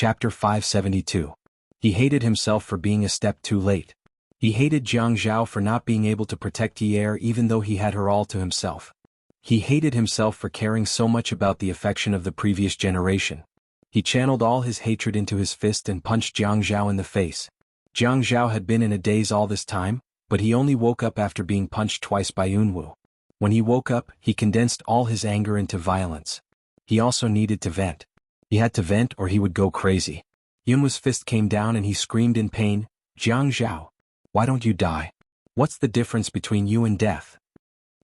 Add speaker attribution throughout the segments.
Speaker 1: Chapter 572. He hated himself for being a step too late. He hated Jiang Zhao for not being able to protect Yi Er even though he had her all to himself. He hated himself for caring so much about the affection of the previous generation. He channeled all his hatred into his fist and punched Jiang Zhao in the face. Jiang Zhao had been in a daze all this time, but he only woke up after being punched twice by Yunwu. When he woke up, he condensed all his anger into violence. He also needed to vent. He had to vent or he would go crazy. Yunwu's fist came down and he screamed in pain, "Jiang Zhao, why don't you die? What's the difference between you and death?"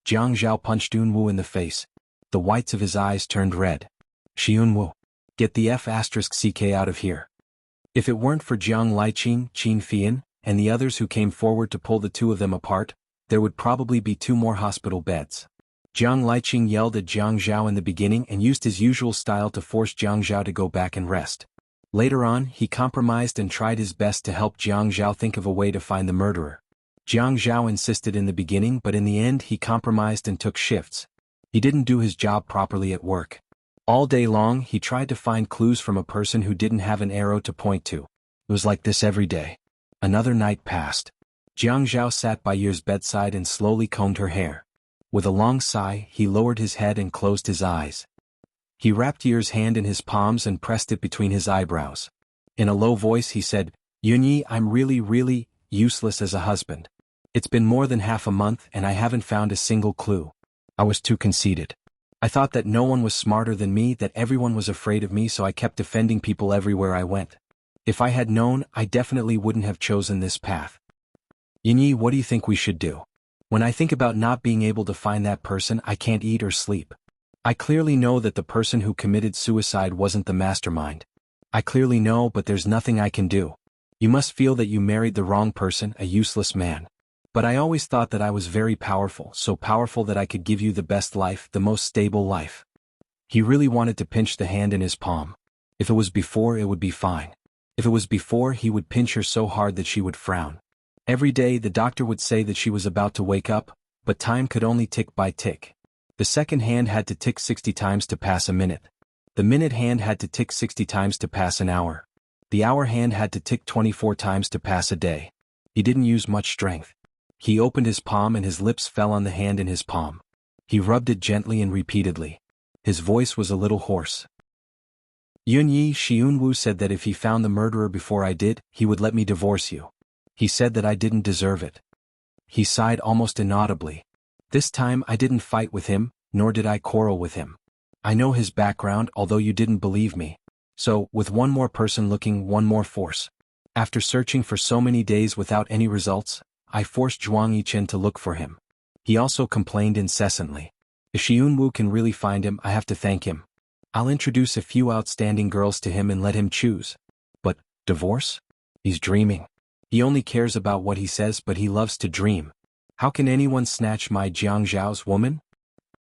Speaker 1: Jiang Zhao punched Yunwu in the face. The whites of his eyes turned red. "Yunwu, get the F***ck out of here." If it weren't for Jiang Liqin, Qin Fian, and the others who came forward to pull the two of them apart, there would probably be 2 more hospital beds. Jiang Liqin yelled at Jiang Zhao in the beginning and used his usual style to force Jiang Zhao to go back and rest. Later on, he compromised and tried his best to help Jiang Zhao think of a way to find the murderer. Jiang Zhao insisted in the beginning, but in the end he compromised and took shifts. He didn't do his job properly at work. All day long he tried to find clues from a person who didn't have an arrow to point to. It was like this every day. Another night passed. Jiang Zhao sat by Yi's bedside and slowly combed her hair. With a long sigh, he lowered his head and closed his eyes. He wrapped Yi's hand in his palms and pressed it between his eyebrows. In a low voice he said, "Yunyi, I'm really useless as a husband. It's been more than half a month and I haven't found a single clue. I was too conceited. I thought that no one was smarter than me, that everyone was afraid of me, so I kept defending people everywhere I went. If I had known, I definitely wouldn't have chosen this path. Yunyi, what do you think we should do? When I think about not being able to find that person, I can't eat or sleep. I clearly know that the person who committed suicide wasn't the mastermind. I clearly know, but there's nothing I can do. You must feel that you married the wrong person, a useless man. But I always thought that I was very powerful, so powerful that I could give you the best life, the most stable life." He really wanted to pinch the hand in his palm. If it was before, it would be fine. If it was before, he would pinch her so hard that she would frown. Every day the doctor would say that she was about to wake up, but time could only tick by tick. The second hand had to tick 60 times to pass a minute. The minute hand had to tick 60 times to pass an hour. The hour hand had to tick 24 times to pass a day. He didn't use much strength. He opened his palm and his lips fell on the hand in his palm. He rubbed it gently and repeatedly. His voice was a little hoarse. "Yunyi, Yunwu said that if he found the murderer before I did, he would let me divorce you. He said that I didn't deserve it." He sighed almost inaudibly. "This time I didn't fight with him, nor did I quarrel with him. I know his background, although you didn't believe me. So, with one more person looking, one more force. After searching for so many days without any results, I forced Zhuang Yichen to look for him. He also complained incessantly. If Yunwu can really find him, I have to thank him. I'll introduce a few outstanding girls to him and let him choose. But, divorce? He's dreaming. He only cares about what he says, but he loves to dream. How can anyone snatch my Jiang Zhao's woman?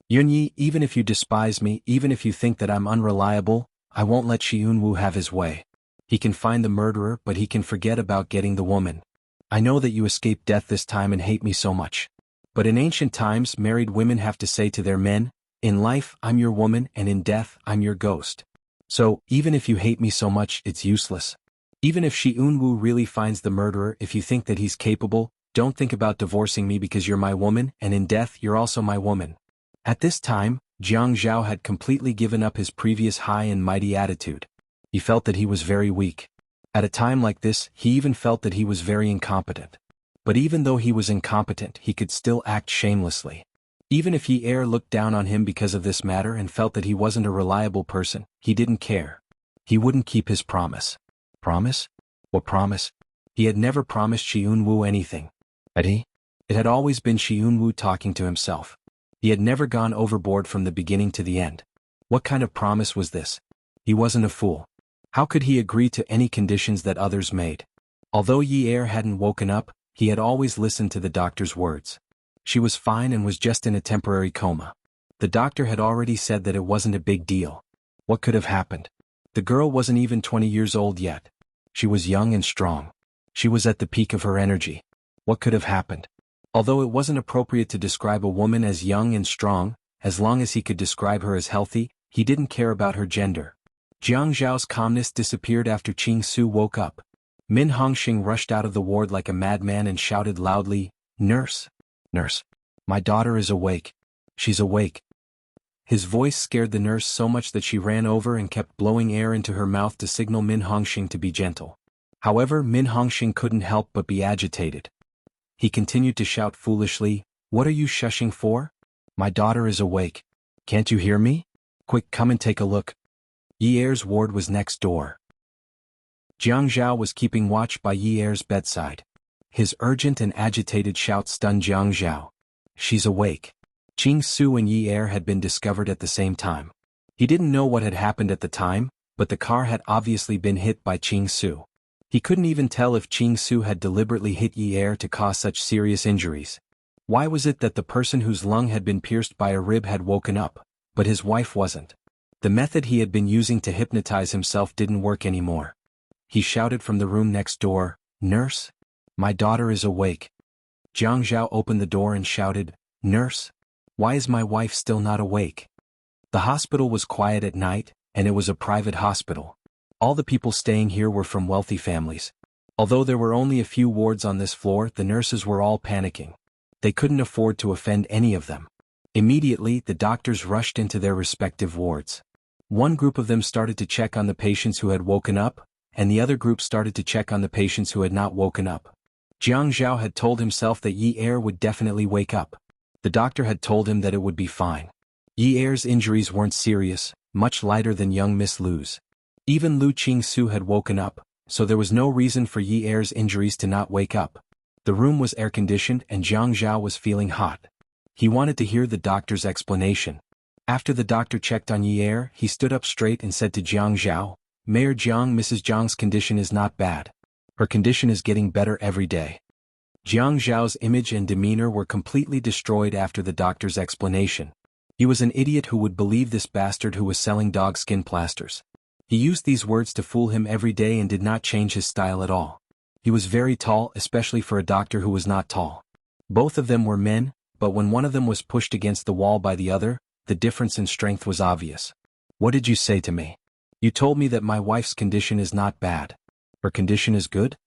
Speaker 1: Yunyi, even if you despise me, even if you think that I'm unreliable, I won't let Yunwu have his way. He can find the murderer, but he can forget about getting the woman. I know that you escaped death this time and hate me so much. But in ancient times, married women have to say to their men, 'In life, I'm your woman, and in death, I'm your ghost.' So, even if you hate me so much, it's useless. Even if Yunwu really finds the murderer, if you think that he's capable, don't think about divorcing me because you're my woman, and in death, you're also my woman." At this time, Jiang Zhao had completely given up his previous high and mighty attitude. He felt that he was very weak. At a time like this, he even felt that he was very incompetent. But even though he was incompetent, he could still act shamelessly. Even if Yi Er looked down on him because of this matter and felt that he wasn't a reliable person, he didn't care. He wouldn't keep his promise. Promise? What promise? He had never promised Yunwu anything. Had he? It had always been Yunwu talking to himself. He had never gone overboard from the beginning to the end. What kind of promise was this? He wasn't a fool. How could he agree to any conditions that others made? Although Yi Er hadn't woken up, he had always listened to the doctor's words. She was fine and was just in a temporary coma. The doctor had already said that it wasn't a big deal. What could have happened? The girl wasn't even 20 years old yet. She was young and strong. She was at the peak of her energy. What could have happened? Although it wasn't appropriate to describe a woman as young and strong, as long as he could describe her as healthy, he didn't care about her gender. Jiang Zhao's calmness disappeared after Qing Su woke up. Min Hongxing rushed out of the ward like a madman and shouted loudly, "Nurse! Nurse! My daughter is awake. She's awake." His voice scared the nurse so much that she ran over and kept blowing air into her mouth to signal Min Hongxing to be gentle. However, Min Hongxing couldn't help but be agitated. He continued to shout foolishly, "What are you shushing for? My daughter is awake. Can't you hear me? Quick, come and take a look." Yi Er's ward was next door. Jiang Zhao was keeping watch by Yi Er's bedside. His urgent and agitated shout stunned Jiang Zhao. "She's awake." Qing Su and Yi Er had been discovered at the same time. He didn't know what had happened at the time, but the car had obviously been hit by Qing Su. He couldn't even tell if Qing Su had deliberately hit Yi Er to cause such serious injuries. Why was it that the person whose lung had been pierced by a rib had woken up, but his wife wasn't? The method he had been using to hypnotize himself didn't work anymore. He shouted from the room next door, "Nurse? My daughter is awake." Jiang Zhao opened the door and shouted, "Nurse? Why is my wife still not awake?" The hospital was quiet at night, and it was a private hospital. All the people staying here were from wealthy families. Although there were only a few wards on this floor, the nurses were all panicking. They couldn't afford to offend any of them. Immediately, the doctors rushed into their respective wards. One group of them started to check on the patients who had woken up, and the other group started to check on the patients who had not woken up. Jiang Zhao had told himself that Yi Er would definitely wake up. The doctor had told him that it would be fine. Yi Er's injuries weren't serious, much lighter than young Miss Lu's. Even Lu Qing Su had woken up, so there was no reason for Yi Er's injuries to not wake up. The room was air-conditioned and Jiang Zhao was feeling hot. He wanted to hear the doctor's explanation. After the doctor checked on Yi Er, he stood up straight and said to Jiang Zhao, "Mayor Jiang, Mrs. Jiang's condition is not bad. Her condition is getting better every day." Jiang Zhao's image and demeanor were completely destroyed after the doctor's explanation. He was an idiot who would believe this bastard who was selling dog skin plasters. He used these words to fool him every day and did not change his style at all. He was very tall, especially for a doctor who was not tall. Both of them were men, but when one of them was pushed against the wall by the other, the difference in strength was obvious. "What did you say to me? You told me that my wife's condition is not bad. Her condition is good?"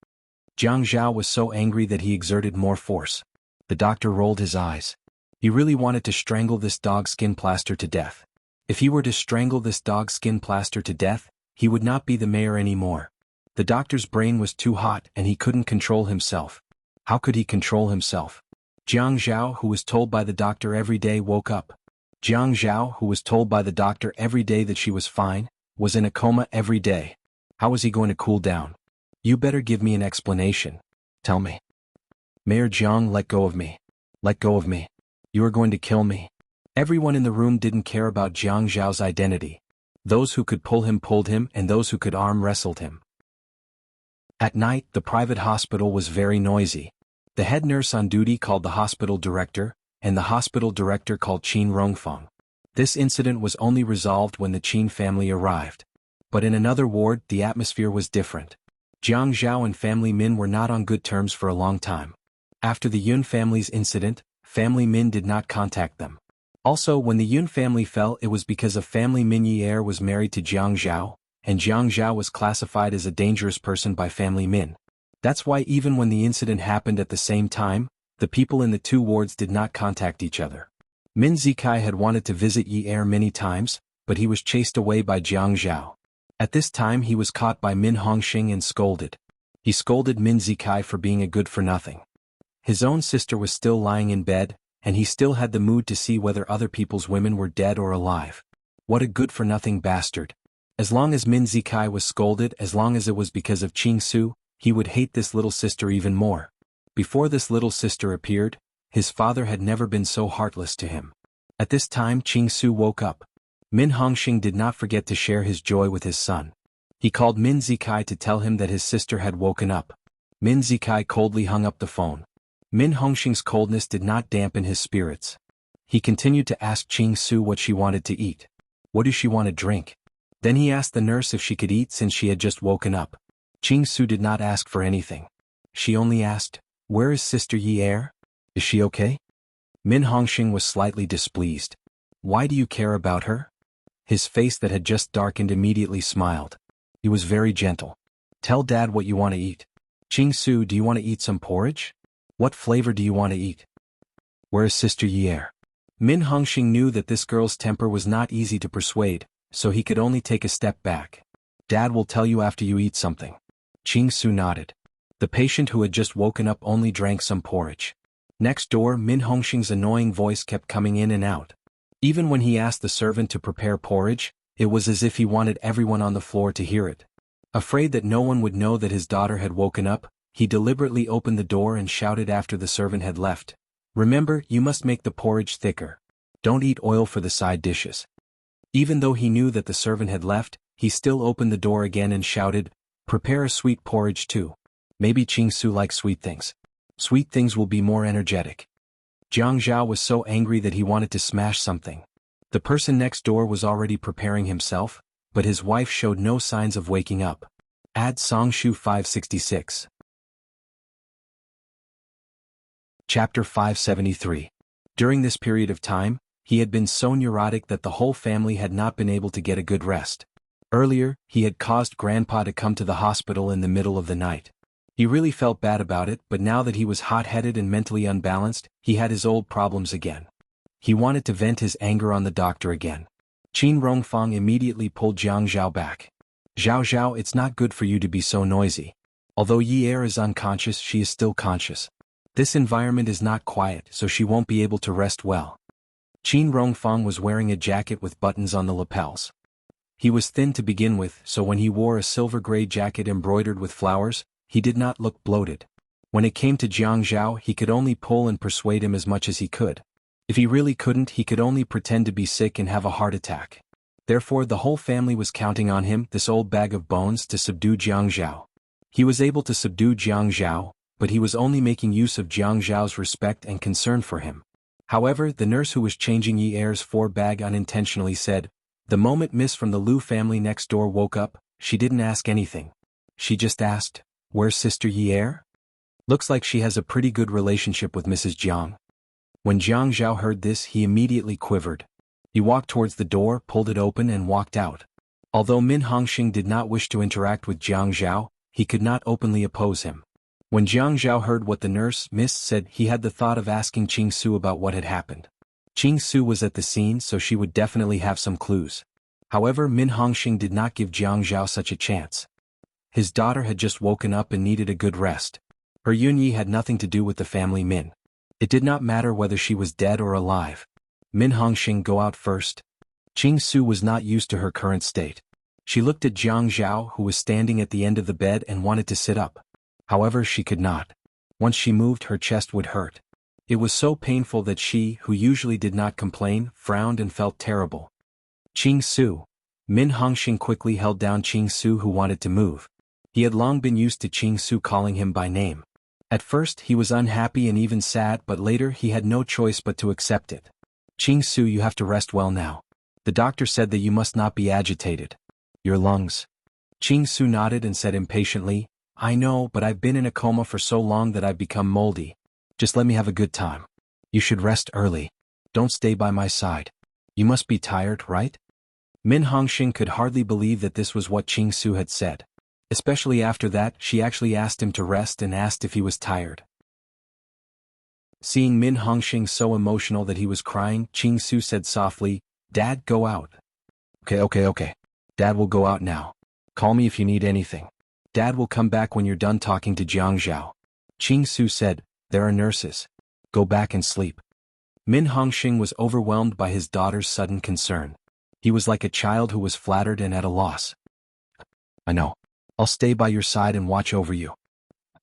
Speaker 1: Jiang Zhao was so angry that he exerted more force. The doctor rolled his eyes. He really wanted to strangle this dog skin plaster to death. If he were to strangle this dog skin plaster to death, he would not be the mayor anymore. The doctor's brain was too hot and he couldn't control himself. How could he control himself? Jiang Zhao, who was told by the doctor every day, woke up. Jiang Zhao, who was told by the doctor every day that she was fine, was in a coma every day. How was he going to cool down? "You better give me an explanation. Tell me." "Mayor Jiang, let go of me. Let go of me. You are going to kill me." Everyone in the room didn't care about Jiang Zhao's identity. Those who could pull him pulled him and those who could arm wrestled him. At night, the private hospital was very noisy. The head nurse on duty called the hospital director, and the hospital director called Qin Rongfeng. This incident was only resolved when the Qin family arrived. But in another ward, the atmosphere was different. Jiang Zhao and family Min were not on good terms for a long time. After the Yun family's incident, family Min did not contact them. Also, when the Yun family fell, it was because of family Min. Yi Er was married to Jiang Zhao, and Jiang Zhao was classified as a dangerous person by family Min. That's why even when the incident happened at the same time, the people in the two wards did not contact each other. Min Zikai had wanted to visit Yi Er many times, but he was chased away by Jiang Zhao. At this time he was caught by Min Hongxing and scolded. He scolded Min Zikai for being a good-for-nothing. His own sister was still lying in bed, and he still had the mood to see whether other people's women were dead or alive. What a good-for-nothing bastard. As long as Min Zikai was scolded, as long as it was because of Qing Su, he would hate this little sister even more. Before this little sister appeared, his father had never been so heartless to him. At this time Qing Su woke up. Min Hongxing did not forget to share his joy with his son. He called Min Zikai to tell him that his sister had woken up. Min Zikai coldly hung up the phone. Min Hongxing's coldness did not dampen his spirits. He continued to ask Qing Su what she wanted to eat. What does she want to drink? Then he asked the nurse if she could eat since she had just woken up. Qing Su did not ask for anything. She only asked, "Where is Sister Yi Er? Is she okay?" Min Hongxing was slightly displeased. "Why do you care about her?" His face that had just darkened immediately smiled. He was very gentle. Tell Dad what you want to eat. Qingsu, do you want to eat some porridge? What flavor do you want to eat? Where is Sister Yi'er? Min Hongxing knew that this girl's temper was not easy to persuade, so he could only take a step back. Dad will tell you after you eat something. Qingsu nodded. The patient who had just woken up only drank some porridge. Next door, Min Hongxing's annoying voice kept coming in and out. Even when he asked the servant to prepare porridge, it was as if he wanted everyone on the floor to hear it. Afraid that no one would know that his daughter had woken up, he deliberately opened the door and shouted after the servant had left. Remember, you must make the porridge thicker. Don't eat oil for the side dishes. Even though he knew that the servant had left, he still opened the door again and shouted, prepare a sweet porridge too. Maybe Qingsu likes sweet things. Sweet things will be more energetic. Jiang Zhao was so angry that he wanted to smash something. The person next door was already preparing himself, but his wife showed no signs of waking up. Add Songshu 566. Chapter 573. During this period of time, he had been so neurotic that the whole family had not been able to get a good rest. Earlier, he had caused Grandpa to come to the hospital in the middle of the night. He really felt bad about it, but now that he was hot-headed and mentally unbalanced, he had his old problems again. He wanted to vent his anger on the doctor again. Qin Rongfang immediately pulled Jiang Zhao back. Zhao Zhao, it's not good for you to be so noisy. Although Yi'er is unconscious, she is still conscious. This environment is not quiet, so she won't be able to rest well. Qin Rongfang was wearing a jacket with buttons on the lapels. He was thin to begin with, so when he wore a silver-gray jacket embroidered with flowers, he did not look bloated. When it came to Jiang Zhao, he could only pull and persuade him as much as he could. If he really couldn't, he could only pretend to be sick and have a heart attack. Therefore the whole family was counting on him, this old bag of bones, to subdue Jiang Zhao. He was able to subdue Jiang Zhao, but he was only making use of Jiang Zhao's respect and concern for him. However, the nurse who was changing Yi'er's bag unintentionally said, the moment Miss from the Liu family next door woke up, she didn't ask anything. She just asked, where's Sister Yi'er? Looks like she has a pretty good relationship with Mrs. Jiang. When Jiang Zhao heard this, he immediately quivered. He walked towards the door, pulled it open and walked out. Although Min Hongxing did not wish to interact with Jiang Zhao, he could not openly oppose him. When Jiang Zhao heard what the nurse, Miss, said, he had the thought of asking Qingsu about what had happened. Qingsu was at the scene, so she would definitely have some clues. However, Min Hongxing did not give Jiang Zhao such a chance. His daughter had just woken up and needed a good rest. Her Yunyi had nothing to do with the family Min. It did not matter whether she was dead or alive. Min Hongxing, go out first. Qingsu was not used to her current state. She looked at Jiang Zhao, who was standing at the end of the bed, and wanted to sit up. However, she could not. Once she moved, her chest would hurt. It was so painful that she, who usually did not complain, frowned and felt terrible. Qingsu. Min Hongxing quickly held down Qingsu, who wanted to move. He had long been used to Qingsu calling him by name. At first he was unhappy and even sad, but later he had no choice but to accept it. Qingsu, you have to rest well now. The doctor said that you must not be agitated. Your lungs. Qingsu nodded and said impatiently, I know, but I've been in a coma for so long that I've become moldy. Just let me have a good time. You should rest early. Don't stay by my side. You must be tired, right? Min Hongxing could hardly believe that this was what Qingsu had said. Especially after that, she actually asked him to rest and asked if he was tired. Seeing Min Hongxing so emotional that he was crying, Qingsu said softly, Dad, go out. Okay. Dad will go out now. Call me if you need anything. Dad will come back when you're done talking to Jiang Zhao. Qingsu said, there are nurses. Go back and sleep. Min Hongxing was overwhelmed by his daughter's sudden concern. He was like a child who was flattered and at a loss. I know. I'll stay by your side and watch over you.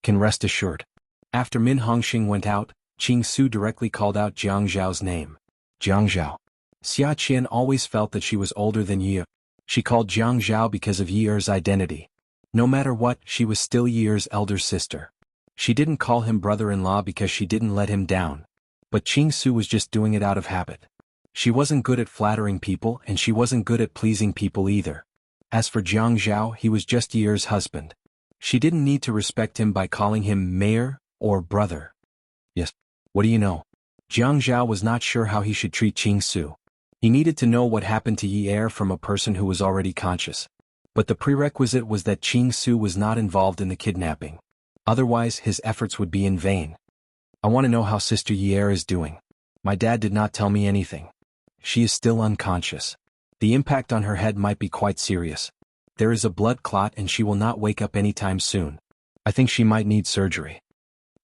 Speaker 1: Can rest assured. After Min Hongxing went out, Qingsu directly called out Jiang Zhao's name. Jiang Zhao. Xia Qian always felt that she was older than Yi. She called Jiang Zhao because of Yi'er's identity. No matter what, she was still Yi'er's elder sister. She didn't call him brother-in-law because she didn't let him down. But Qingsu was just doing it out of habit. She wasn't good at flattering people, and she wasn't good at pleasing people either. As for Jiang Zhao, he was just Yi'er's husband. She didn't need to respect him by calling him mayor or brother. Yes. What do you know? Jiang Zhao was not sure how he should treat Qingsu. He needed to know what happened to Yi Er from a person who was already conscious. But the prerequisite was that Qing Su was not involved in the kidnapping. Otherwise, his efforts would be in vain. I want to know how Sister Yi Er is doing. My dad did not tell me anything. She is still unconscious. The impact on her head might be quite serious. There is a blood clot and she will not wake up anytime soon. I think she might need surgery.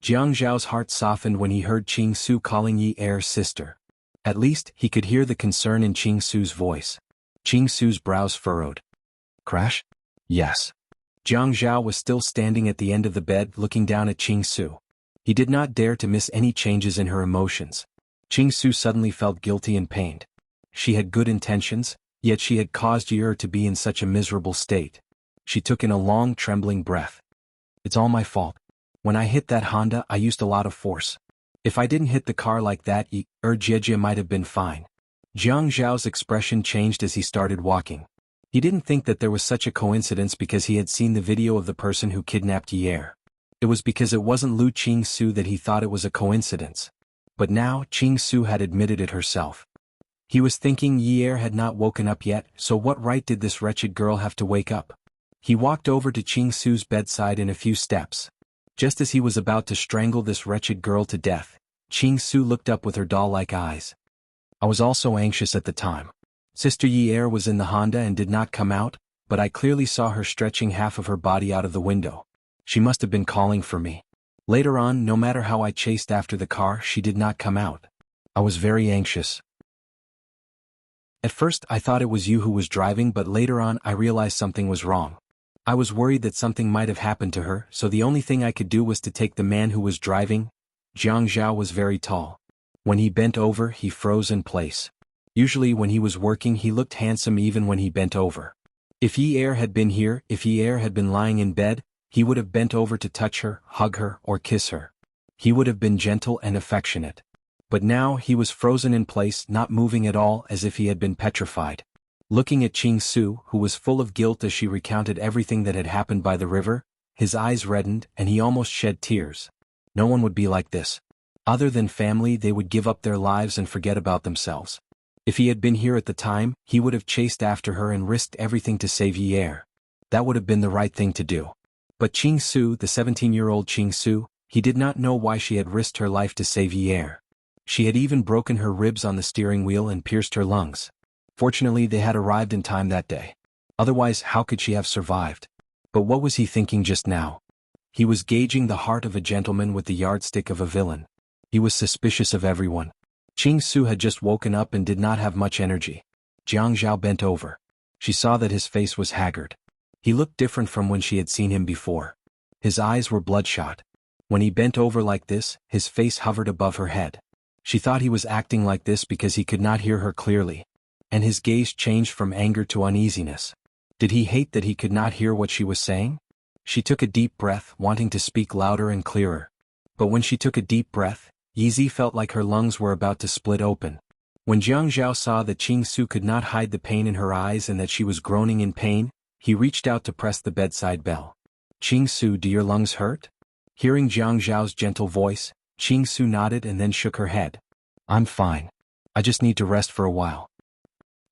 Speaker 1: Jiang Zhao's heart softened when he heard Qing Su calling Yi Er's sister. At least, he could hear the concern in Qing Su's voice. Qing Su's brows furrowed. Crash? Yes. Jiang Zhao was still standing at the end of the bed looking down at Qing Su. He did not dare to miss any changes in her emotions. Qing Su suddenly felt guilty and pained. She had good intentions, yet she had caused Yi Er to be in such a miserable state. She took in a long trembling breath. It's all my fault. When I hit that Honda I used a lot of force. If I didn't hit the car like that Yi Er Jie might have been fine. Jiang Zhao's expression changed as he started walking. He didn't think that there was such a coincidence because he had seen the video of the person who kidnapped Yi Er. It was because it wasn't Lu Qing Su that he thought it was a coincidence. But now Qing Su had admitted it herself. He was thinking Yi Er had not woken up yet, so what right did this wretched girl have to wake up? He walked over to Qing Su's bedside in a few steps. Just as he was about to strangle this wretched girl to death, Qing Su looked up with her doll-like eyes. I was also anxious at the time. Sister Yi Er was in the Honda and did not come out, but I clearly saw her stretching half of her body out of the window. She must have been calling for me. Later on, no matter how I chased after the car, she did not come out. I was very anxious. At first I thought it was you who was driving, but later on I realized something was wrong. I was worried that something might have happened to her, so the only thing I could do was to take the man who was driving. Jiang Zhao was very tall. When he bent over, he froze in place. Usually when he was working he looked handsome even when he bent over. If Yi Er had been here, if Yi Er had been lying in bed, he would have bent over to touch her, hug her, or kiss her. He would have been gentle and affectionate. But now he was frozen in place, not moving at all, as if he had been petrified. Looking at Qing Su, who was full of guilt as she recounted everything that had happened by the river, his eyes reddened and he almost shed tears. No one would be like this. Other than family, they would give up their lives and forget about themselves. If he had been here at the time, he would have chased after her and risked everything to save Yi Er. That would have been the right thing to do. But Qing Su, the 17-year-old Qing Su, he did not know why she had risked her life to save Yi Er. She had even broken her ribs on the steering wheel and pierced her lungs. Fortunately, they had arrived in time that day. Otherwise, how could she have survived? But what was he thinking just now? He was gauging the heart of a gentleman with the yardstick of a villain. He was suspicious of everyone. Qing Su had just woken up and did not have much energy. Jiang Zhao bent over. She saw that his face was haggard. He looked different from when she had seen him before. His eyes were bloodshot. When he bent over like this, his face hovered above her head. She thought he was acting like this because he could not hear her clearly. And his gaze changed from anger to uneasiness. Did he hate that he could not hear what she was saying? She took a deep breath, wanting to speak louder and clearer. But when she took a deep breath, Yizi felt like her lungs were about to split open. When Jiang Zhao saw that Qing Su could not hide the pain in her eyes and that she was groaning in pain, he reached out to press the bedside bell. Qing Su, do your lungs hurt? Hearing Jiang Zhao's gentle voice, Qing Su nodded and then shook her head. I'm fine. I just need to rest for a while.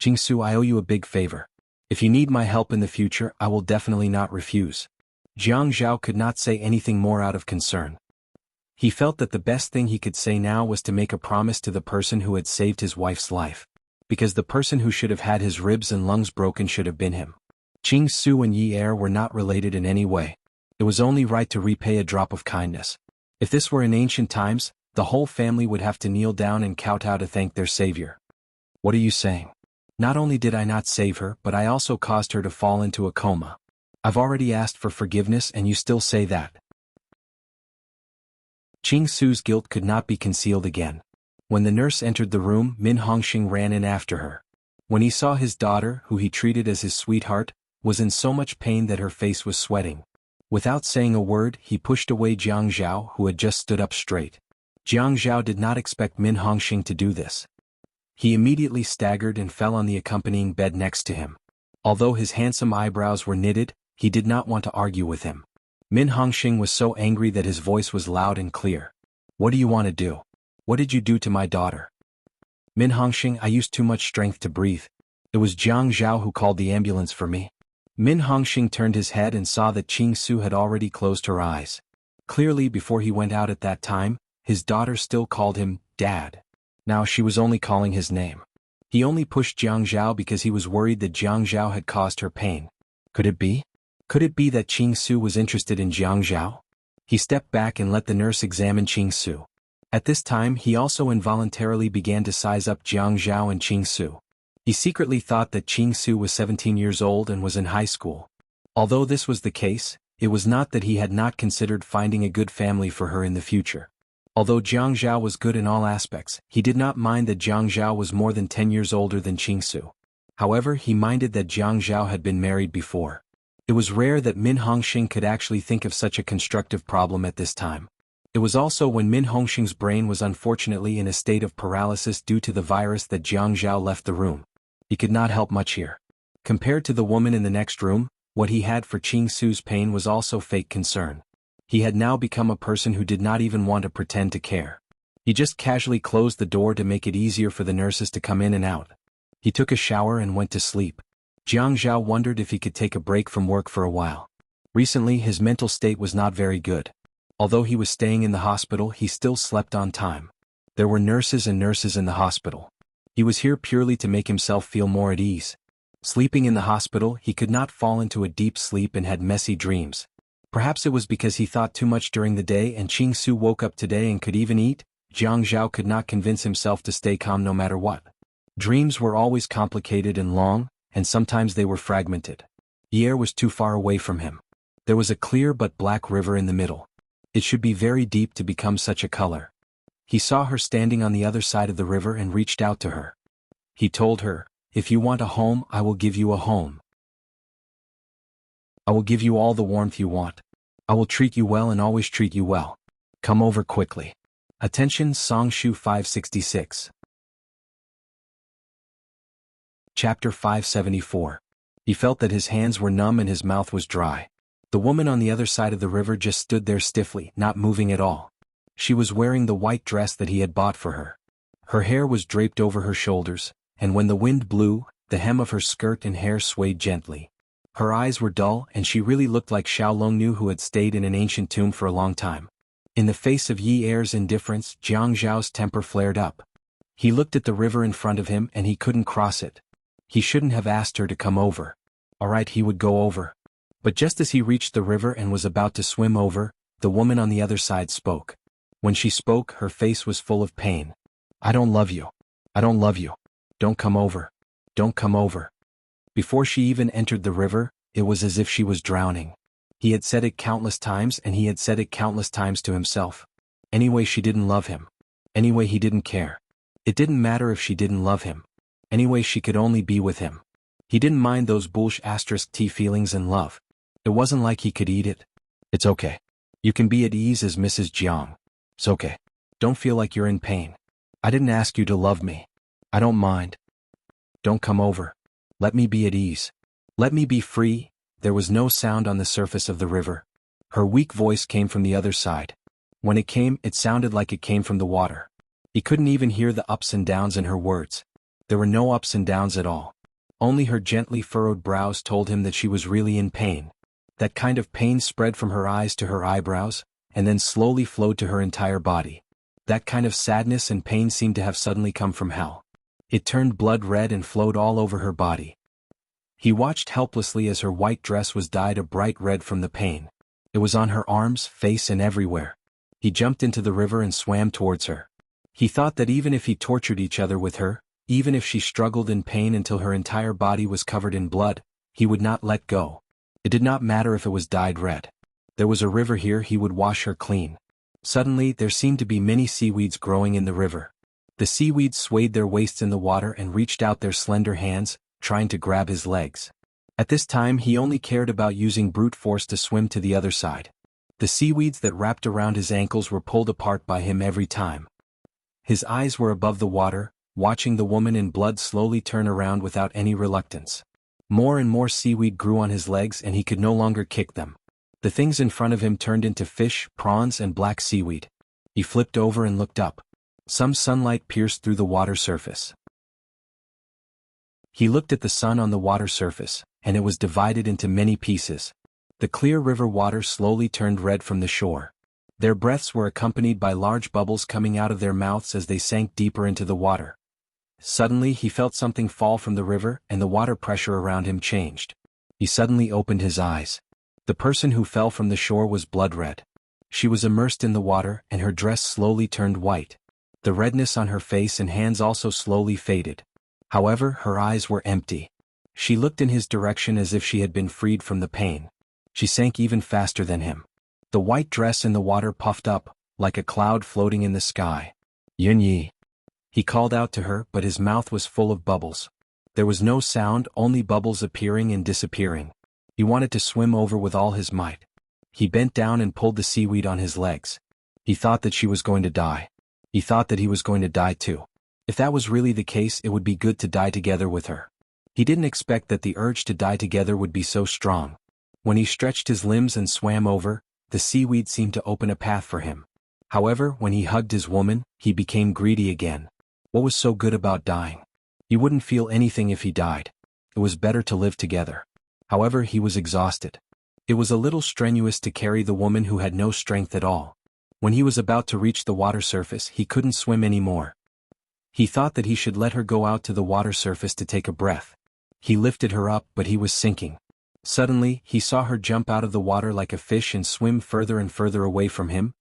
Speaker 1: Qing Su, I owe you a big favor. If you need my help in the future, I will definitely not refuse. Jiang Zhao could not say anything more out of concern. He felt that the best thing he could say now was to make a promise to the person who had saved his wife's life. Because the person who should have had his ribs and lungs broken should have been him. Qing Su and Yi Er were not related in any way. It was only right to repay a drop of kindness. If this were in ancient times, the whole family would have to kneel down and kowtow to thank their savior. What are you saying? Not only did I not save her, but I also caused her to fall into a coma. I've already asked for forgiveness and you still say that. Qing Su's guilt could not be concealed again. When the nurse entered the room, Min Hongxing ran in after her. When he saw his daughter, who he treated as his sweetheart, was in so much pain that her face was sweating. Without saying a word, he pushed away Jiang Zhao, who had just stood up straight. Jiang Zhao did not expect Min Hongxing to do this. He immediately staggered and fell on the accompanying bed next to him. Although his handsome eyebrows were knitted, he did not want to argue with him. Min Hongxing was so angry that his voice was loud and clear. What do you want to do? What did you do to my daughter? Min Hongxing, I used too much strength to breathe. It was Jiang Zhao who called the ambulance for me. Min Hongxing turned his head and saw that Qing Su had already closed her eyes. Clearly before he went out at that time, his daughter still called him Dad. Now she was only calling his name. He only pushed Jiang Zhao because he was worried that Jiang Zhao had caused her pain. Could it be? Could it be that Qing Su was interested in Jiang Zhao? He stepped back and let the nurse examine Qing Su. At this time he also involuntarily began to size up Jiang Zhao and Qing Su. He secretly thought that Qing Su was 17 years old and was in high school. Although this was the case, it was not that he had not considered finding a good family for her in the future. Although Jiang Zhao was good in all aspects, he did not mind that Jiang Zhao was more than 10 years older than Qing Su. However, he minded that Jiang Zhao had been married before. It was rare that Min Hongxing could actually think of such a constructive problem at this time. It was also when Min Hongxing's brain was unfortunately in a state of paralysis due to the virus that Jiang Zhao left the room. He could not help much here. Compared to the woman in the next room, what he had for Qing Su's pain was also fake concern. He had now become a person who did not even want to pretend to care. He just casually closed the door to make it easier for the nurses to come in and out. He took a shower and went to sleep. Jiang Zhao wondered if he could take a break from work for a while. Recently his mental state was not very good. Although he was staying in the hospital, he still slept on time. There were nurses and nurses in the hospital. He was here purely to make himself feel more at ease. Sleeping in the hospital, he could not fall into a deep sleep and had messy dreams. Perhaps it was because he thought too much during the day and Qing Su woke up today and could even eat. Jiang Zhao could not convince himself to stay calm no matter what. Dreams were always complicated and long, and sometimes they were fragmented. The air was too far away from him. There was a clear but black river in the middle. It should be very deep to become such a color. He saw her standing on the other side of the river and reached out to her. He told her, "If you want a home, I will give you a home. I will give you all the warmth you want. I will treat you well and always treat you well. Come over quickly." Attention, Songshu 566. Chapter 574. He felt that his hands were numb and his mouth was dry. The woman on the other side of the river just stood there stiffly, not moving at all. She was wearing the white dress that he had bought for her. Her hair was draped over her shoulders, and when the wind blew, the hem of her skirt and hair swayed gently. Her eyes were dull and she really looked like Xiao Longnu who had stayed in an ancient tomb for a long time. In the face of Yi Er's indifference, Jiang Zhao's temper flared up. He looked at the river in front of him and he couldn't cross it. He shouldn't have asked her to come over. Alright, he would go over. But just as he reached the river and was about to swim over, the woman on the other side spoke. When she spoke, her face was full of pain. "I don't love you. I don't love you. Don't come over. Don't come over." Before she even entered the river, it was as if she was drowning. He had said it countless times and he had said it countless times to himself. Anyway, she didn't love him. Anyway, he didn't care. It didn't matter if she didn't love him. Anyway, she could only be with him. He didn't mind those bullsh** T feelings and love. It wasn't like he could eat it. "It's okay. You can be at ease as Mrs. Jiang. It's okay. Don't feel like you're in pain. I didn't ask you to love me. I don't mind. Don't come over. Let me be at ease. Let me be free." There was no sound on the surface of the river. Her weak voice came from the other side. When it came, it sounded like it came from the water. He couldn't even hear the ups and downs in her words. There were no ups and downs at all. Only her gently furrowed brows told him that she was really in pain. That kind of pain spread from her eyes to her eyebrows, and then slowly flowed to her entire body. That kind of sadness and pain seemed to have suddenly come from hell. It turned blood red and flowed all over her body. He watched helplessly as her white dress was dyed a bright red from the pain. It was on her arms, face and everywhere. He jumped into the river and swam towards her. He thought that even if he tortured each other with her, even if she struggled in pain until her entire body was covered in blood, he would not let go. It did not matter if it was dyed red. There was a river here, he would wash her clean. Suddenly, there seemed to be many seaweeds growing in the river. The seaweeds swayed their waists in the water and reached out their slender hands, trying to grab his legs. At this time he only cared about using brute force to swim to the other side. The seaweeds that wrapped around his ankles were pulled apart by him every time. His eyes were above the water, watching the woman in blood slowly turn around without any reluctance. More and more seaweed grew on his legs and he could no longer kick them. The things in front of him turned into fish, prawns and black seaweed. He flipped over and looked up. Some sunlight pierced through the water surface. He looked at the sun on the water surface, and it was divided into many pieces. The clear river water slowly turned red from the shore. Their breaths were accompanied by large bubbles coming out of their mouths as they sank deeper into the water. Suddenly he felt something fall from the river and the water pressure around him changed. He suddenly opened his eyes. The person who fell from the shore was blood red. She was immersed in the water and her dress slowly turned white. The redness on her face and hands also slowly faded. However, her eyes were empty. She looked in his direction as if she had been freed from the pain. She sank even faster than him. The white dress in the water puffed up, like a cloud floating in the sky. Yun Yi. He called out to her, but his mouth was full of bubbles. There was no sound, only bubbles appearing and disappearing. He wanted to swim over with all his might. He bent down and pulled the seaweed on his legs. He thought that she was going to die. He thought that he was going to die too. If that was really the case, it would be good to die together with her. He didn't expect that the urge to die together would be so strong. When he stretched his limbs and swam over, the seaweed seemed to open a path for him. However, when he hugged his woman, he became greedy again. What was so good about dying? He wouldn't feel anything if he died. It was better to live together. However, he was exhausted. It was a little strenuous to carry the woman who had no strength at all. When he was about to reach the water surface, he couldn't swim anymore. He thought that he should let her go out to the water surface to take a breath. He lifted her up, but he was sinking. Suddenly, he saw her jump out of the water like a fish and swim further and further away from him.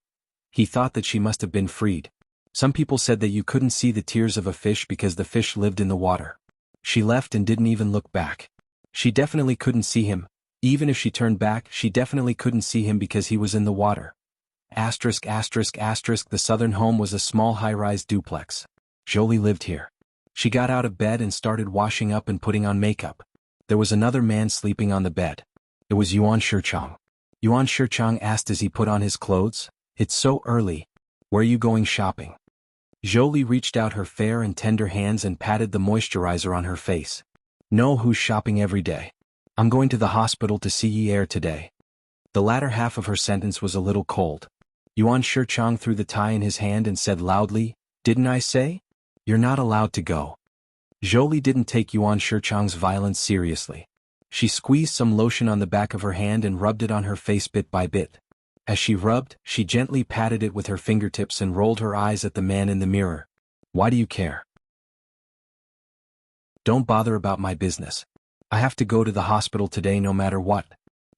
Speaker 1: He thought that she must have been freed. Some people said that you couldn't see the tears of a fish because the fish lived in the water. She left and didn't even look back. She definitely couldn't see him. Even if she turned back, she definitely couldn't see him because he was in the water. The southern home was a small high-rise duplex. Jolie lived here. She got out of bed and started washing up and putting on makeup. There was another man sleeping on the bed. It was Yuan Shichang. Yuan Shichang asked as he put on his clothes, "It's so early. Where are you going shopping?" Jolie reached out her fair and tender hands and patted the moisturizer on her face. "No, who's shopping every day? I'm going to the hospital to see Yi Er today." The latter half of her sentence was a little cold. Yuan Shichang threw the tie in his hand and said loudly, "Didn't I say? You're not allowed to go." Jolie didn't take Yuan Shichang's violence seriously. She squeezed some lotion on the back of her hand and rubbed it on her face bit by bit. As she rubbed, she gently patted it with her fingertips and rolled her eyes at the man in the mirror. "Why do you care? Don't bother about my business. I have to go to the hospital today no matter what.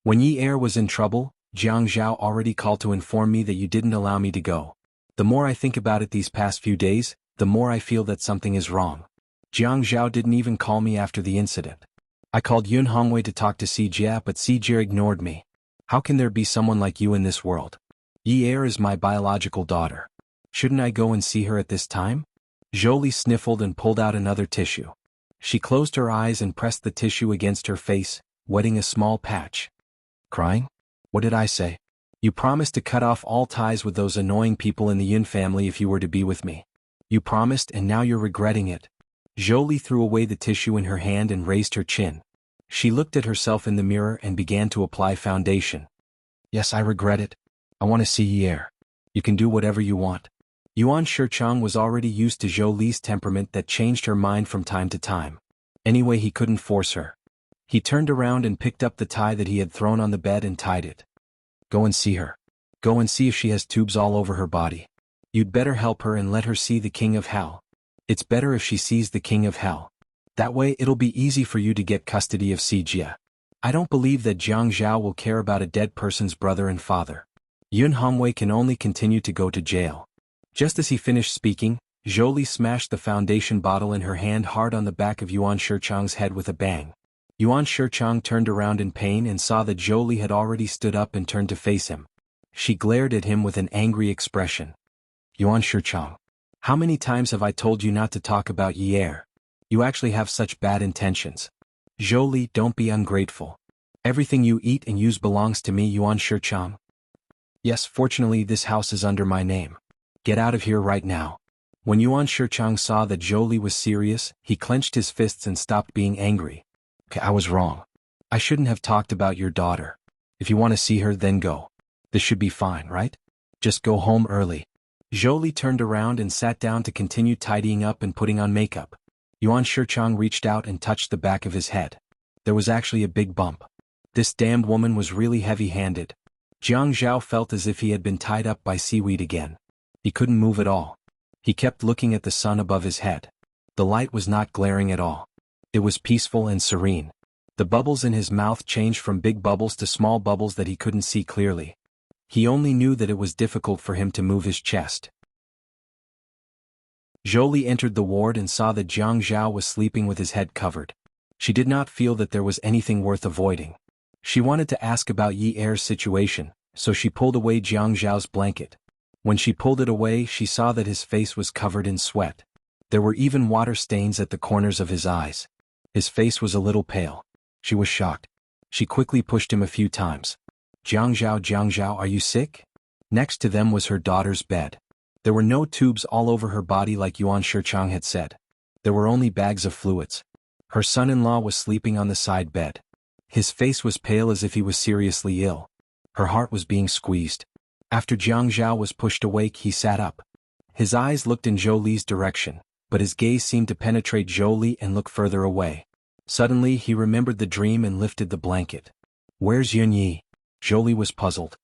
Speaker 1: When Yi Er was in trouble, Jiang Zhao already called to inform me that you didn't allow me to go. The more I think about it these past few days, the more I feel that something is wrong. Jiang Zhao didn't even call me after the incident. I called Yun Hongwei to talk to Si Jia, but Si Jia ignored me. How can there be someone like you in this world? Yi Er is my biological daughter. Shouldn't I go and see her at this time?" Jolie sniffled and pulled out another tissue. She closed her eyes and pressed the tissue against her face, wetting a small patch. "Crying? What did I say? You promised to cut off all ties with those annoying people in the Yun family if you were to be with me. You promised and now you're regretting it." Jolie threw away the tissue in her hand and raised her chin. She looked at herself in the mirror and began to apply foundation. "Yes, I regret it. I want to see Yi Er. You can do whatever you want." Yuan Shichang was already used to Jolie's temperament that changed her mind from time to time. Anyway, he couldn't force her. He turned around and picked up the tie that he had thrown on the bed and tied it. "Go and see her. Go and see if she has tubes all over her body. You'd better help her and let her see the King of Hell. It's better if she sees the King of Hell. That way it'll be easy for you to get custody of Si Jia. I don't believe that Jiang Zhao will care about a dead person's brother and father. Yun Hongwei can only continue to go to jail." Just as he finished speaking, Jolie smashed the foundation bottle in her hand hard on the back of Yuan Shichang's head with a bang. Yuan Shichang turned around in pain and saw that Jolie had already stood up and turned to face him. She glared at him with an angry expression. "Yuan Shichang, how many times have I told you not to talk about Yi Er? You actually have such bad intentions. Jolie, don't be ungrateful. Everything you eat and use belongs to me, Yuan Shichang. Yes, fortunately this house is under my name. Get out of here right now." When Yuan Shichang saw that Jolie was serious, he clenched his fists and stopped being angry. "Okay, I was wrong. I shouldn't have talked about your daughter. If you want to see her, then go. This should be fine, right? Just go home early. Jolie turned around and sat down to continue tidying up and putting on makeup. Yuan Shichang reached out and touched the back of his head. There was actually a big bump. This damned woman was really heavy-handed. Jiang Zhao felt as if he had been tied up by seaweed again. He couldn't move at all. He kept looking at the sun above his head. The light was not glaring at all. It was peaceful and serene. The bubbles in his mouth changed from big bubbles to small bubbles that he couldn't see clearly. He only knew that it was difficult for him to move his chest. Jolie entered the ward and saw that Jiang Zhao was sleeping with his head covered. She did not feel that there was anything worth avoiding. She wanted to ask about Yi Er's situation, so she pulled away Jiang Zhao's blanket. When she pulled it away, she saw that his face was covered in sweat. There were even water stains at the corners of his eyes. His face was a little pale. She was shocked. She quickly pushed him a few times. Jiang Zhao, are you sick? Next to them was her daughter's bed. There were no tubes all over her body like Yuan Shichang had said. There were only bags of fluids. Her son-in-law was sleeping on the side bed. His face was pale as if he was seriously ill. Her heart was being squeezed. After Jiang Zhao was pushed awake, he sat up. His eyes looked in Jolie's direction, but his gaze seemed to penetrate Jolie and look further away. Suddenly he remembered the dream and lifted the blanket. Where's Yunyi? Jolie was puzzled.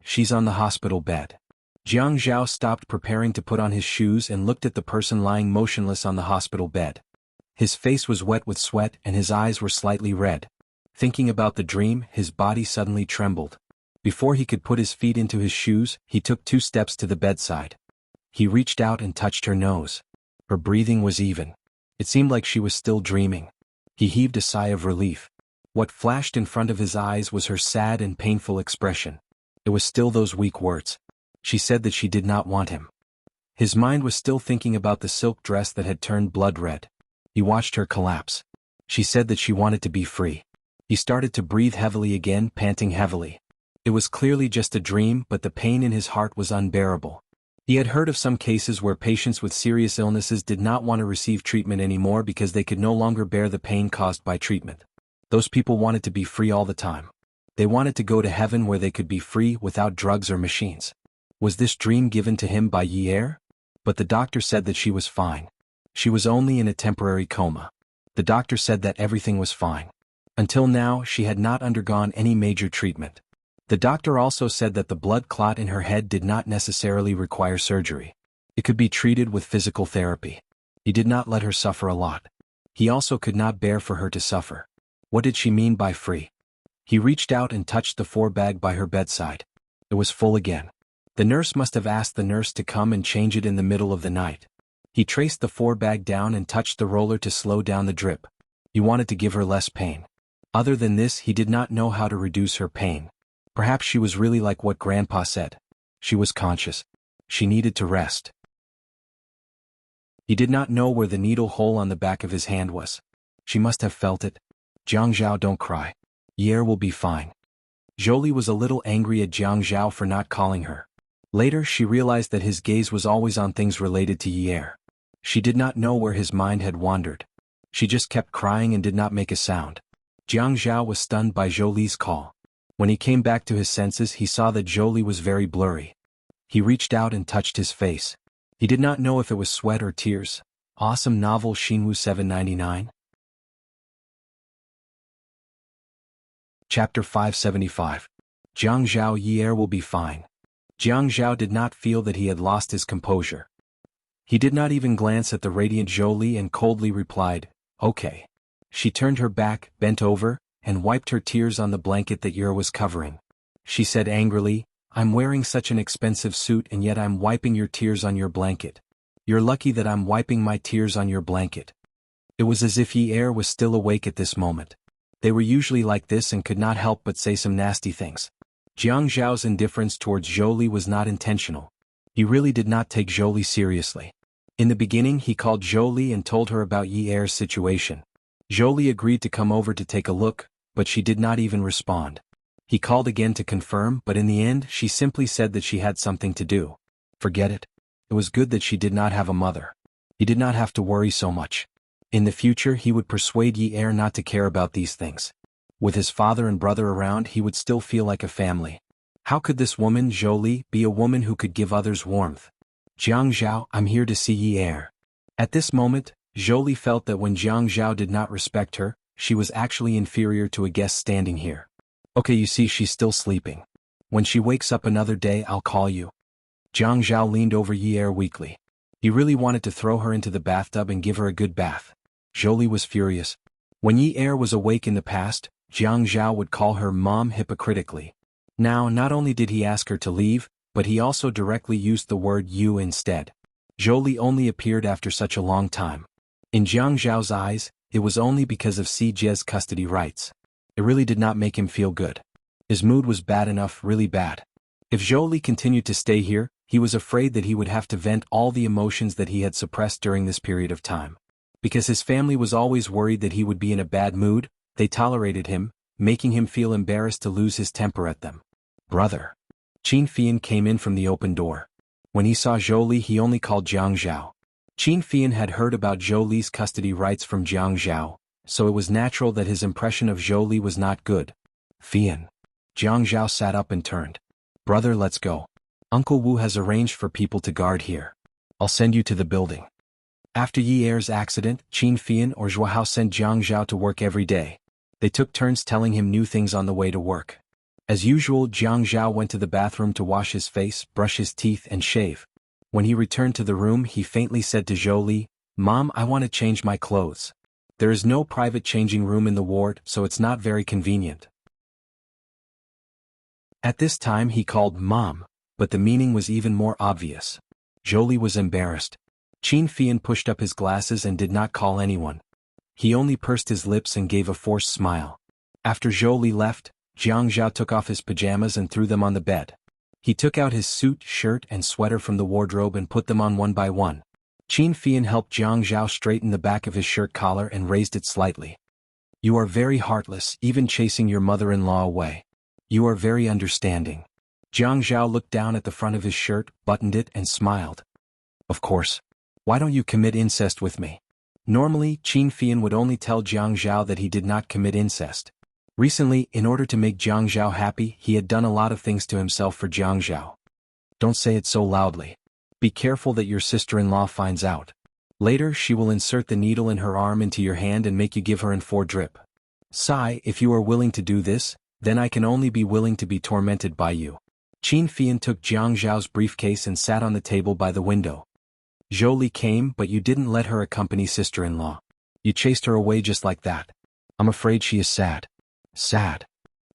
Speaker 1: She's on the hospital bed. Jiang Zhao stopped preparing to put on his shoes and looked at the person lying motionless on the hospital bed. His face was wet with sweat and his eyes were slightly red. Thinking about the dream, his body suddenly trembled. Before he could put his feet into his shoes, he took 2 steps to the bedside. He reached out and touched her nose. Her breathing was even. It seemed like she was still dreaming. He heaved a sigh of relief. What flashed in front of his eyes was her sad and painful expression. It was still those weak words. She said that she did not want him. His mind was still thinking about the silk dress that had turned blood red. He watched her collapse. She said that she wanted to be free. He started to breathe heavily again, panting heavily. It was clearly just a dream, but the pain in his heart was unbearable. He had heard of some cases where patients with serious illnesses did not want to receive treatment anymore because they could no longer bear the pain caused by treatment. Those people wanted to be free all the time. They wanted to go to heaven where they could be free without drugs or machines. Was this dream given to him by Yi Er? But the doctor said that she was fine. She was only in a temporary coma. The doctor said that everything was fine. Until now, she had not undergone any major treatment. The doctor also said that the blood clot in her head did not necessarily require surgery. It could be treated with physical therapy. He did not let her suffer a lot. He also could not bear for her to suffer. What did she mean by free? He reached out and touched the 4 bag by her bedside. It was full again. The nurse must have asked the nurse to come and change it in the middle of the night. He traced the 4 bag down and touched the roller to slow down the drip. He wanted to give her less pain. Other than this, he did not know how to reduce her pain. Perhaps she was really like what Grandpa said. She was conscious. She needed to rest. He did not know where the needle hole on the back of his hand was. She must have felt it. Jiang Zhao, don't cry. Yi Er will be fine. Jolie was a little angry at Jiang Zhao for not calling her. Later she realized that his gaze was always on things related to Yi Er. She did not know where his mind had wandered. She just kept crying and did not make a sound. Jiang Zhao was stunned by Jolie's call. When he came back to his senses, he saw that Jolie was very blurry. He reached out and touched his face. He did not know if it was sweat or tears. Awesome novel Xinwu 799. Chapter 575. Jiang Zhao, Yi Er will be fine. Jiang Zhao did not feel that he had lost his composure. He did not even glance at the radiant Jolie and coldly replied, "Okay." She turned her back, bent over, and wiped her tears on the blanket that Yi Er was covering. She said angrily, "I'm wearing such an expensive suit and yet I'm wiping your tears on your blanket. You're lucky that I'm wiping my tears on your blanket." It was as if Yi Er was still awake at this moment. They were usually like this and could not help but say some nasty things. Jiang Zhao's indifference towards Jolie was not intentional. He really did not take Jolie seriously. In the beginning he called Jolie and told her about Yi Er's situation. Jolie agreed to come over to take a look, but she did not even respond. He called again to confirm, but in the end she simply said that she had something to do. Forget it. It was good that she did not have a mother. He did not have to worry so much. In the future he would persuade Yi Er not to care about these things. With his father and brother around he would still feel like a family. How could this woman, Jolie, be a woman who could give others warmth? Jiang Zhao, I'm here to see Yi Er. At this moment, Zhou felt that when Jiang Zhao did not respect her, she was actually inferior to a guest standing here. Okay, you see, she's still sleeping. When she wakes up another day, I'll call you. Jiang Zhao leaned over Yi Er weakly. He really wanted to throw her into the bathtub and give her a good bath. Zhou was furious. When Yi Er was awake in the past, Jiang Zhao would call her mom hypocritically. Now, not only did he ask her to leave, but he also directly used the word you instead. Zhou only appeared after such a long time. In Jiang Zhao's eyes, it was only because of Si Jie's custody rights. It really did not make him feel good. His mood was bad enough, really bad. If Zhou continued to stay here, he was afraid that he would have to vent all the emotions that he had suppressed during this period of time. Because his family was always worried that he would be in a bad mood, they tolerated him, making him feel embarrassed to lose his temper at them. Brother. Qin Fian came in from the open door. When he saw Zhou, he only called Jiang Zhao. Qin Fian had heard about Zhou's custody rights from Jiang Zhao, so it was natural that his impression of Zhou was not good. Fian. Jiang Zhao sat up and turned. Brother, let's go. Uncle Wu has arranged for people to guard here. I'll send you to the building. After Yi Er's accident, Qin Fian or Zhuahao sent Jiang Zhao to work every day. They took turns telling him new things on the way to work. As usual, Jiang Zhao went to the bathroom to wash his face, brush his teeth and shave. When he returned to the room, he faintly said to Zhou, Mom, I want to change my clothes. There is no private changing room in the ward, so it's not very convenient. At this time he called Mom, but the meaning was even more obvious. Zhou was embarrassed. Qin Fian pushed up his glasses and did not call anyone. He only pursed his lips and gave a forced smile. After Zhou left, Jiang Zhao took off his pajamas and threw them on the bed. He took out his suit, shirt and sweater from the wardrobe and put them on one by one. Qin Fian helped Jiang Zhao straighten the back of his shirt collar and raised it slightly. You are very heartless, even chasing your mother-in-law away. You are very understanding. Jiang Zhao looked down at the front of his shirt, buttoned it and smiled. Of course. Why don't you commit incest with me? Normally, Qin Fian would only tell Jiang Zhao that he did not commit incest. Recently, in order to make Jiang Zhao happy, he had done a lot of things to himself for Jiang Zhao. Don't say it so loudly. Be careful that your sister-in-law finds out. Later, she will insert the needle in her arm into your hand and make you give her an 4 drip. Sigh, if you are willing to do this, then I can only be willing to be tormented by you. Qin Fian took Jiang Zhao's briefcase and sat on the table by the window. Zhou came, but you didn't let her accompany sister-in-law. You chased her away just like that. I'm afraid she is sad. Sad.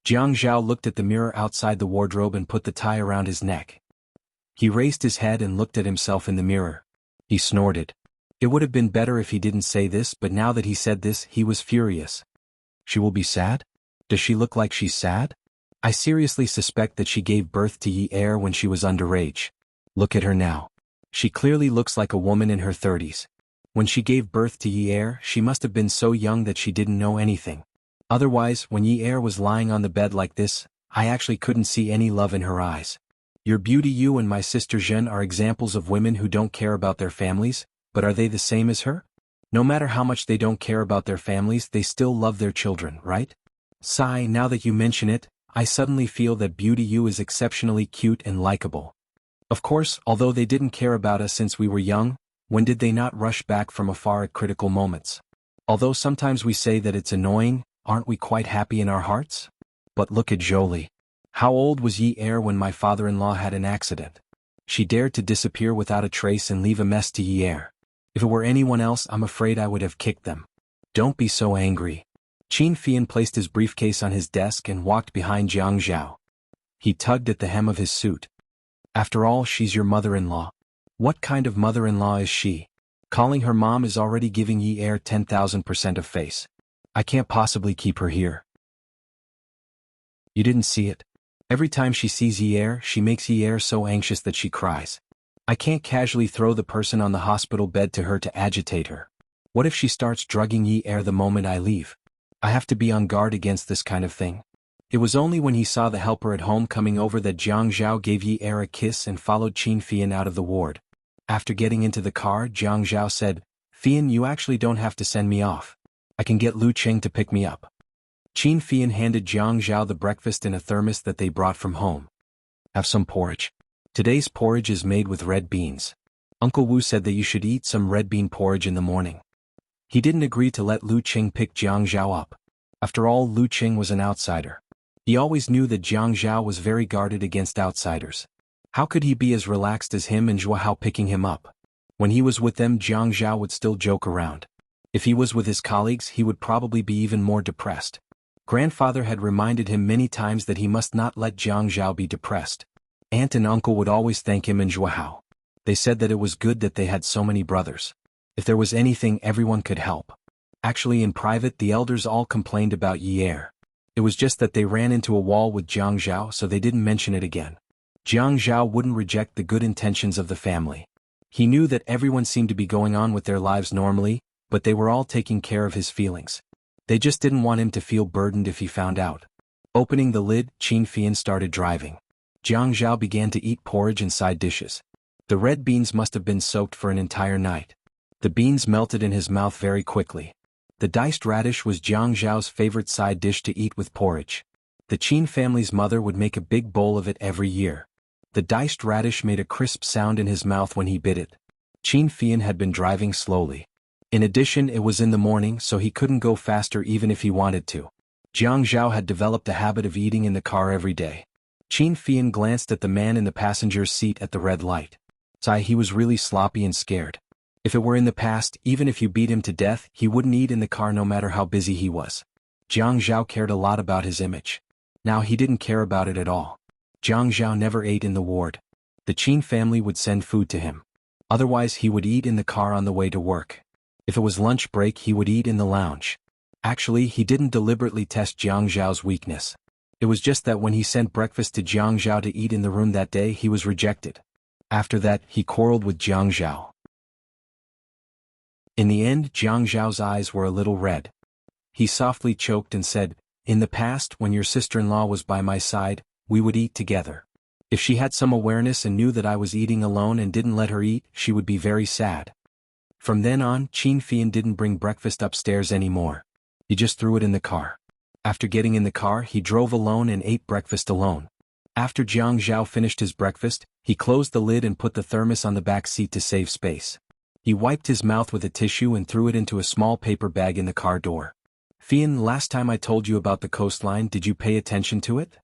Speaker 1: Jiang Zhao looked at the mirror outside the wardrobe and put the tie around his neck. He raised his head and looked at himself in the mirror. He snorted. It would have been better if he didn't say this, but now that he said this, he was furious. She will be sad? Does she look like she's sad? I seriously suspect that she gave birth to Yi Er when she was underage. Look at her now. She clearly looks like a woman in her 30s. When she gave birth to Yi Er, she must have been so young that she didn't know anything. Otherwise, when Yi Er was lying on the bed like this, I actually couldn't see any love in her eyes. Your beauty, you and my sister Zhen are examples of women who don't care about their families, but are they the same as her? No matter how much they don't care about their families, they still love their children, right? Sigh, now that you mention it, I suddenly feel that Beauty You is exceptionally cute and likable. Of course, although they didn't care about us since we were young, when did they not rush back from afar at critical moments? Although sometimes we say that it's annoying, aren't we quite happy in our hearts? But look at Zhou. How old was Yi Er when my father-in-law had an accident? She dared to disappear without a trace and leave a mess to Yi Er. If it were anyone else, I'm afraid I would have kicked them. Don't be so angry. Qin Fian placed his briefcase on his desk and walked behind Jiang Zhao. He tugged at the hem of his suit. After all, she's your mother-in-law. What kind of mother-in-law is she? Calling her mom is already giving Yi Er 10,000% of face. I can't possibly keep her here. You didn't see it. Every time she sees Yi Er, she makes Yi Er so anxious that she cries. I can't casually throw the person on the hospital bed to her to agitate her. What if she starts drugging Yi Er the moment I leave? I have to be on guard against this kind of thing. It was only when he saw the helper at home coming over that Jiang Zhao gave Yi Er a kiss and followed Qin Fian out of the ward. After getting into the car, Jiang Zhao said, Fian, you actually don't have to send me off. I can get Lu Cheng to pick me up. Qin Fian handed Jiang Zhao the breakfast in a thermos that they brought from home. Have some porridge. Today's porridge is made with red beans. Uncle Wu said that you should eat some red bean porridge in the morning. He didn't agree to let Lu Qing pick Jiang Zhao up. After all, Lu Qing was an outsider. He always knew that Jiang Zhao was very guarded against outsiders. How could he be as relaxed as him and Zhua Hao picking him up? When he was with them, Jiang Zhao would still joke around. If he was with his colleagues, he would probably be even more depressed. Grandfather had reminded him many times that he must not let Jiang Zhao be depressed. Aunt and uncle would always thank him and Zhua Hao. They said that it was good that they had so many brothers. If there was anything, everyone could help. Actually, in private, the elders all complained about Yi Er. It was just that they ran into a wall with Jiang Zhao, so they didn't mention it again. Jiang Zhao wouldn't reject the good intentions of the family. He knew that everyone seemed to be going on with their lives normally, but they were all taking care of his feelings. They just didn't want him to feel burdened if he found out. Opening the lid, Qin Fian started driving. Jiang Zhao began to eat porridge and side dishes. The red beans must have been soaked for an entire night. The beans melted in his mouth very quickly. The diced radish was Jiang Zhao's favorite side dish to eat with porridge. The Qin family's mother would make a big bowl of it every year. The diced radish made a crisp sound in his mouth when he bit it. Qin Fian had been driving slowly. In addition, it was in the morning, so he couldn't go faster even if he wanted to. Jiang Zhao had developed a habit of eating in the car every day. Qin Fian glanced at the man in the passenger's seat at the red light. He was really sloppy and scared. If it were in the past, even if you beat him to death, he wouldn't eat in the car no matter how busy he was. Jiang Zhao cared a lot about his image. Now he didn't care about it at all. Jiang Zhao never ate in the ward. The Qin family would send food to him. Otherwise, he would eat in the car on the way to work. If it was lunch break, he would eat in the lounge. Actually, he didn't deliberately test Jiang Zhao's weakness. It was just that when he sent breakfast to Jiang Zhao to eat in the room that day, he was rejected. After that, he quarreled with Jiang Zhao. In the end, Jiang Zhao's eyes were a little red. He softly choked and said, "In the past, when your sister-in-law was by my side, we would eat together. If she had some awareness and knew that I was eating alone and didn't let her eat, she would be very sad." From then on, Qin Fian didn't bring breakfast upstairs anymore. He just threw it in the car. After getting in the car, he drove alone and ate breakfast alone. After Jiang Zhao finished his breakfast, he closed the lid and put the thermos on the back seat to save space. He wiped his mouth with a tissue and threw it into a small paper bag in the car door. "Fian, last time I told you about the coastline, did you pay attention to it?"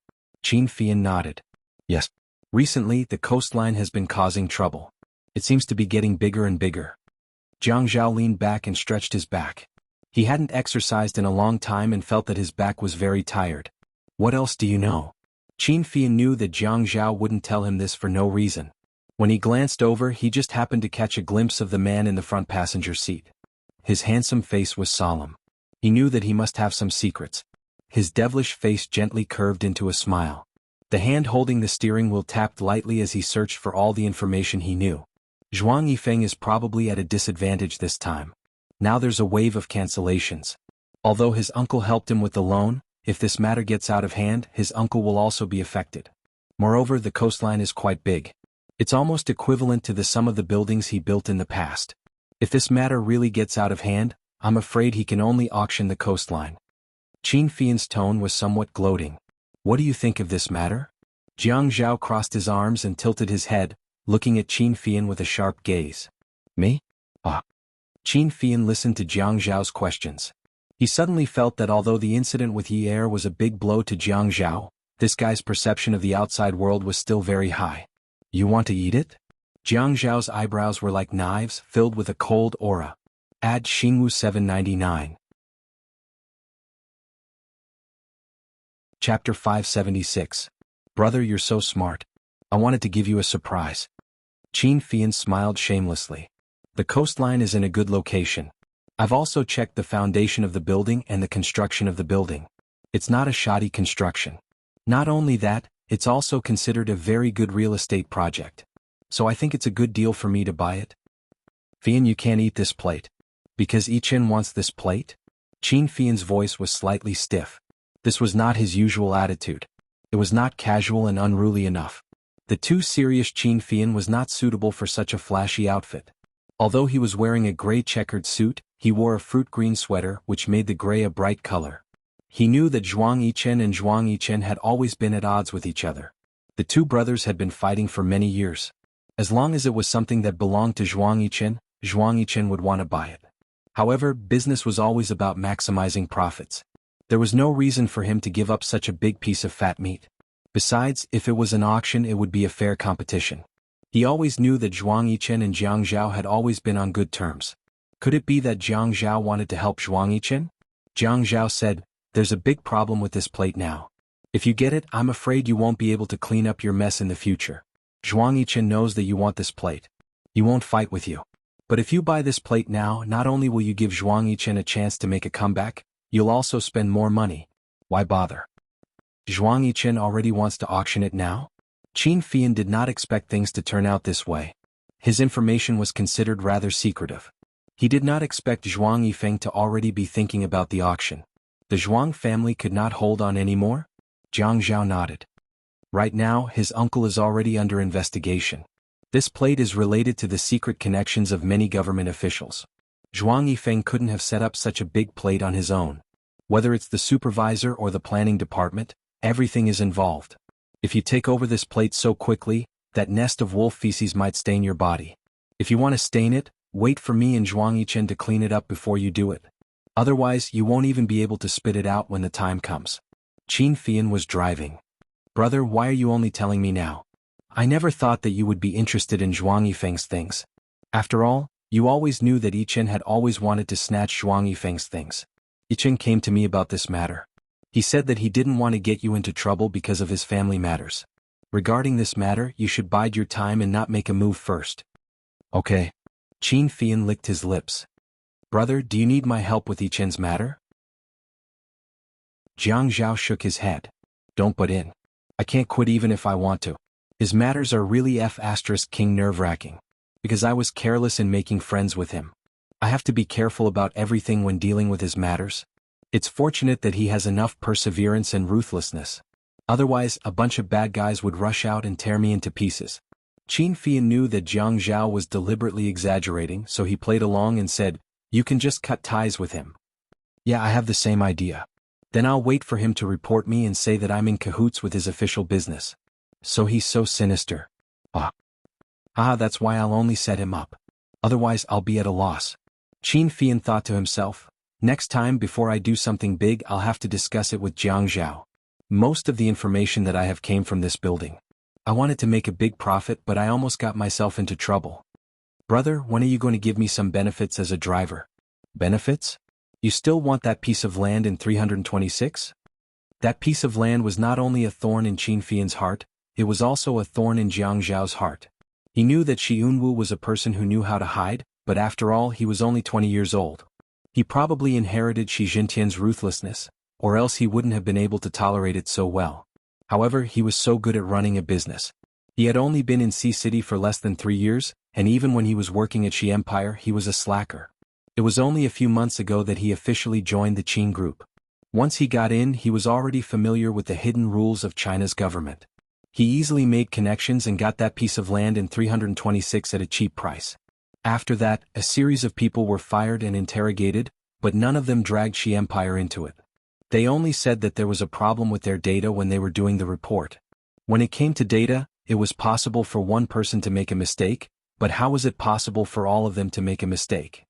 Speaker 1: Qin Fian nodded. "Yes. Recently, the coastline has been causing trouble. It seems to be getting bigger and bigger." Jiang Zhao leaned back and stretched his back. He hadn't exercised in a long time and felt that his back was very tired. "What else do you know?" Qin Fian knew that Jiang Zhao wouldn't tell him this for no reason. When he glanced over, he just happened to catch a glimpse of the man in the front passenger seat. His handsome face was solemn. He knew that he must have some secrets. His devilish face gently curved into a smile. The hand holding the steering wheel tapped lightly as he searched for all the information he knew. Zhuang Yifeng is probably at a disadvantage this time. Now there's a wave of cancellations. Although his uncle helped him with the loan, if this matter gets out of hand, his uncle will also be affected. Moreover, the coastline is quite big. It's almost equivalent to the sum of the buildings he built in the past. If this matter really gets out of hand, I'm afraid he can only auction the coastline. Qin Fian's tone was somewhat gloating. "What do you think of this matter?" Jiang Zhao crossed his arms and tilted his head, looking at Qin Fian with a sharp gaze. "Me? Ah." Qin Fian listened to Jiang Zhao's questions. He suddenly felt that although the incident with Yi Er was a big blow to Jiang Zhao, this guy's perception of the outside world was still very high. "You want to eat it?" Jiang Zhao's eyebrows were like knives, filled with a cold aura. Add Xingwu 799. Chapter 576. Brother, you're so smart. I wanted to give you a surprise. Qin Fian smiled shamelessly. The coastline is in a good location. I've also checked the foundation of the building and the construction of the building. It's not a shoddy construction. Not only that, it's also considered a very good real estate project. So I think it's a good deal for me to buy it. "Fian, you can't eat this plate." "Because Chen wants this plate?" Qin Fian's voice was slightly stiff. This was not his usual attitude. It was not casual and unruly enough. The too serious Qin Fian was not suitable for such a flashy outfit. Although he was wearing a gray checkered suit, he wore a fruit green sweater which made the gray a bright color. He knew that Zhuang Yichen and Zhuang Yichen had always been at odds with each other. The two brothers had been fighting for many years. As long as it was something that belonged to Zhuang Yichen would want to buy it. However, business was always about maximizing profits. There was no reason for him to give up such a big piece of fat meat. Besides, if it was an auction, it would be a fair competition. He always knew that Zhuang Yichen and Jiang Zhao had always been on good terms. Could it be that Jiang Zhao wanted to help Zhuang Yichen? Jiang Zhao said, "There's a big problem with this plate now. If you get it, I'm afraid you won't be able to clean up your mess in the future. Zhuang Yichen knows that you want this plate. He won't fight with you. But if you buy this plate now, not only will you give Zhuang Yichen a chance to make a comeback, you'll also spend more money. Why bother? Zhuang Yichen already wants to auction it now?" Qin Fian did not expect things to turn out this way. His information was considered rather secretive. He did not expect Zhuang Yifeng to already be thinking about the auction. The Zhuang family could not hold on anymore? Jiang Zhao nodded. Right now, his uncle is already under investigation. This plate is related to the secret connections of many government officials. Zhuang Yifeng couldn't have set up such a big plate on his own. Whether it's the supervisor or the planning department, everything is involved. If you take over this plate so quickly, that nest of wolf feces might stain your body. If you want to stain it, wait for me and Zhuang Yichen to clean it up before you do it. Otherwise, you won't even be able to spit it out when the time comes. Qin Fian was driving. "Brother, why are you only telling me now? I never thought that you would be interested in Zhuang Yifeng's things. After all, you always knew that Yichen had always wanted to snatch Zhuang Yifeng's things. Yichen came to me about this matter. He said that he didn't want to get you into trouble because of his family matters. Regarding this matter, you should bide your time and not make a move first." "Okay." Qin Fian licked his lips. "Brother, do you need my help with Yichen's matter?" Jiang Zhao shook his head. "Don't butt in. I can't quit even if I want to. His matters are really King nerve-wracking. Because I was careless in making friends with him. I have to be careful about everything when dealing with his matters. It's fortunate that he has enough perseverance and ruthlessness. Otherwise, a bunch of bad guys would rush out and tear me into pieces." Qin Fian knew that Jiang Zhao was deliberately exaggerating, so he played along and said, "You can just cut ties with him." "Yeah, I have the same idea. Then I'll wait for him to report me and say that I'm in cahoots with his official business. So he's so sinister. That's why I'll only set him up. Otherwise I'll be at a loss." Qin Fian thought to himself, "Next time before I do something big I'll have to discuss it with Jiang Zhao. Most of the information that I have came from this building. I wanted to make a big profit but I almost got myself into trouble." "Brother, when are you going to give me some benefits as a driver?" "Benefits? You still want that piece of land in 326? That piece of land was not only a thorn in Qin Fian's heart, it was also a thorn in Jiang Zhao's heart. He knew that Shi Yunwu was a person who knew how to hide, but after all he was only 20 years old. He probably inherited Shi Jintian's ruthlessness, or else he wouldn't have been able to tolerate it so well. However, he was so good at running a business. He had only been in Sea City for less than 3 years, and even when he was working at Shi Empire he was a slacker. It was only a few months ago that he officially joined the Qin group. Once he got in, he was already familiar with the hidden rules of China's government. He easily made connections and got that piece of land in 326 at a cheap price. After that, a series of people were fired and interrogated, but none of them dragged Shi Empire into it. They only said that there was a problem with their data when they were doing the report. When it came to data, it was possible for one person to make a mistake, but how was it possible for all of them to make a mistake?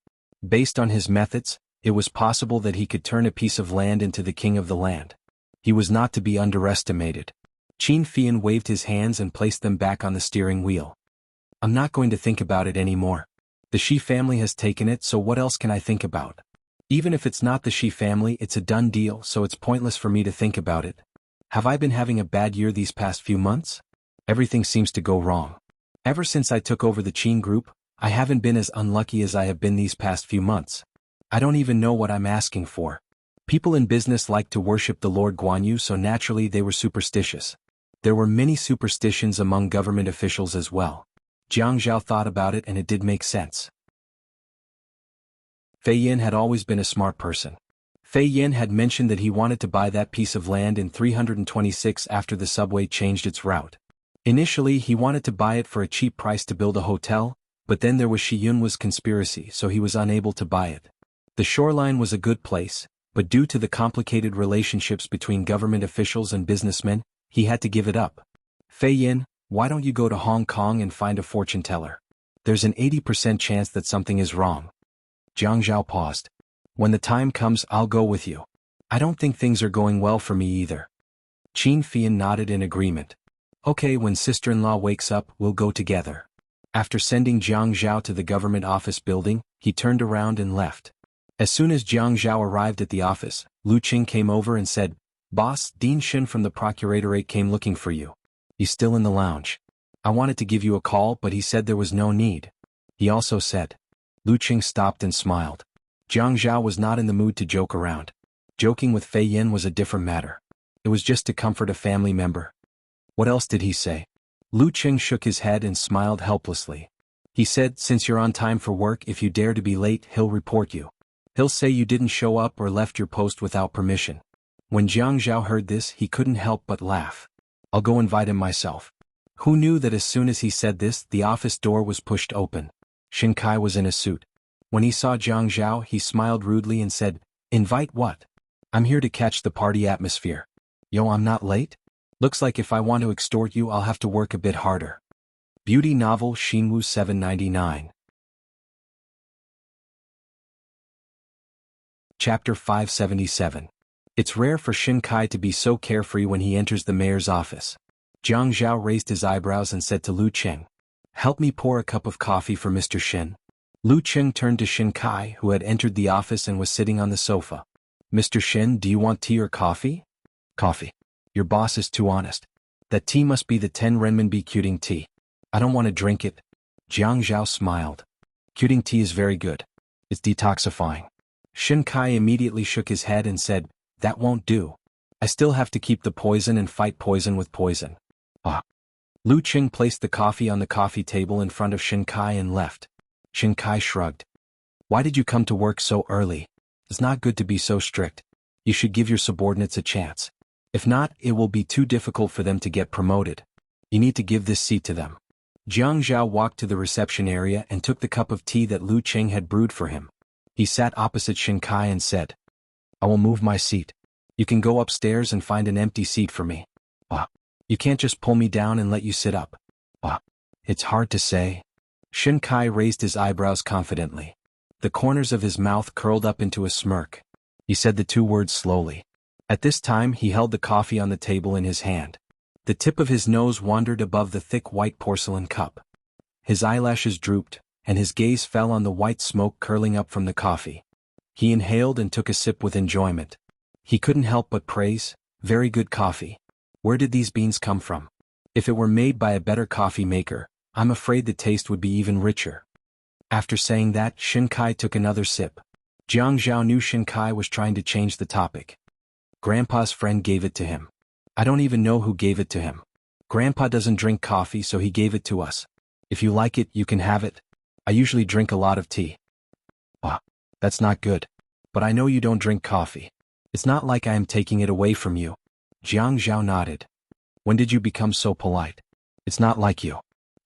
Speaker 1: Based on his methods, it was possible that he could turn a piece of land into the king of the land. He was not to be underestimated. Qin Fian waved his hands and placed them back on the steering wheel. "I'm not going to think about it anymore. The Shi family has taken it, so what else can I think about? Even if it's not the Shi family, it's a done deal, so it's pointless for me to think about it. Have I been having a bad year these past few months? Everything seems to go wrong. Ever since I took over the Qin group, I haven't been as unlucky as I have been these past few months. I don't even know what I'm asking for. People in business like to worship the Lord Guan Yu, so naturally they were superstitious. There were many superstitions among government officials as well." Jiang Zhao thought about it and it did make sense. Fei Yin had always been a smart person. Fei Yin had mentioned that he wanted to buy that piece of land in 326 after the subway changed its route. Initially he wanted to buy it for a cheap price to build a hotel, but then there was Shi Yunwu's conspiracy, so he was unable to buy it. The shoreline was a good place, but due to the complicated relationships between government officials and businessmen, he had to give it up. "Fei Yin, Why don't you go to Hong Kong and find a fortune teller? There's an 80% chance that something is wrong. Jiang Zhao paused. When the time comes, I'll go with you. I don't think things are going well for me either. Qin Fian nodded in agreement. Okay, when sister-in-law wakes up, we'll go together. After sending Jiang Zhao to the government office building, he turned around and left. As soon as Jiang Zhao arrived at the office, Lu Qing came over and said, Boss, Dean Shin from the Procuratorate came looking for you. He's still in the lounge. I wanted to give you a call, but he said there was no need. He also said. Lu Qing stopped and smiled. Jiang Zhao was not in the mood to joke around. Joking with Fei Yin was a different matter. It was just to comfort a family member. What else did he say? Lu Qing shook his head and smiled helplessly. He said, since you're on time for work, if you dare to be late, he'll report you. He'll say you didn't show up or left your post without permission. When Jiang Zhao heard this, he couldn't help but laugh. I'll go invite him myself. Who knew that as soon as he said this, the office door was pushed open. Shin Kai was in a suit. When he saw Jiang Zhao, he smiled rudely and said, Invite what? I'm here to catch the party atmosphere. Yo, I'm not late? Looks like if I want to extort you, I'll have to work a bit harder. Beauty novel Xinwu 799. Chapter 577. It's rare for Shin Kai to be so carefree when he enters the mayor's office. Jiang Zhao raised his eyebrows and said to Lu Qing, Help me pour a cup of coffee for Mr. Shin. Lu Qing turned to Shin Kai, who had entered the office and was sitting on the sofa. Mr. Shin, do you want tea or coffee? Coffee. Your boss is too honest. That tea must be the 10 renminbi Qting tea. I don't want to drink it. Jiang Zhao smiled. Qting tea is very good. It's detoxifying. Shin Kai immediately shook his head and said, That won't do. I still have to keep the poison and fight poison with poison. Ah. Lu Qing placed the coffee on the coffee table in front of Shin Kai and left. Shin Kai shrugged. Why did you come to work so early? It's not good to be so strict. You should give your subordinates a chance. If not, it will be too difficult for them to get promoted. You need to give this seat to them. Jiang Zhao walked to the reception area and took the cup of tea that Lu Qing had brewed for him. He sat opposite Shin Kai and said, I will move my seat. You can go upstairs and find an empty seat for me. You can't just pull me down and let you sit up. It's hard to say. Shin Kai raised his eyebrows confidently. The corners of his mouth curled up into a smirk. He said the two words slowly. At this time he held the coffee on the table in his hand. The tip of his nose wandered above the thick white porcelain cup. His eyelashes drooped, and his gaze fell on the white smoke curling up from the coffee. He inhaled and took a sip with enjoyment. He couldn't help but praise, very good coffee. Where did these beans come from? If it were made by a better coffee maker, I'm afraid the taste would be even richer. After saying that, Shin Kai took another sip. Jiang Zhao knew Shin Kai was trying to change the topic. Grandpa's friend gave it to him. I don't even know who gave it to him. Grandpa doesn't drink coffee, so he gave it to us. If you like it, you can have it. I usually drink a lot of tea. That's not good. But I know you don't drink coffee. It's not like I am taking it away from you. Jiang Zhao nodded. When did you become so polite? It's not like you.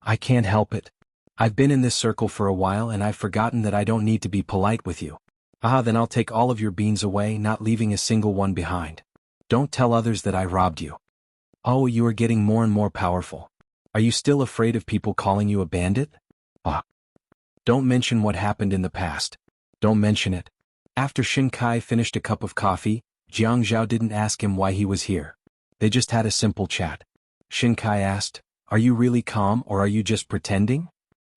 Speaker 1: I can't help it. I've been in this circle for a while and I've forgotten that I don't need to be polite with you. Then I'll take all of your beans away, not leaving a single one behind. Don't tell others that I robbed you. Oh, you are getting more and more powerful. Are you still afraid of people calling you a bandit? Don't mention what happened in the past. Don't mention it. After Shin Kai finished a cup of coffee, Jiang Zhao didn't ask him why he was here. They just had a simple chat. Shin Kai asked, Are you really calm or are you just pretending?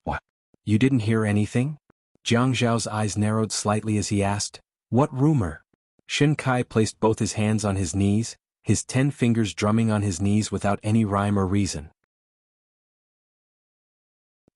Speaker 1: What? You didn't hear anything? Jiang Zhao's eyes narrowed slightly as he asked, What rumor? Shin Kai placed both his hands on his knees, his 10 fingers drumming on his knees without any rhyme or reason.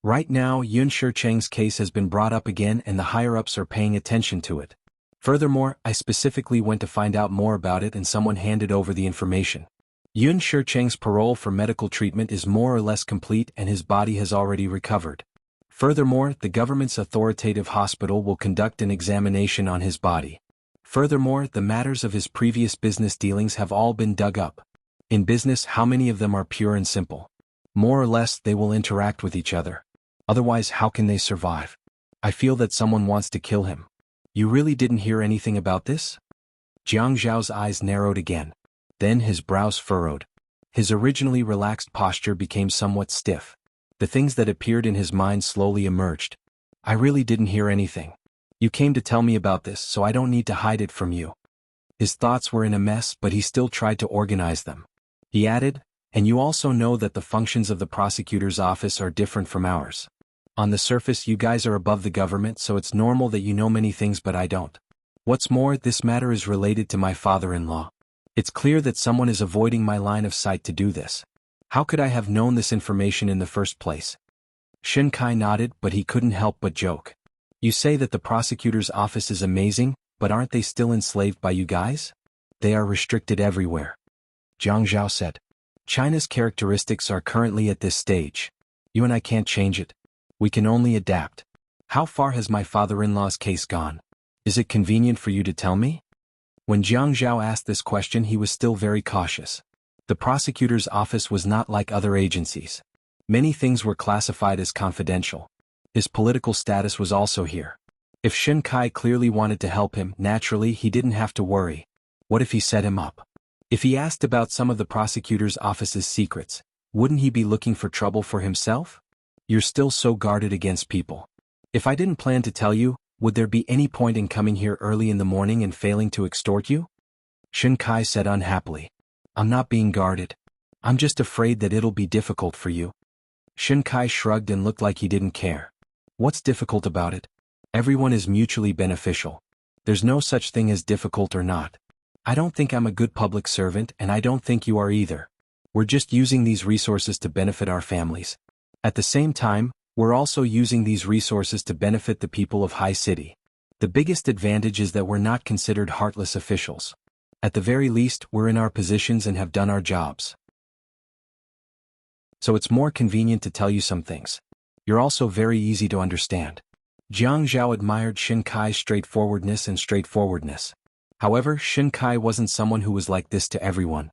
Speaker 1: Right now, Yun Shicheng's case has been brought up again and the higher-ups are paying attention to it. Furthermore, I specifically went to find out more about it and someone handed over the information. Yun Shicheng's parole for medical treatment is more or less complete and his body has already recovered. Furthermore, the government's authoritative hospital will conduct an examination on his body. Furthermore, the matters of his previous business dealings have all been dug up. In business, how many of them are pure and simple? More or less, they will interact with each other. Otherwise, how can they survive? I feel that someone wants to kill him. You really didn't hear anything about this? Jiang Zhao's eyes narrowed again. Then his brows furrowed. His originally relaxed posture became somewhat stiff. The things that appeared in his mind slowly emerged. I really didn't hear anything. You came to tell me about this, so I don't need to hide it from you. His thoughts were in a mess, but he still tried to organize them. He added, and you also know that the functions of the prosecutor's office are different from ours. On the surface you guys are above the government, so it's normal that you know many things but I don't. What's more, this matter is related to my father-in-law. It's clear that someone is avoiding my line of sight to do this. How could I have known this information in the first place? Shin Kai nodded, but he couldn't help but joke. You say that the prosecutor's office is amazing, but aren't they still enslaved by you guys? They are restricted everywhere. Jiang Zhao said. China's characteristics are currently at this stage. You and I can't change it. We can only adapt. How far has my father-in-law's case gone? Is it convenient for you to tell me? When Jiang Zhao asked this question, he was still very cautious. The prosecutor's office was not like other agencies. Many things were classified as confidential. His political status was also here. If Shin Kai clearly wanted to help him, naturally he didn't have to worry. What if he set him up? If he asked about some of the prosecutor's office's secrets, wouldn't he be looking for trouble for himself? You're still so guarded against people. If I didn't plan to tell you, would there be any point in coming here early in the morning and failing to extort you? Shin Kai said unhappily. I'm not being guarded. I'm just afraid that it'll be difficult for you. Shin Kai shrugged and looked like he didn't care. What's difficult about it? Everyone is mutually beneficial. There's no such thing as difficult or not. I don't think I'm a good public servant, and I don't think you are either. We're just using these resources to benefit our families. At the same time, we're also using these resources to benefit the people of High City. The biggest advantage is that we're not considered heartless officials. At the very least, we're in our positions and have done our jobs. So it's more convenient to tell you some things. You're also very easy to understand. Jiang Zhao admired Shin Kai's straightforwardness. However, Shin Kai wasn't someone who was like this to everyone.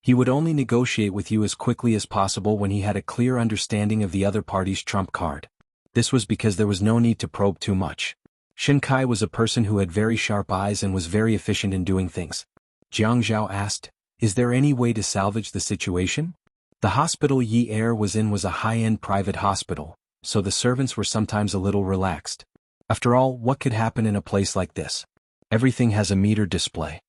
Speaker 1: He would only negotiate with you as quickly as possible when he had a clear understanding of the other party's trump card. This was because there was no need to probe too much. Shin Kai was a person who had very sharp eyes and was very efficient in doing things. Jiang Zhao asked, is there any way to salvage the situation? The hospital Yi Er was in was a high-end private hospital, so the servants were sometimes a little relaxed. After all, what could happen in a place like this? Everything has a meter display.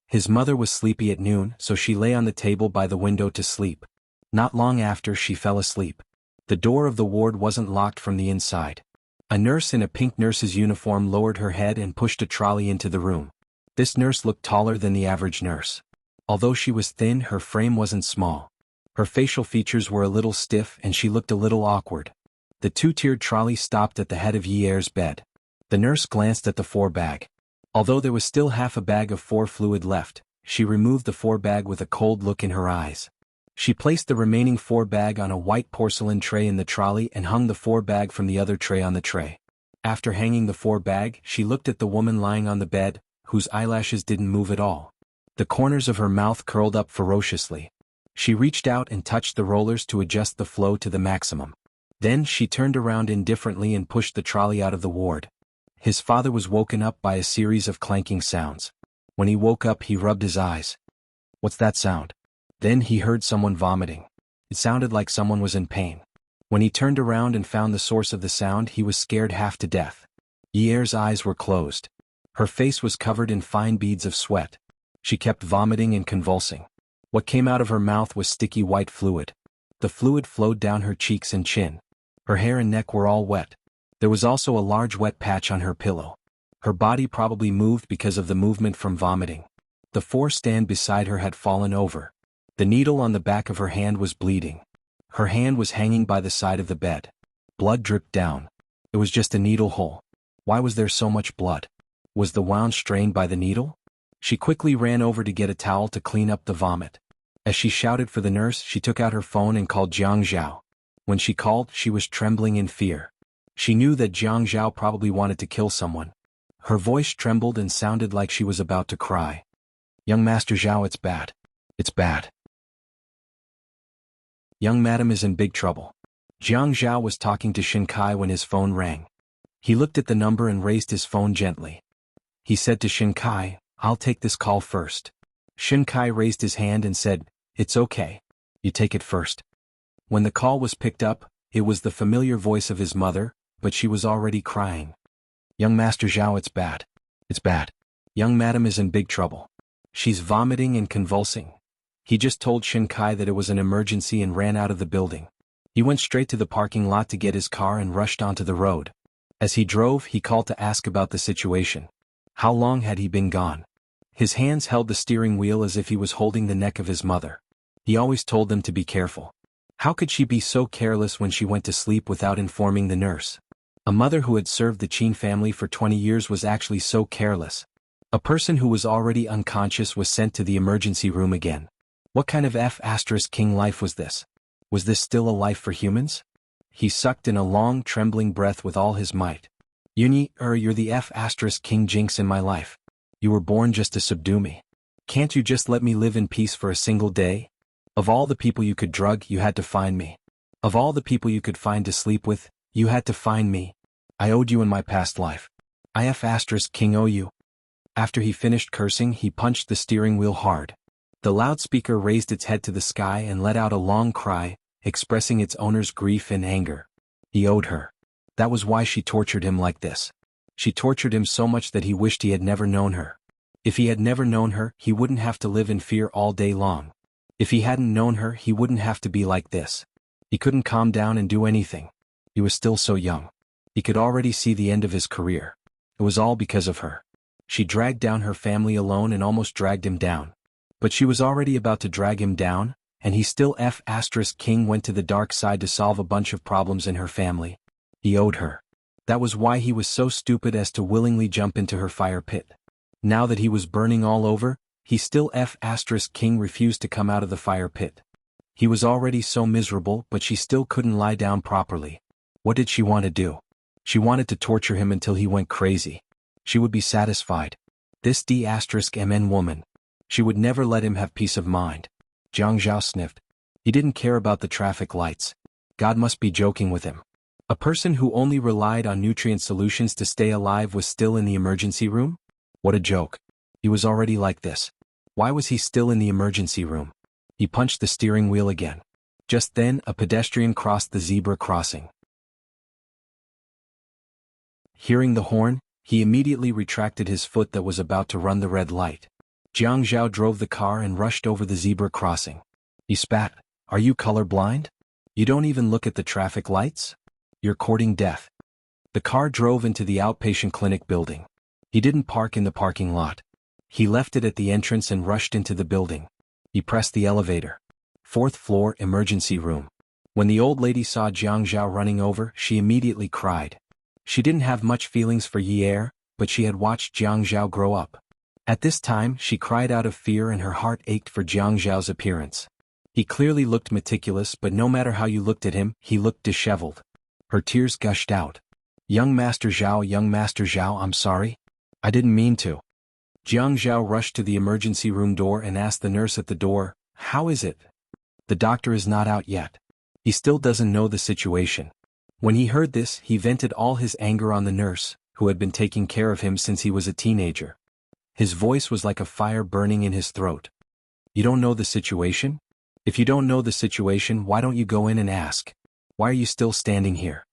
Speaker 1: His mother was sleepy at noon, so she lay on the table by the window to sleep. Not long after, she fell asleep. The door of the ward wasn't locked from the inside. A nurse in a pink nurse's uniform lowered her head and pushed a trolley into the room. This nurse looked taller than the average nurse. Although she was thin, her frame wasn't small. Her facial features were a little stiff and she looked a little awkward. The two-tiered trolley stopped at the head of Yi Er's bed. The nurse glanced at the 4-bag. Although there was still half a bag of 4 fluid left, she removed the 4-bag with a cold look in her eyes. She placed the remaining 4-bag on a white porcelain tray in the trolley and hung the 4-bag from the other tray on the tray. After hanging the 4-bag, she looked at the woman lying on the bed, whose eyelashes didn't move at all. The corners of her mouth curled up ferociously. She reached out and touched the rollers to adjust the flow to the maximum. Then she turned around indifferently and pushed the trolley out of the ward. His father was woken up by a series of clanking sounds. When he woke up, he rubbed his eyes. What's that sound? Then he heard someone vomiting. It sounded like someone was in pain. When he turned around and found the source of the sound, he was scared half to death. Yi Er's eyes were closed. Her face was covered in fine beads of sweat. She kept vomiting and convulsing. What came out of her mouth was sticky white fluid. The fluid flowed down her cheeks and chin. Her hair and neck were all wet. There was also a large wet patch on her pillow. Her body probably moved because of the movement from vomiting. The 4-stand beside her had fallen over. The needle on the back of her hand was bleeding. Her hand was hanging by the side of the bed. Blood dripped down. It was just a needle hole. Why was there so much blood? Was the wound strained by the needle? She quickly ran over to get a towel to clean up the vomit. As she shouted for the nurse, she took out her phone and called Jiang Zhao. When she called, she was trembling in fear. She knew that Jiang Zhao probably wanted to kill someone. Her voice trembled and sounded like she was about to cry. Young Master Zhao, it's bad. It's bad. Young madam is in big trouble. Jiang Zhao was talking to Shin Kai when his phone rang. He looked at the number and raised his phone gently. He said to Shin Kai, I'll take this call first. Shin Kai raised his hand and said, It's okay. You take it first. When the call was picked up, it was the familiar voice of his mother, but she was already crying. Young Master Zhao, it's bad. It's bad. Young madam is in big trouble. She's vomiting and convulsing. He just told Shin Kai that it was an emergency and ran out of the building. He went straight to the parking lot to get his car and rushed onto the road. As he drove, he called to ask about the situation. How long had he been gone? His hands held the steering wheel as if he was holding the neck of his mother. He always told them to be careful. How could she be so careless when she went to sleep without informing the nurse? A mother who had served the Qin family for 20 years was actually so careless. A person who was already unconscious was sent to the emergency room again. What kind of F***king life was this? Was this still a life for humans? He sucked in a long, trembling breath with all his might. You're the F***king jinx in my life. You were born just to subdue me. Can't you just let me live in peace for a single day? Of all the people you could drug, you had to find me. Of all the people you could find to sleep with, you had to find me. I owed you in my past life. I F***king owe you. After he finished cursing, he punched the steering wheel hard. The loudspeaker raised its head to the sky and let out a long cry, expressing its owner's grief and anger. He owed her. That was why she tortured him like this. She tortured him so much that he wished he had never known her. If he had never known her, he wouldn't have to live in fear all day long. If he hadn't known her, he wouldn't have to be like this. He couldn't calm down and do anything. He was still so young. He could already see the end of his career. It was all because of her. She dragged down her family alone and almost dragged him down. But she was already about to drag him down, and he still F***king went to the dark side to solve a bunch of problems in her family. He owed her. That was why he was so stupid as to willingly jump into her fire pit. Now that he was burning all over, he still F***king refused to come out of the fire pit. He was already so miserable, but she still couldn't lie down properly. What did she want to do? She wanted to torture him until he went crazy. She would be satisfied. This D***mn woman. She would never let him have peace of mind. Jiang Zhao sniffed. He didn't care about the traffic lights. God must be joking with him. A person who only relied on nutrient solutions to stay alive was still in the emergency room? What a joke. He was already like this. Why was he still in the emergency room? He punched the steering wheel again. Just then, a pedestrian crossed the zebra crossing. Hearing the horn, he immediately retracted his foot that was about to run the red light. Jiang Zhao drove the car and rushed over the zebra crossing. He spat. Are you colorblind? You don't even look at the traffic lights? You're courting death. The car drove into the outpatient clinic building. He didn't park in the parking lot. He left it at the entrance and rushed into the building. He pressed the elevator. 4th floor, emergency room. When the old lady saw Jiang Zhao running over, she immediately cried. She didn't have much feelings for Yi, but she had watched Jiang Zhao grow up. At this time, she cried out of fear and her heart ached for Jiang Zhao's appearance. He clearly looked meticulous, but no matter how you looked at him, he looked disheveled. Her tears gushed out. Young Master Zhao, I'm sorry. I didn't mean to. Jiang Zhao rushed to the emergency room door and asked the nurse at the door, how is it? The doctor is not out yet. He still doesn't know the situation. When he heard this, he vented all his anger on the nurse, who had been taking care of him since he was a teenager. His voice was like a fire burning in his throat. You don't know the situation? If you don't know the situation, why don't you go in and ask? Why are you still standing here?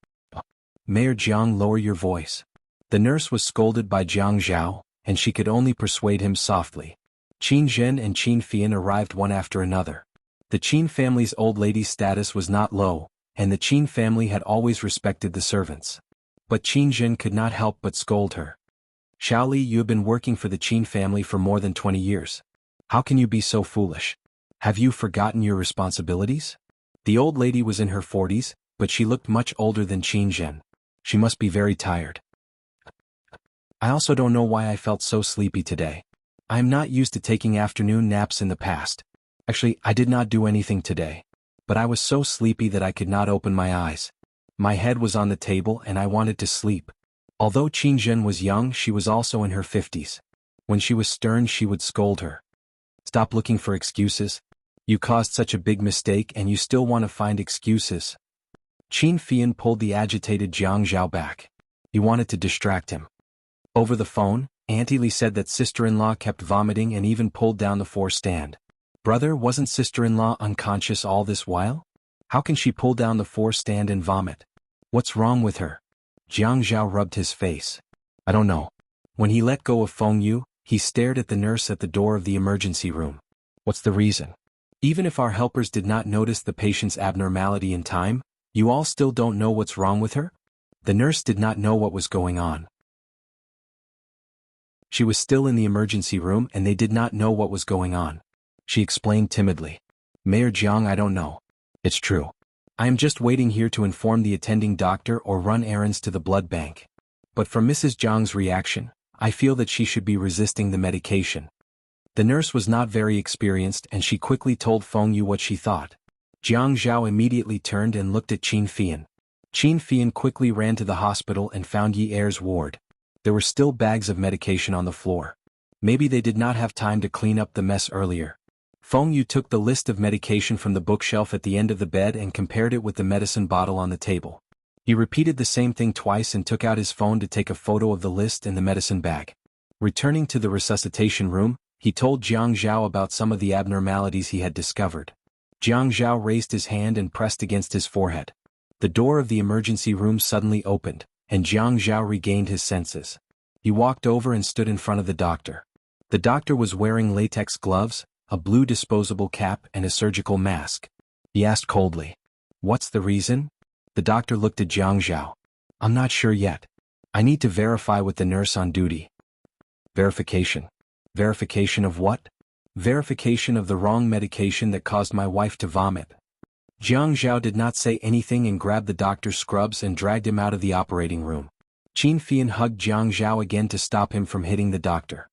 Speaker 1: Mayor Jiang, lower your voice. The nurse was scolded by Jiang Zhao, and she could only persuade him softly. Qin Zhen and Qin Fian arrived one after another. The Qin family's old lady's status was not low, and the Qin family had always respected the servants. But Qin Zhen could not help but scold her. Xiaoli, you have been working for the Qin family for more than 20 years. How can you be so foolish? Have you forgotten your responsibilities? The old lady was in her 40s, but she looked much older than Qin Zhen. She must be very tired. I also don't know why I felt so sleepy today. I am not used to taking afternoon naps in the past. Actually, I did not do anything today. But I was so sleepy that I could not open my eyes. My head was on the table and I wanted to sleep. Although Qin Zhen was young, she was also in her 50s. When she was stern, she would scold her. Stop looking for excuses. You caused such a big mistake and you still want to find excuses. Qin Fian pulled the agitated Jiang Zhao back. He wanted to distract him. Over the phone, Auntie Li said that sister-in-law kept vomiting and even pulled down the 4 stand. Brother, wasn't sister-in-law unconscious all this while? How can she pull down the floor stand and vomit? What's wrong with her? Jiang Zhao rubbed his face. I don't know. When he let go of Feng Yu, he stared at the nurse at the door of the emergency room. What's the reason? Even if our helpers did not notice the patient's abnormality in time, you all still don't know what's wrong with her? The nurse did not know what was going on. She was still in the emergency room and they did not know what was going on. She explained timidly. Mayor Jiang, I don't know. It's true. I am just waiting here to inform the attending doctor or run errands to the blood bank. But from Mrs. Jiang's reaction, I feel that she should be resisting the medication. The nurse was not very experienced and she quickly told Feng Yu what she thought. Jiang Zhao immediately turned and looked at Qin Fian. Qin Fian quickly ran to the hospital and found Yi Er's ward. There were still bags of medication on the floor. Maybe they did not have time to clean up the mess earlier. Feng Yu took the list of medication from the bookshelf at the end of the bed and compared it with the medicine bottle on the table. He repeated the same thing twice and took out his phone to take a photo of the list and the medicine bag. Returning to the resuscitation room, he told Jiang Zhao about some of the abnormalities he had discovered. Jiang Zhao raised his hand and pressed against his forehead. The door of the emergency room suddenly opened, and Jiang Zhao regained his senses. He walked over and stood in front of the doctor. The doctor was wearing latex gloves, a blue disposable cap and a surgical mask. He asked coldly, "What's the reason?" The doctor looked at Jiang Zhao. "I'm not sure yet. I need to verify with the nurse on duty." Verification. Verification of what? Verification of the wrong medication that caused my wife to vomit. Jiang Zhao did not say anything and grabbed the doctor's scrubs and dragged him out of the operating room. Qin Fian hugged Jiang Zhao again to stop him from hitting the doctor.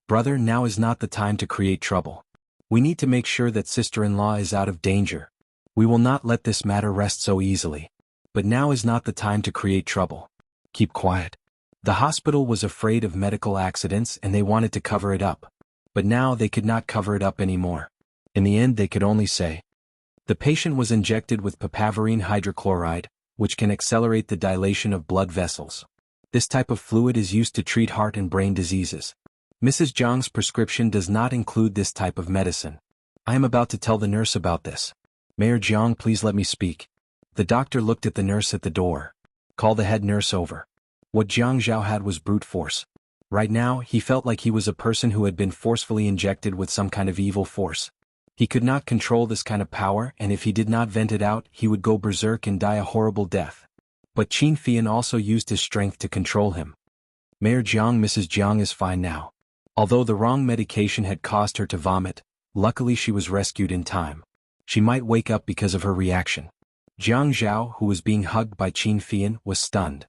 Speaker 1: Brother, now is not the time to create trouble. We need to make sure that sister-in-law is out of danger. We will not let this matter rest so easily. But now is not the time to create trouble. Keep quiet. The hospital was afraid of medical accidents and they wanted to cover it up. But now they could not cover it up anymore. In the end they could only say, the patient was injected with papaverine hydrochloride, which can accelerate the dilation of blood vessels. This type of fluid is used to treat heart and brain diseases. Mrs. Jiang's prescription does not include this type of medicine. I am about to tell the nurse about this. Mayor Jiang, please let me speak. The doctor looked at the nurse at the door. Call the head nurse over. What Jiang Zhao had was brute force. Right now, he felt like he was a person who had been forcefully injected with some kind of evil force. He could not control this kind of power, and if he did not vent it out, he would go berserk and die a horrible death. But Qin Fian also used his strength to control him. Mayor Jiang, Mrs. Jiang is fine now. Although the wrong medication had caused her to vomit, luckily she was rescued in time. She might wake up because of her reaction. Jiang Zhao, who was being hugged by Qin Fian, was stunned.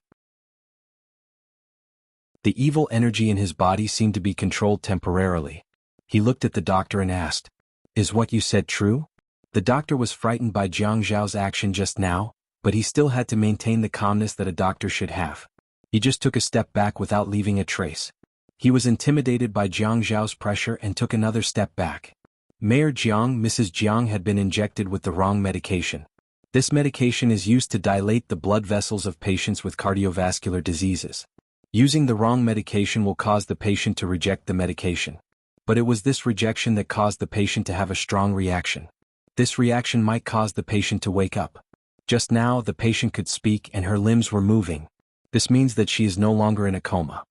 Speaker 1: The evil energy in his body seemed to be controlled temporarily. He looked at the doctor and asked, "Is what you said true?" The doctor was frightened by Jiang Zhao's action just now, but he still had to maintain the calmness that a doctor should have. He just took a step back without leaving a trace. He was intimidated by Jiang Zhao's pressure and took another step back. Mayor Jiang, Mrs. Jiang had been injected with the wrong medication. This medication is used to dilate the blood vessels of patients with cardiovascular diseases. Using the wrong medication will cause the patient to reject the medication. But it was this rejection that caused the patient to have a strong reaction. This reaction might cause the patient to wake up. Just now the patient could speak and her limbs were moving. This means that she is no longer in a coma.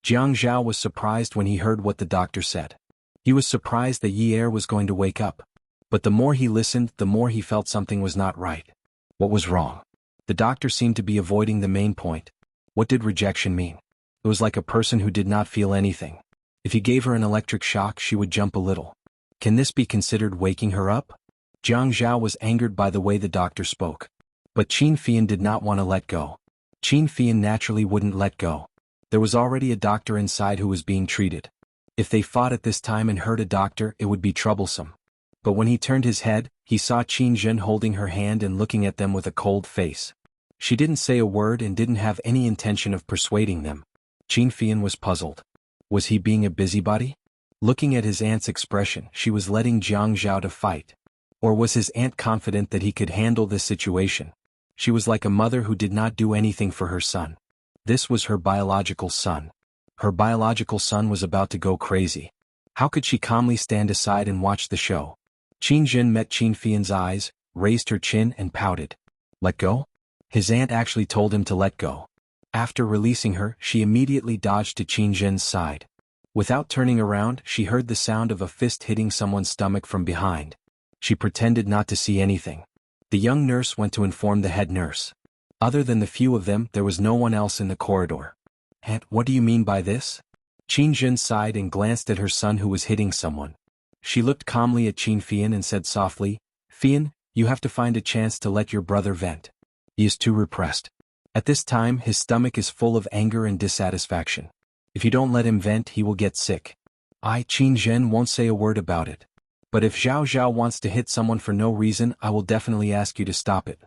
Speaker 1: Jiang Zhao was surprised when he heard what the doctor said. He was surprised that Yi Er was going to wake up. But the more he listened, the more he felt something was not right. What was wrong? The doctor seemed to be avoiding the main point. What did rejection mean? It was like a person who did not feel anything. If he gave her an electric shock, she would jump a little. Can this be considered waking her up? Jiang Zhao was angered by the way the doctor spoke. But Qin Fian did not want to let go. Qin Fian naturally wouldn't let go. There was already a doctor inside who was being treated. If they fought at this time and hurt a doctor, it would be troublesome. But when he turned his head, he saw Qin Zhen holding her hand and looking at them with a cold face. She didn't say a word and didn't have any intention of persuading them. Qin Fian was puzzled. Was he being a busybody? Looking at his aunt's expression, she was letting Jiang Zhao to fight. Or was his aunt confident that he could handle this situation? She was like a mother who did not do anything for her son. This was her biological son. Her biological son was about to go crazy. How could she calmly stand aside and watch the show? Qin Jin met Qin Fian's eyes, raised her chin and pouted. Let go? His aunt actually told him to let go. After releasing her, she immediately dodged to Qin Jin's side. Without turning around, she heard the sound of a fist hitting someone's stomach from behind. She pretended not to see anything. The young nurse went to inform the head nurse. Other than the few of them, there was no one else in the corridor. Aunt, what do you mean by this? Qin Jin sighed and glanced at her son who was hitting someone. She looked calmly at Qin Fian and said softly, Fian, you have to find a chance to let your brother vent. He is too repressed. At this time, his stomach is full of anger and dissatisfaction. If you don't let him vent, he will get sick. Qin Jin won't say a word about it. But if Zhao Zhao wants to hit someone for no reason, I will definitely ask you to stop it.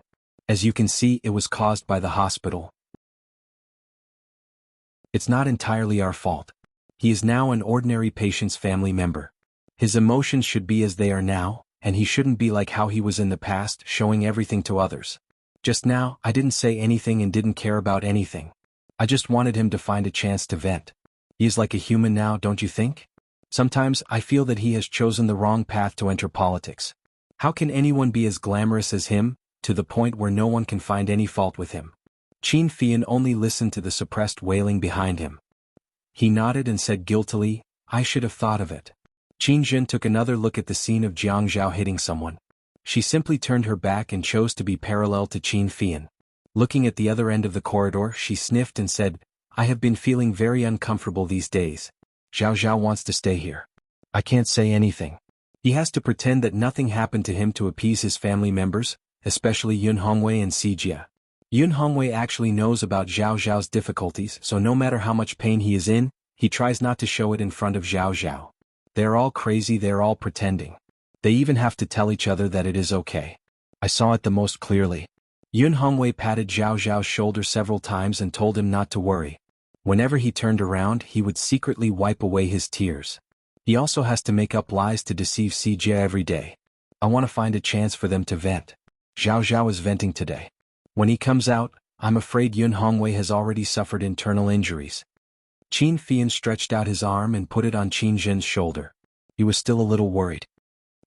Speaker 1: As you can see, it was caused by the hospital. It's not entirely our fault. He is now an ordinary patient's family member. His emotions should be as they are now, and he shouldn't be like how he was in the past, showing everything to others. Just now, I didn't say anything and didn't care about anything. I just wanted him to find a chance to vent. He is like a human now, don't you think? Sometimes I feel that he has chosen the wrong path to enter politics. How can anyone be as glamorous as him, to the point where no one can find any fault with him? Qin Fian only listened to the suppressed wailing behind him. He nodded and said guiltily, I should have thought of it. Qin Jin took another look at the scene of Jiang Zhao hitting someone. She simply turned her back and chose to be parallel to Qin Fian. Looking at the other end of the corridor, she sniffed and said, I have been feeling very uncomfortable these days. Zhao Zhao wants to stay here. I can't say anything. He has to pretend that nothing happened to him to appease his family members, especially Yun Hongwei and Sijia. Yun Hongwei actually knows about Zhao Zhao's difficulties, so no matter how much pain he is in, he tries not to show it in front of Zhao Zhao. They're all crazy, they're all pretending. They even have to tell each other that it is okay. I saw it the most clearly. Yun Hongwei patted Zhao Zhao's shoulder several times and told him not to worry. Whenever he turned around, he would secretly wipe away his tears. He also has to make up lies to deceive Sijia every day. I want to find a chance for them to vent. Zhao Zhao is venting today. When he comes out, I'm afraid Yun Hongwei has already suffered internal injuries. Qin Fian stretched out his arm and put it on Qin Jin's shoulder. He was still a little worried.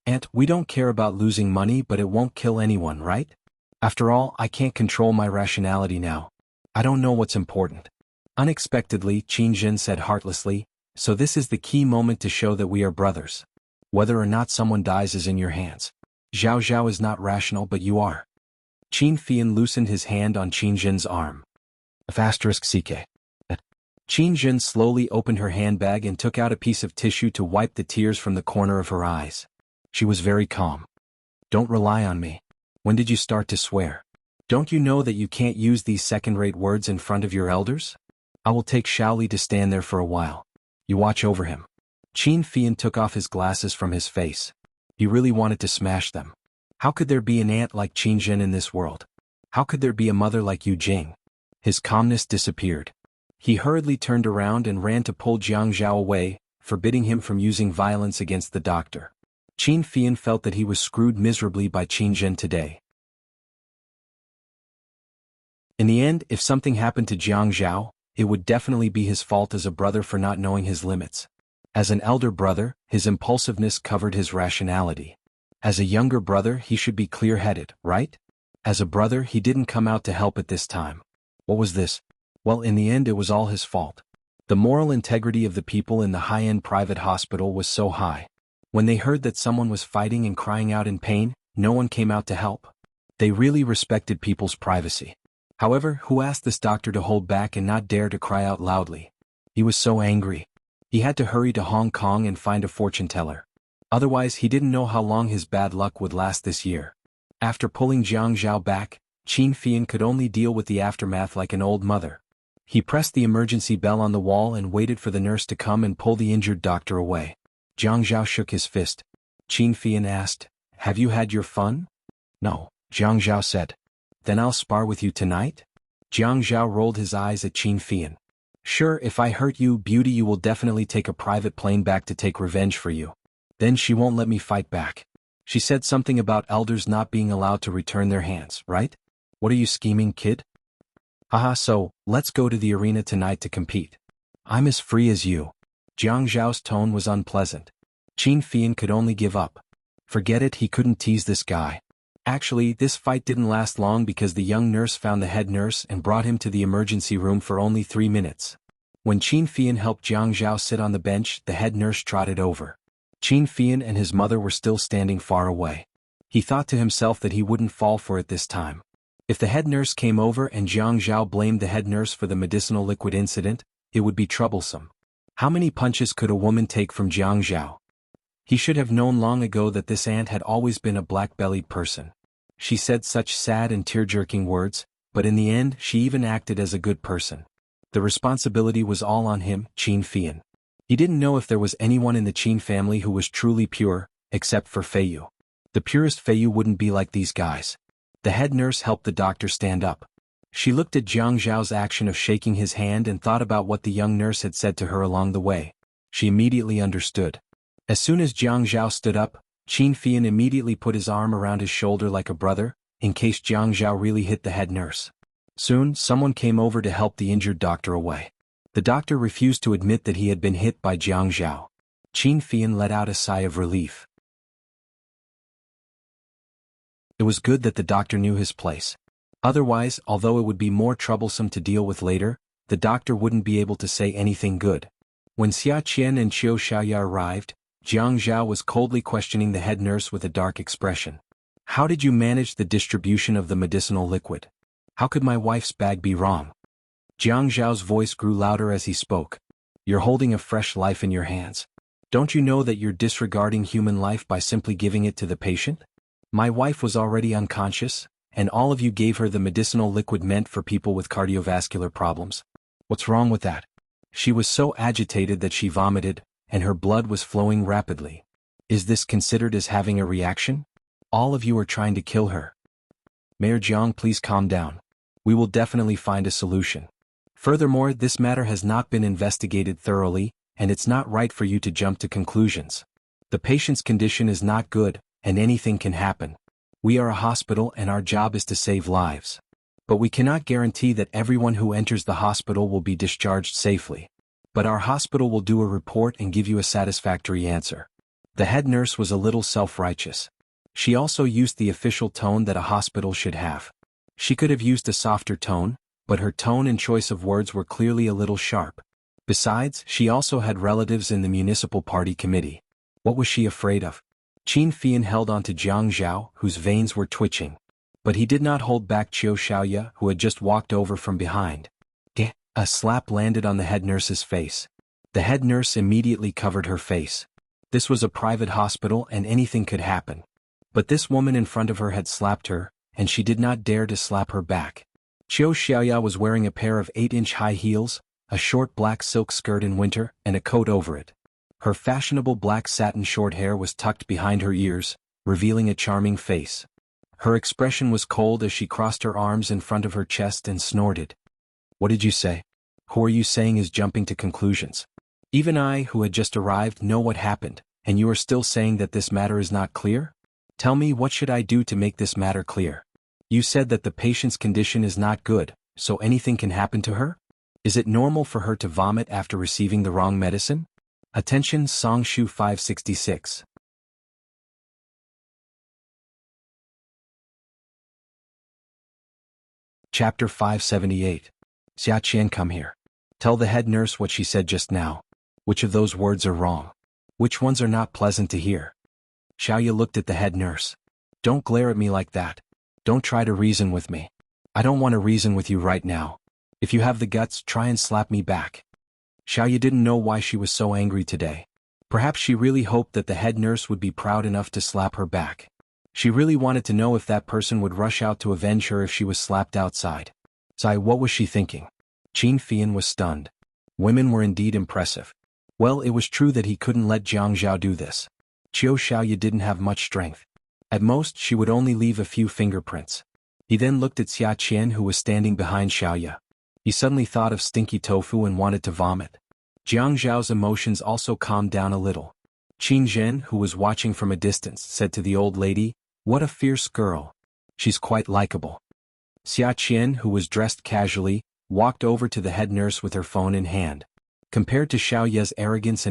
Speaker 1: Aunt, we don't care about losing money, but it won't kill anyone, right? After all, I can't control my rationality now. I don't know what's important. Unexpectedly, Qin Jin said heartlessly, so this is the key moment to show that we are brothers. Whether or not someone dies is in your hands. Zhao Zhao is not rational, but you are. Qin Fian loosened his hand on Qin Jin's arm. *CK. Qin Jin slowly opened her handbag and took out a piece of tissue to wipe the tears from the corner of her eyes. She was very calm. Don't rely on me. When did you start to swear? Don't you know that you can't use these second-rate words in front of your elders? I will take Shaoli to stand there for a while. You watch over him. Qin Fian took off his glasses from his face. He really wanted to smash them. How could there be an aunt like Qin Jin in this world? How could there be a mother like Yu Jing? His calmness disappeared. He hurriedly turned around and ran to pull Jiang Zhao away, forbidding him from using violence against the doctor. Qin Fian felt that he was screwed miserably by Qin Jin today. In the end, if something happened to Jiang Zhao, it would definitely be his fault as a brother for not knowing his limits. As an elder brother, his impulsiveness covered his rationality. As a younger brother, he should be clear-headed, right? As a brother, he didn't come out to help at this time. What was this? Well, in the end, it was all his fault. The moral integrity of the people in the high-end private hospital was so high. When they heard that someone was fighting and crying out in pain, no one came out to help. They really respected people's privacy. However, who asked this doctor to hold back and not dare to cry out loudly? He was so angry. He had to hurry to Hong Kong and find a fortune teller. Otherwise, he didn't know how long his bad luck would last this year. After pulling Jiang Zhao back, Qin Fian could only deal with the aftermath like an old mother. He pressed the emergency bell on the wall and waited for the nurse to come and pull the injured doctor away. Jiang Zhao shook his fist. Qin Fian asked, Have you had your fun? No, Jiang Zhao said. Then I'll spar with you tonight? Jiang Zhao rolled his eyes at Qin Fian. Sure, if I hurt you, beauty, you will definitely take a private plane back to take revenge for you. Then she won't let me fight back. She said something about elders not being allowed to return their hands, right? What are you scheming, kid? Haha, so, let's go to the arena tonight to compete. I'm as free as you. Jiang Zhao's tone was unpleasant. Qin Fian could only give up. Forget it, he couldn't tease this guy. Actually, this fight didn't last long because the young nurse found the head nurse and brought him to the emergency room for only 3 minutes. When Qin Fian helped Jiang Zhao sit on the bench, the head nurse trotted over. Qin Fian and his mother were still standing far away. He thought to himself that he wouldn't fall for it this time. If the head nurse came over and Jiang Zhao blamed the head nurse for the medicinal liquid incident, it would be troublesome. How many punches could a woman take from Jiang Zhao? He should have known long ago that this aunt had always been a black-bellied person. She said such sad and tear-jerking words, but in the end she even acted as a good person. The responsibility was all on him, Qin Fian. He didn't know if there was anyone in the Qin family who was truly pure, except for Feiyu. The purest Feiyu wouldn't be like these guys. The head nurse helped the doctor stand up. She looked at Jiang Zhao's action of shaking his hand and thought about what the young nurse had said to her along the way. She immediately understood. As soon as Jiang Zhao stood up, Qin Fian immediately put his arm around his shoulder like a brother, in case Jiang Zhao really hit the head nurse. Soon, someone came over to help the injured doctor away. The doctor refused to admit that he had been hit by Jiang Zhao. Qin Fian let out a sigh of relief. It was good that the doctor knew his place. Otherwise, although it would be more troublesome to deal with later, the doctor wouldn't be able to say anything good. When Xia Qian and Qiu Xiaoya arrived, Jiang Zhao was coldly questioning the head nurse with a dark expression. How did you manage the distribution of the medicinal liquid? How could my wife's bag be wrong? Jiang Zhao's voice grew louder as he spoke. You're holding a fresh life in your hands. Don't you know that you're disregarding human life by simply giving it to the patient? My wife was already unconscious, and all of you gave her the medicinal liquid meant for people with cardiovascular problems. What's wrong with that? She was so agitated that she vomited, and her blood was flowing rapidly. Is this considered as having a reaction? All of you are trying to kill her. Mayor Jiang, please calm down. We will definitely find a solution. Furthermore, this matter has not been investigated thoroughly, and it's not right for you to jump to conclusions. The patient's condition is not good, and anything can happen. We are a hospital and our job is to save lives. But we cannot guarantee that everyone who enters the hospital will be discharged safely. But our hospital will do a report and give you a satisfactory answer. The head nurse was a little self-righteous. She also used the official tone that a hospital should have. She could have used a softer tone, but her tone and choice of words were clearly a little sharp. Besides, she also had relatives in the municipal party committee. What was she afraid of? Qin Fian held on to Jiang Zhao, whose veins were twitching. But he did not hold back Qiu Xiaoya, who had just walked over from behind. A slap landed on the head nurse's face. The head nurse immediately covered her face. This was a private hospital and anything could happen. But this woman in front of her had slapped her, and she did not dare to slap her back. Qiu Xiaoya was wearing a pair of 8-inch high heels, a short black silk skirt in winter, and a coat over it. Her fashionable black satin short hair was tucked behind her ears, revealing a charming face. Her expression was cold as she crossed her arms in front of her chest and snorted. What did you say? Who are you saying is jumping to conclusions? Even I, who had just arrived, know what happened, and you are still saying that this matter is not clear? Tell me, what should I do to make this matter clear? You said that the patient's condition is not good, so anything can happen to her? Is it normal for her to vomit after receiving the wrong medicine? Attention, Songshu 566. Chapter 578. Xia Qian, come here. Tell the head nurse what she said just now. Which of those words are wrong? Which ones are not pleasant to hear? Xiaoya looked at the head nurse. Don't glare at me like that. Don't try to reason with me. I don't want to reason with you right now. If you have the guts, try and slap me back. Xiaoya didn't know why she was so angry today. Perhaps she really hoped that the head nurse would be proud enough to slap her back. She really wanted to know if that person would rush out to avenge her if she was slapped outside. What was she thinking? Qin Fian was stunned. Women were indeed impressive. Well, it was true that he couldn't let Jiang Zhao do this. Qiu Xiaoya didn't have much strength. At most, she would only leave a few fingerprints. He then looked at Xia Qian, who was standing behind Xiaoya. He suddenly thought of stinky tofu and wanted to vomit. Jiang Zhao's emotions also calmed down a little. Qin Zhen, who was watching from a distance, said to the old lady, "What a fierce girl. She's quite likable." Xia Qian, who was dressed casually, walked over to the head nurse with her phone in hand. Compared to Xiao Ye's arrogance,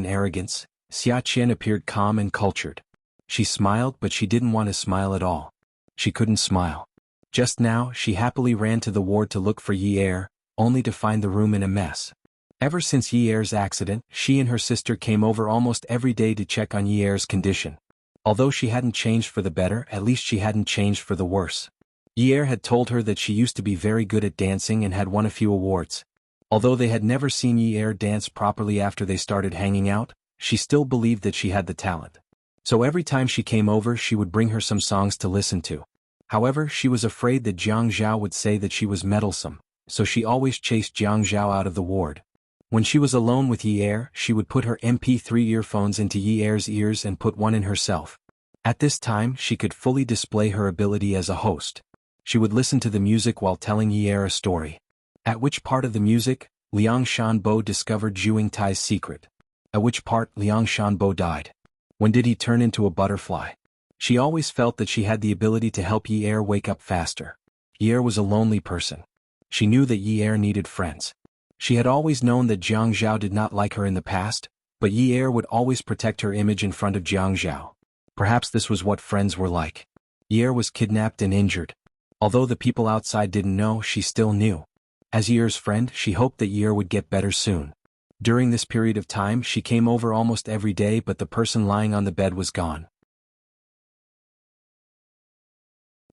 Speaker 1: Xia Qian appeared calm and cultured. She smiled, but she didn't want to smile at all. She couldn't smile. Just now, she happily ran to the ward to look for Yi Er, only to find the room in a mess. Ever since Yi Er's accident, she and her sister came over almost every day to check on Yi Er's condition. Although she hadn't changed for the better, at least she hadn't changed for the worse. Yi Er had told her that she used to be very good at dancing and had won a few awards. Although they had never seen Yi Er dance properly after they started hanging out, she still believed that she had the talent. So every time she came over, she would bring her some songs to listen to. However, she was afraid that Jiang Zhao would say that she was meddlesome, so she always chased Jiang Zhao out of the ward. When she was alone with Yi Er, she would put her MP3 earphones into Yi Er's ears and put one in herself. At this time, she could fully display her ability as a host. She would listen to the music while telling Yi Er a story. At which part of the music, Liang Shanbo discovered Zhu Tai's secret? At which part Liang Shanbo died? When did he turn into a butterfly? She always felt that she had the ability to help Yi Er wake up faster. Yi Er was a lonely person. She knew that Yi Er needed friends. She had always known that Jiang Zhao did not like her in the past, but Yi Er would always protect her image in front of Jiang Zhao. Perhaps this was what friends were like. Yi Er was kidnapped and injured. Although the people outside didn't know, she still knew. As Yi Er's friend, she hoped that Yi Er would get better soon. During this period of time, she came over almost every day, but the person lying on the bed was gone.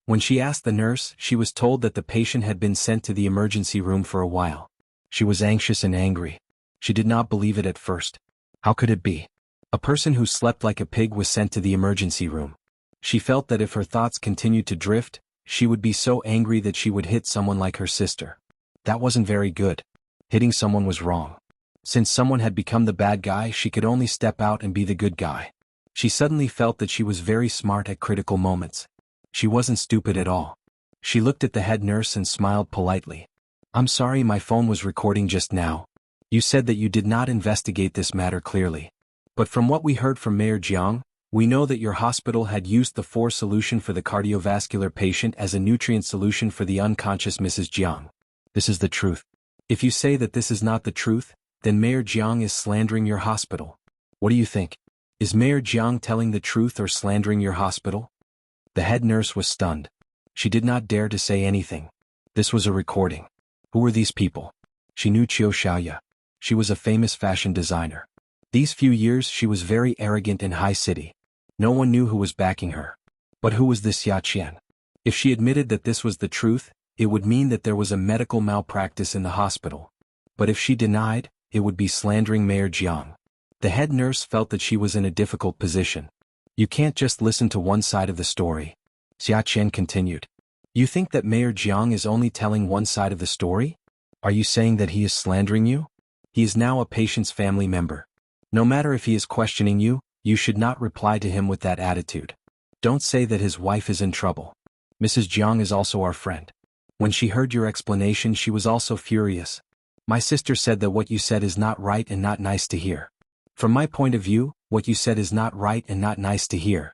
Speaker 1: When she asked the nurse, she was told that the patient had been sent to the emergency room for a while. She was anxious and angry. She did not believe it at first. How could it be? A person who slept like a pig was sent to the emergency room. She felt that if her thoughts continued to drift, she would be so angry that she would hit someone like her sister. That wasn't very good. Hitting someone was wrong. Since someone had become the bad guy, she could only step out and be the good guy. She suddenly felt that she was very smart at critical moments. She wasn't stupid at all. She looked at the head nurse and smiled politely. "I'm sorry, my phone was recording just now. You said that you did not investigate this matter clearly. But from what we heard from Mayor Jiang, we know that your hospital had used the 4 solution for the cardiovascular patient as a nutrient solution for the unconscious Mrs. Jiang. This is the truth. If you say that this is not the truth, then Mayor Jiang is slandering your hospital. What do you think? Is Mayor Jiang telling the truth or slandering your hospital?" The head nurse was stunned. She did not dare to say anything. This was a recording. Who were these people? She knew Qiu Xiaoya. She was a famous fashion designer. These few years she was very arrogant in high city. No one knew who was backing her. But who was this Xia Qian? If she admitted that this was the truth, it would mean that there was a medical malpractice in the hospital. But if she denied, it would be slandering Mayor Jiang. The head nurse felt that she was in a difficult position. You can't just listen to one side of the story. Xia Qian continued. You think that Mayor Jiang is only telling one side of the story? Are you saying that he is slandering you? He is now a patient's family member. No matter if he is questioning you, you should not reply to him with that attitude. Don't say that his wife is in trouble. Mrs. Jiang is also our friend. When she heard your explanation, she was also furious. My sister said that what you said is not right and not nice to hear. From my point of view, what you said is not right and not nice to hear.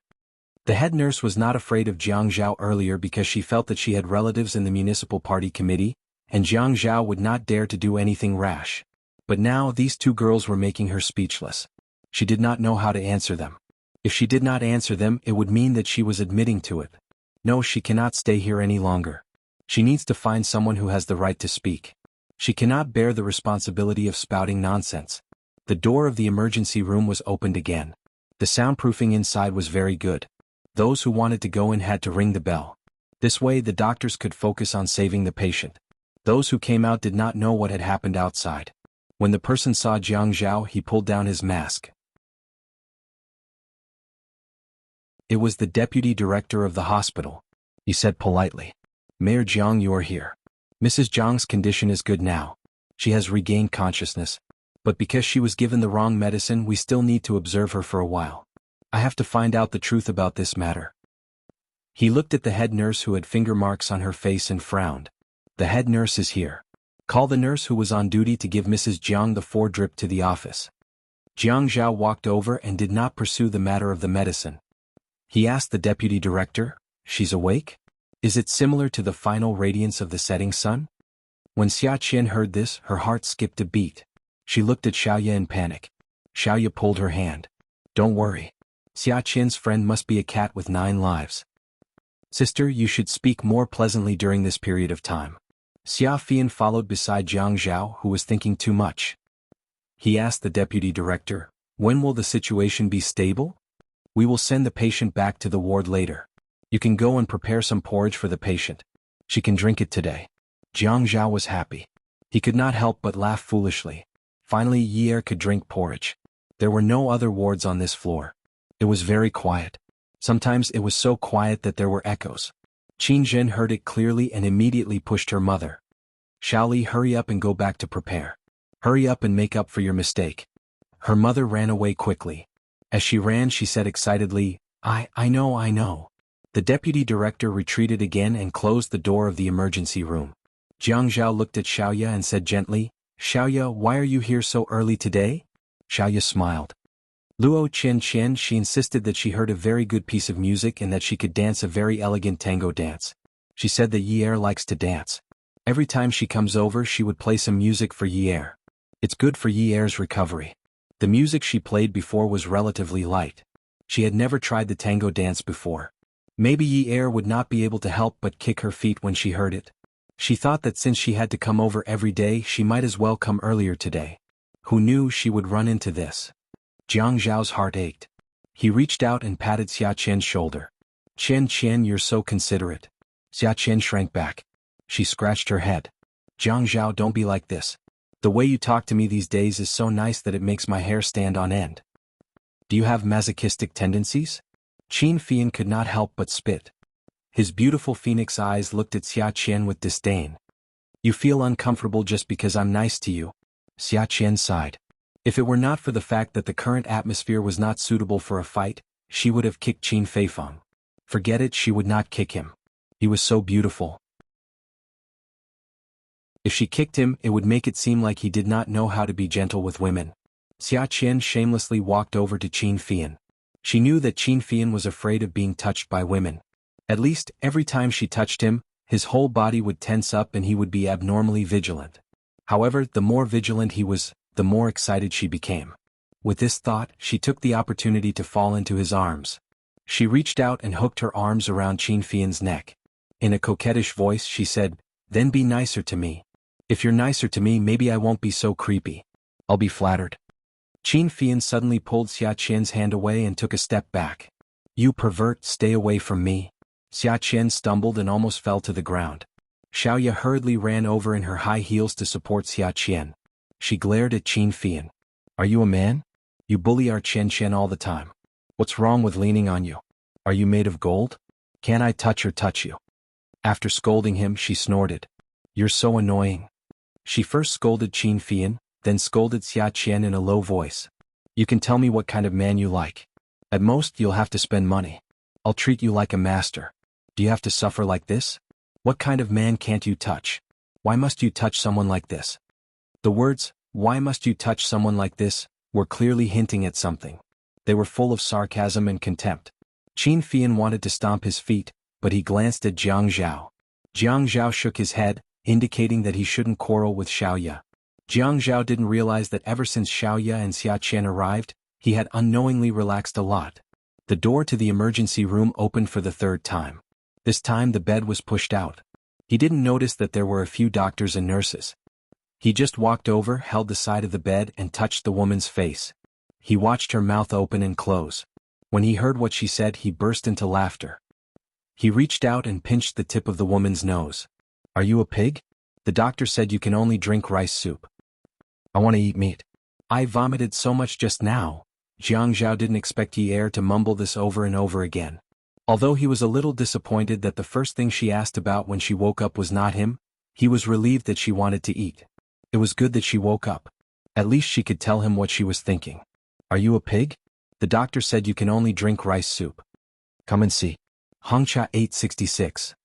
Speaker 1: The head nurse was not afraid of Jiang Zhao earlier because she felt that she had relatives in the municipal party committee, and Jiang Zhao would not dare to do anything rash. But now these 2 girls were making her speechless. She did not know how to answer them. If she did not answer them, it would mean that she was admitting to it. No, she cannot stay here any longer. She needs to find someone who has the right to speak. She cannot bear the responsibility of spouting nonsense. The door of the emergency room was opened again. The soundproofing inside was very good. Those who wanted to go in had to ring the bell. This way the doctors could focus on saving the patient. Those who came out did not know what had happened outside. When the person saw Jiang Zhao, he pulled down his mask. It was the deputy director of the hospital. He said politely, "Mayor Jiang, you are here. Mrs. Jiang's condition is good now. She has regained consciousness. But because she was given the wrong medicine, we still need to observe her for a while. I have to find out the truth about this matter." He looked at the head nurse who had finger marks on her face and frowned. "The head nurse is here. Call the nurse who was on duty to give Mrs. Jiang the 4 drip to the office." Jiang Zhao walked over and did not pursue the matter of the medicine. He asked the deputy director, "She's awake? Is it similar to the final radiance of the setting sun?" When Xia Qian heard this, her heart skipped a beat. She looked at Xiaoya in panic. Xiaoya pulled her hand. Don't worry. Xia Qian's friend must be a cat with 9 lives. Sister, you should speak more pleasantly during this period of time. Xia Fian followed beside Jiang Zhao, who was thinking too much. He asked the deputy director, when will the situation be stable? We will send the patient back to the ward later. You can go and prepare some porridge for the patient. She can drink it today. Jiang Zhao was happy. He could not help but laugh foolishly. Finally Yi Er could drink porridge. There were no other wards on this floor. It was very quiet. Sometimes it was so quiet that there were echoes. Qin Zhen heard it clearly and immediately pushed her mother. Xiaoli, hurry up and go back to prepare. Hurry up and make up for your mistake. Her mother ran away quickly. As she ran she said excitedly, I know. The deputy director retreated again and closed the door of the emergency room. Jiang Zhao looked at Xiaoya and said gently, Xiaoya, why are you here so early today? Xiaoya smiled. Luo Qian, she insisted that she heard a very good piece of music and that she could dance a very elegant tango dance. She said that Yi Er likes to dance. Every time she comes over she would play some music for Yi Er. It's good for Yi Er's recovery. The music she played before was relatively light. She had never tried the tango dance before. Maybe Yi Er would not be able to help but kick her feet when she heard it. She thought that since she had to come over every day she might as well come earlier today. Who knew she would run into this? Jiang Zhao's heart ached. He reached out and patted Xia Qian's shoulder. Qian, you're so considerate. Xia Qian shrank back. She scratched her head. Jiang Zhao, don't be like this. The way you talk to me these days is so nice that it makes my hair stand on end. Do you have masochistic tendencies? Qin Fian could not help but spit. His beautiful phoenix eyes looked at Xia Qian with disdain. You feel uncomfortable just because I'm nice to you. Xia Qian sighed. If it were not for the fact that the current atmosphere was not suitable for a fight, she would have kicked Qin Feifeng. Forget it, she would not kick him. He was so beautiful. If she kicked him, it would make it seem like he did not know how to be gentle with women. Xia Qian shamelessly walked over to Qin Fian. She knew that Qin Fian was afraid of being touched by women. At least, every time she touched him, his whole body would tense up and he would be abnormally vigilant. However, the more vigilant he was, the more excited she became. With this thought, she took the opportunity to fall into his arms. She reached out and hooked her arms around Qin Fian's neck. In a coquettish voice she said, Then be nicer to me. If you're nicer to me maybe I won't be so creepy. I'll be flattered. Qin Fian suddenly pulled Xia Qian's hand away and took a step back. You pervert, stay away from me. Xia Qian stumbled and almost fell to the ground. Xiaoya hurriedly ran over in her high heels to support Xia Qian. She glared at Qin Fian. Are you a man? You bully our Qian all the time. What's wrong with leaning on you? Are you made of gold? Can't I touch you? After scolding him she snorted. You're so annoying. She first scolded Qin Fian, then scolded Xia Qian in a low voice. You can tell me what kind of man you like. At most you'll have to spend money. I'll treat you like a master. Do you have to suffer like this? What kind of man can't you touch? Why must you touch someone like this? The words, why must you touch someone like this, were clearly hinting at something. They were full of sarcasm and contempt. Qin Fian wanted to stomp his feet, but he glanced at Jiang Zhao. Jiang Zhao shook his head, indicating that he shouldn't quarrel with Xiaoya. Jiang Zhao didn't realize that ever since Xiaoya and Xia Qian arrived, he had unknowingly relaxed a lot. The door to the emergency room opened for the 3rd time. This time the bed was pushed out. He didn't notice that there were a few doctors and nurses. He just walked over, held the side of the bed and touched the woman's face. He watched her mouth open and close. When he heard what she said he burst into laughter. He reached out and pinched the tip of the woman's nose. Are you a pig? The doctor said you can only drink rice soup. I want to eat meat. I vomited so much just now. Jiang Zhao didn't expect Yi Er to mumble this over and over again. Although he was a little disappointed that the first thing she asked about when she woke up was not him, he was relieved that she wanted to eat. It was good that she woke up. At least she could tell him what she was thinking. Are you a pig? The doctor said you can only drink rice soup. Come and see. Hongcha 866.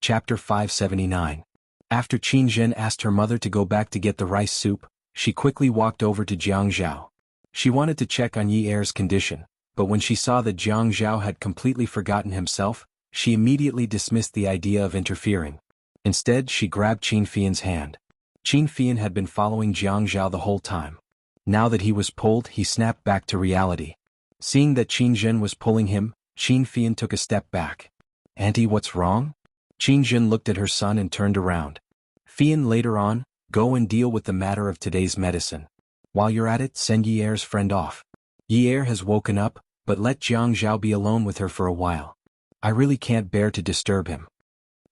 Speaker 1: Chapter 579. After Qin Zhen asked her mother to go back to get the rice soup, she quickly walked over to Jiang Zhao. She wanted to check on Yi Er's condition, but when she saw that Jiang Zhao had completely forgotten himself, she immediately dismissed the idea of interfering. Instead, she grabbed Qin Fian's hand. Qin Fian had been following Jiang Zhao the whole time. Now that he was pulled, he snapped back to reality. Seeing that Qin Zhen was pulling him, Qin Fian took a step back. "Auntie, what's wrong?" Qin Zhen looked at her son and turned around. "Fian, later on, go and deal with the matter of today's medicine. While you're at it, send Yi Er's friend off. Yi Er has woken up, but let Jiang Zhao be alone with her for a while. I really can't bear to disturb him."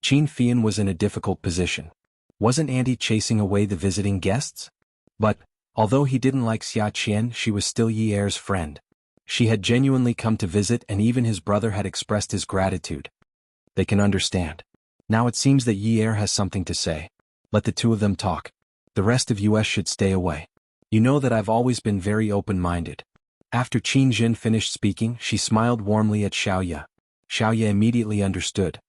Speaker 1: Qin Fian was in a difficult position. Wasn't Auntie chasing away the visiting guests? But, although he didn't like Xia Qian, she was still Yi Er's friend. She had genuinely come to visit, and even his brother had expressed his gratitude. They can understand. Now it seems that Yi Er has something to say. Let the two of them talk. The rest of us should stay away. You know that I've always been very open-minded. After Qin Zhen finished speaking, she smiled warmly at Xiaoya. Xiaoya immediately understood.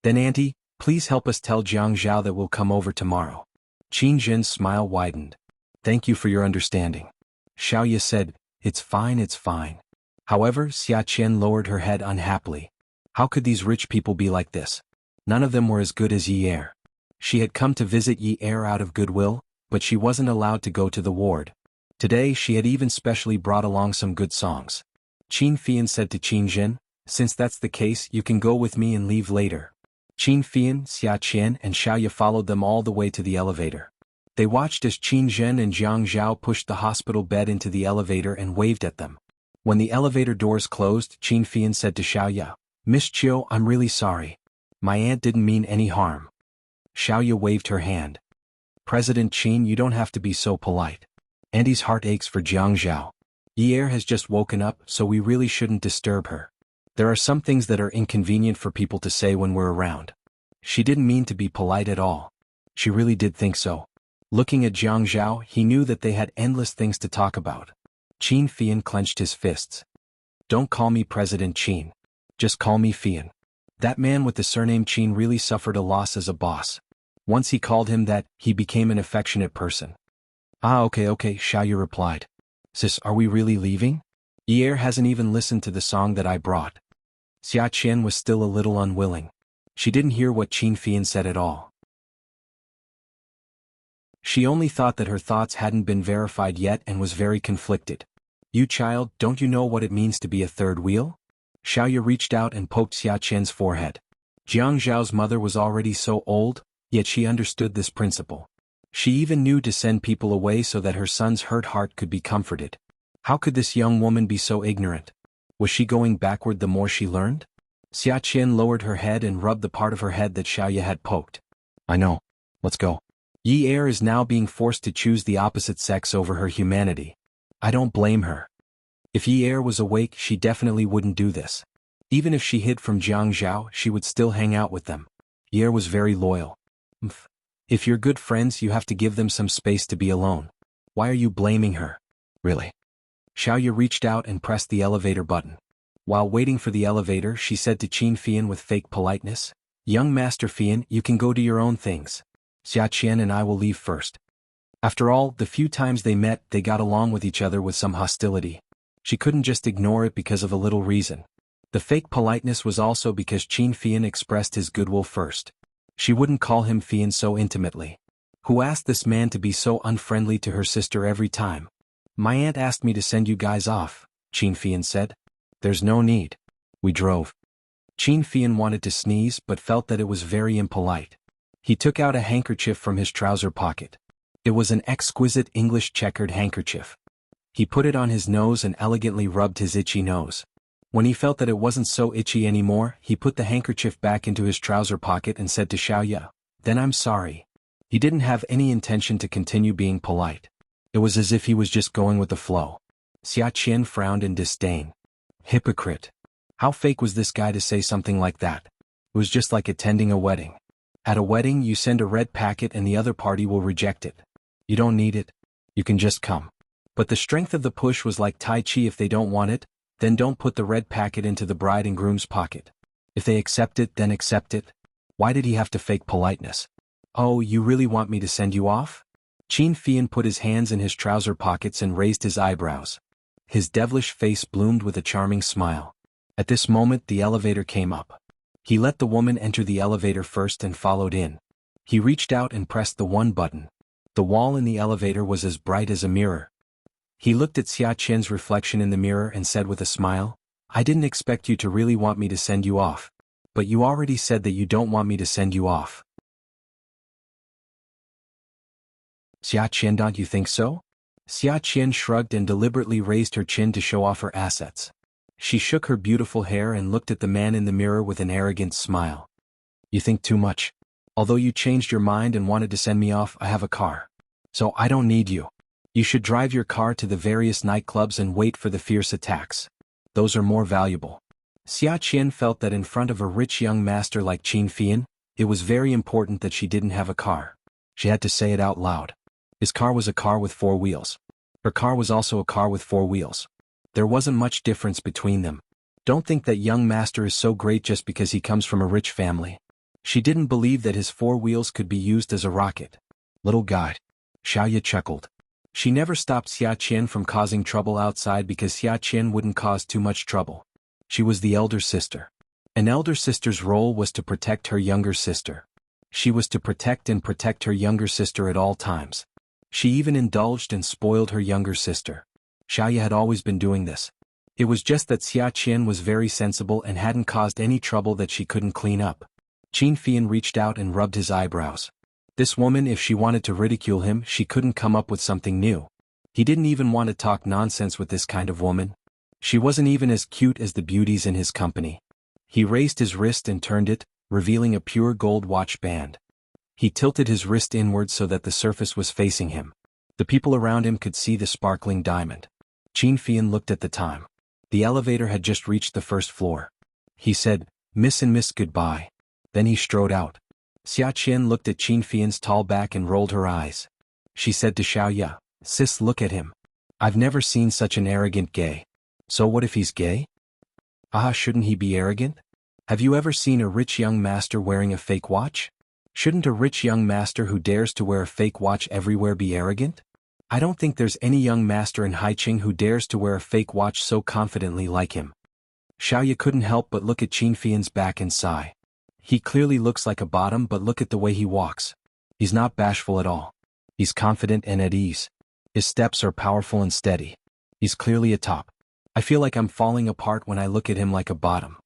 Speaker 1: "Then Auntie, please help us tell Jiang Zhao that we'll come over tomorrow." Qin Zhen's smile widened. "Thank you for your understanding." Xiaoya said, It's fine, it's fine." However, Xia Qian lowered her head unhappily. How could these rich people be like this? None of them were as good as Yi Er. She had come to visit Yi Er out of goodwill, but she wasn't allowed to go to the ward. Today she had even specially brought along some good songs. Qin Fian said to Qin Zhen, "Since that's the case, you can go with me and leave later." Qin Fian, Xia Qian, and Xiaoya followed them all the way to the elevator. They watched as Qin Zhen and Jiang Zhao pushed the hospital bed into the elevator and waved at them. When the elevator doors closed, Qin Fian said to Xiaoya, "Miss Chiu, I'm really sorry. My aunt didn't mean any harm." Xiaoya waved her hand. "President Qin, you don't have to be so polite. Auntie's heart aches for Jiang Zhao. Yi Er has just woken up, so we really shouldn't disturb her. There are some things that are inconvenient for people to say when we're around." She didn't mean to be polite at all. She really did think so. Looking at Jiang Zhao, he knew that they had endless things to talk about. Qin Fian clenched his fists. "Don't call me President Qin. Just call me Fian." That man with the surname Qin really suffered a loss as a boss. Once he called him that, he became an affectionate person. Okay, Xiaoyu replied. "Sis, are we really leaving? Yi Er hasn't even listened to the song that I brought." Xia Qian was still a little unwilling. She didn't hear what Qin Fian said at all. She only thought that her thoughts hadn't been verified yet and was very conflicted. "You child, don't you know what it means to be a third wheel?" Xiaoya reached out and poked Xia Qian's forehead. Jiang Zhao's mother was already so old, yet she understood this principle. She even knew to send people away so that her son's hurt heart could be comforted. How could this young woman be so ignorant? Was she going backward the more she learned? Xia Qian lowered her head and rubbed the part of her head that Xiaoya had poked. "I know. Let's go." Yi Er is now being forced to choose the opposite sex over her humanity. I don't blame her. If Yi Er was awake, she definitely wouldn't do this. Even if she hid from Jiang Zhao, she would still hang out with them. Yi Er was very loyal. If you're good friends, you have to give them some space to be alone. Why are you blaming her? Really? Xiaoya reached out and pressed the elevator button. While waiting for the elevator, she said to Qin Fian with fake politeness, "Young Master Fian, you can go do your own things. Xia Qian and I will leave first." After all, the few times they met, they got along with each other with some hostility. She couldn't just ignore it because of a little reason. The fake politeness was also because Qin Fian expressed his goodwill first. She wouldn't call him Fian so intimately. Who asked this man to be so unfriendly to her sister every time? "My aunt asked me to send you guys off," Qin Fian said. "There's no need." We drove. Qin Fian wanted to sneeze but felt that it was very impolite. He took out a handkerchief from his trouser pocket. It was an exquisite English checkered handkerchief. He put it on his nose and elegantly rubbed his itchy nose. When he felt that it wasn't so itchy anymore, he put the handkerchief back into his trouser pocket and said to Xiaoya, "Then I'm sorry." He didn't have any intention to continue being polite. It was as if he was just going with the flow. Xia Qian frowned in disdain. Hypocrite. How fake was this guy to say something like that? It was just like attending a wedding. At a wedding, you send a red packet and the other party will reject it. You don't need it. You can just come. But the strength of the push was like Tai Chi. If they don't want it, then don't put the red packet into the bride and groom's pocket. If they accept it, then accept it. Why did he have to fake politeness? "Oh, you really want me to send you off?" Qin Fian put his hands in his trouser pockets and raised his eyebrows. His devilish face bloomed with a charming smile. At this moment, the elevator came up. He let the woman enter the elevator first and followed in. He reached out and pressed the one button. The wall in the elevator was as bright as a mirror. He looked at Xia Qian's reflection in the mirror and said with a smile, "I didn't expect you to really want me to send you off. But you already said that you don't want me to send you off." "Xia Qian, don't you think so?" Xia Qian shrugged and deliberately raised her chin to show off her assets. She shook her beautiful hair and looked at the man in the mirror with an arrogant smile. "You think too much. Although you changed your mind and wanted to send me off, I have a car. So I don't need you. You should drive your car to the various nightclubs and wait for the fierce attacks. Those are more valuable." Xia Qian felt that in front of a rich young master like Qin Fian, it was very important that she didn't have a car. She had to say it out loud. His car was a car with 4 wheels. Her car was also a car with 4 wheels. There wasn't much difference between them. Don't think that young master is so great just because he comes from a rich family. She didn't believe that his 4 wheels could be used as a rocket. "Little guy." Xiaoya chuckled. She never stopped Xia Qian from causing trouble outside because Xia Qian wouldn't cause too much trouble. She was the elder sister. An elder sister's role was to protect her younger sister. She was to protect her younger sister at all times. She even indulged and spoiled her younger sister. Xiaoya had always been doing this. It was just that Xia Qian was very sensible and hadn't caused any trouble that she couldn't clean up. Qin Fian reached out and rubbed his eyebrows. This woman, if she wanted to ridicule him, she couldn't come up with something new. He didn't even want to talk nonsense with this kind of woman. She wasn't even as cute as the beauties in his company. He raised his wrist and turned it, revealing a pure gold watch band. He tilted his wrist inward so that the surface was facing him. The people around him could see the sparkling diamond. Qin Fian looked at the time. The elevator had just reached the first floor. He said, "Miss and Miss, goodbye." Then he strode out. Xia Qian looked at Qin Fian's tall back and rolled her eyes. She said to Xiaoya, "Sis, look at him. I've never seen such an arrogant gay." "So what if he's gay?" "Ah, shouldn't he be arrogant? Have you ever seen a rich young master wearing a fake watch? Shouldn't a rich young master who dares to wear a fake watch everywhere be arrogant? I don't think there's any young master in Haiqing who dares to wear a fake watch so confidently like him." Xiaoya couldn't help but look at Qin Fian's back and sigh. He clearly looks like a bottom, but look at the way he walks. He's not bashful at all. He's confident and at ease. His steps are powerful and steady. He's clearly a top. I feel like I'm falling apart when I look at him like a bottom.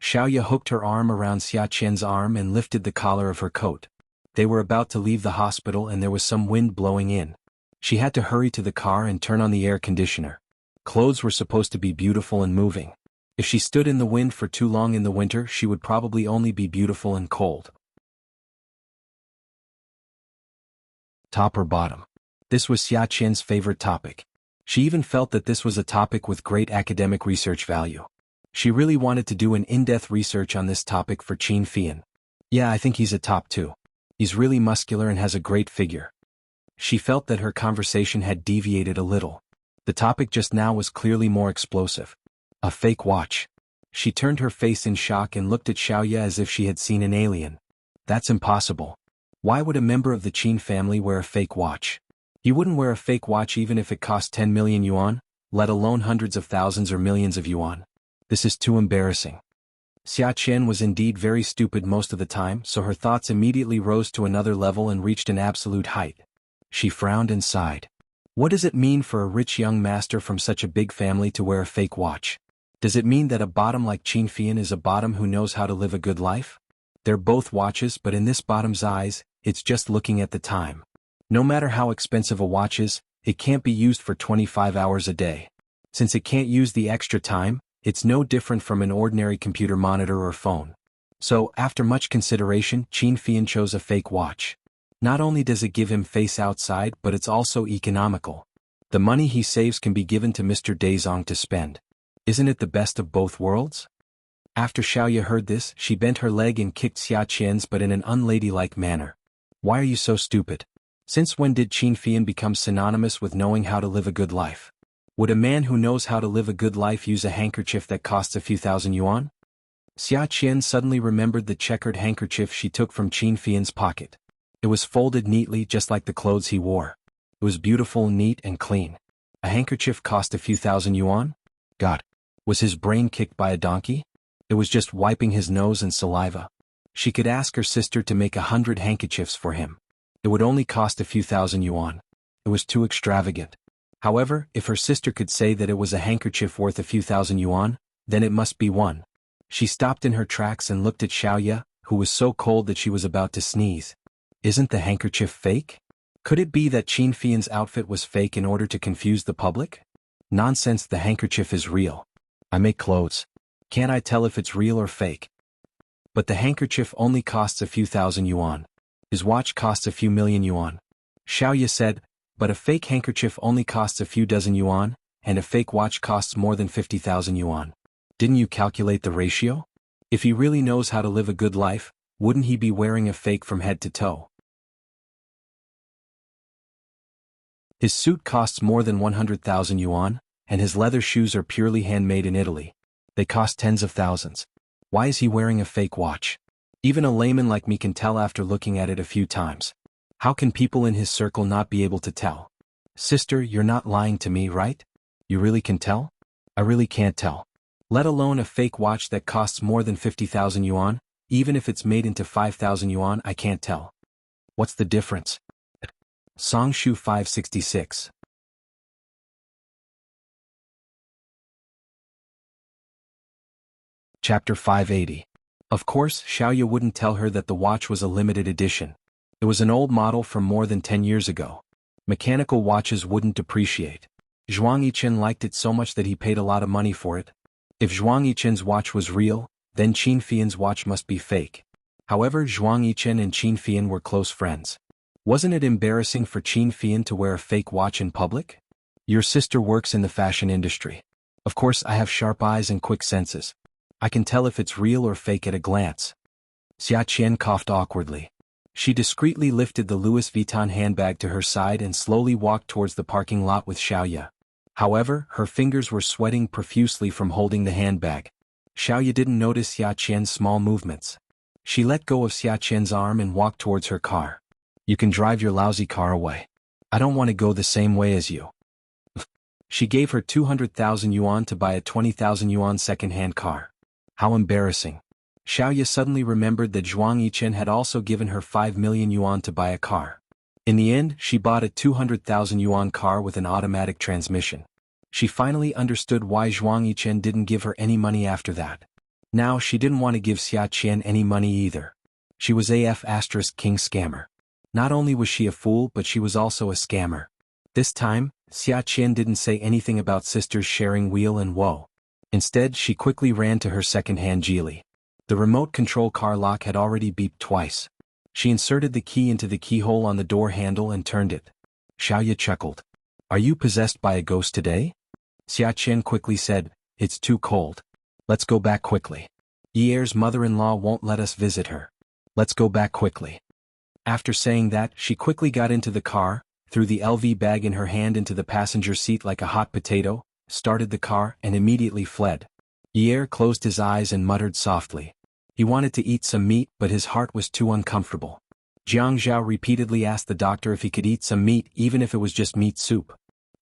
Speaker 1: Xiaoya hooked her arm around Xia Qian's arm and lifted the collar of her coat. They were about to leave the hospital and there was some wind blowing in. She had to hurry to the car and turn on the air conditioner. Clothes were supposed to be beautiful and moving. If she stood in the wind for too long in the winter, she would probably only be beautiful and cold. Top or bottom? This was Xia Qian's favorite topic. She even felt that this was a topic with great academic research value. She really wanted to do an in-depth research on this topic for Qin Fian. "Yeah, I think he's a top too. He's really muscular and has a great figure." She felt that her conversation had deviated a little. The topic just now was clearly more explosive. A fake watch. She turned her face in shock and looked at Xiaoya as if she had seen an alien. "That's impossible. Why would a member of the Qin family wear a fake watch? He wouldn't wear a fake watch even if it cost 10 million yuan, let alone hundreds of thousands or millions of yuan. This is too embarrassing." Xia Qian was indeed very stupid most of the time, so her thoughts immediately rose to another level and reached an absolute height. She frowned and sighed. What does it mean for a rich young master from such a big family to wear a fake watch? Does it mean that a bottom like Qin Fian is a bottom who knows how to live a good life? They're both watches, but in this bottom's eyes, it's just looking at the time. No matter how expensive a watch is, it can't be used for 25 hours a day. Since it can't use the extra time, it's no different from an ordinary computer monitor or phone. So, after much consideration, Qin Fian chose a fake watch. Not only does it give him face outside, but it's also economical. The money he saves can be given to Mr. Dezong to spend. Isn't it the best of both worlds? After Xiaoya heard this, she bent her leg and kicked Xia Qian's, but in an unladylike manner. "Why are you so stupid? Since when did Qin Fian become synonymous with knowing how to live a good life? Would a man who knows how to live a good life use a handkerchief that costs a few thousand yuan?" Xia Qian suddenly remembered the checkered handkerchief she took from Qin Fian's pocket. It was folded neatly just like the clothes he wore. It was beautiful, neat, and clean. A handkerchief cost a few thousand yuan? God! Was his brain kicked by a donkey? It was just wiping his nose and saliva. She could ask her sister to make 100 handkerchiefs for him. It would only cost a few thousand yuan. It was too extravagant. However, if her sister could say that it was a handkerchief worth a few thousand yuan, then it must be one. She stopped in her tracks and looked at Xiaoya, who was so cold that she was about to sneeze. Isn't the handkerchief fake? Could it be that Qin Fian's outfit was fake in order to confuse the public? Nonsense, the handkerchief is real. I make clothes. Can't I tell if it's real or fake? But the handkerchief only costs a few thousand yuan. His watch costs a few million yuan. Xiaoya said, but a fake handkerchief only costs a few dozen yuan, and a fake watch costs more than 50,000 yuan. Didn't you calculate the ratio? If he really knows how to live a good life, wouldn't he be wearing a fake from head to toe? His suit costs more than 100,000 yuan, and his leather shoes are purely handmade in Italy. They cost tens of thousands. Why is he wearing a fake watch? Even a layman like me can tell after looking at it a few times. How can people in his circle not be able to tell? Sister, you're not lying to me, right? You really can tell? I really can't tell. Let alone a fake watch that costs more than 50,000 yuan, even if it's made into 5,000 yuan, I can't tell. What's the difference? Songshu 566. Chapter 580. Of course, Xiaoya wouldn't tell her that the watch was a limited edition. It was an old model from more than 10 years ago. Mechanical watches wouldn't depreciate. Zhuang Yichen liked it so much that he paid a lot of money for it. If Zhuang Yichen's watch was real, then Qin Fian's watch must be fake. However, Zhuang Yichen and Qin Fian were close friends. Wasn't it embarrassing for Qin Fian to wear a fake watch in public? Your sister works in the fashion industry. Of course, I have sharp eyes and quick senses. I can tell if it's real or fake at a glance. Xia Qian coughed awkwardly. She discreetly lifted the Louis Vuitton handbag to her side and slowly walked towards the parking lot with Xiaoya. However, her fingers were sweating profusely from holding the handbag. Xiaoya didn't notice Xia Qian's small movements. She let go of Xia Qian's arm and walked towards her car. You can drive your lousy car away. I don't want to go the same way as you. She gave her 200,000 yuan to buy a 20,000 yuan second-hand car. How embarrassing. Xiaoya suddenly remembered that Zhuang Yichen had also given her 5 million yuan to buy a car. In the end, she bought a 200,000 yuan car with an automatic transmission. She finally understood why Zhuang Yichen didn't give her any money after that. Now she didn't want to give Xia Qian any money either. She was AF * king scammer. Not only was she a fool, but she was also a scammer. This time, Xia Qian didn't say anything about sisters sharing wheel and woe. Instead, she quickly ran to her second-hand Geely. The remote control car lock had already beeped twice. She inserted the key into the keyhole on the door handle and turned it. Xiaoya chuckled. Are you possessed by a ghost today? Xia Qian quickly said, it's too cold. Let's go back quickly. Yier's mother-in-law won't let us visit her. Let's go back quickly. After saying that, she quickly got into the car, threw the LV bag in her hand into the passenger seat like a hot potato, started the car, and immediately fled. Yier closed his eyes and muttered softly. He wanted to eat some meat, but his heart was too uncomfortable. Jianghu repeatedly asked the doctor if he could eat some meat, even if it was just meat soup.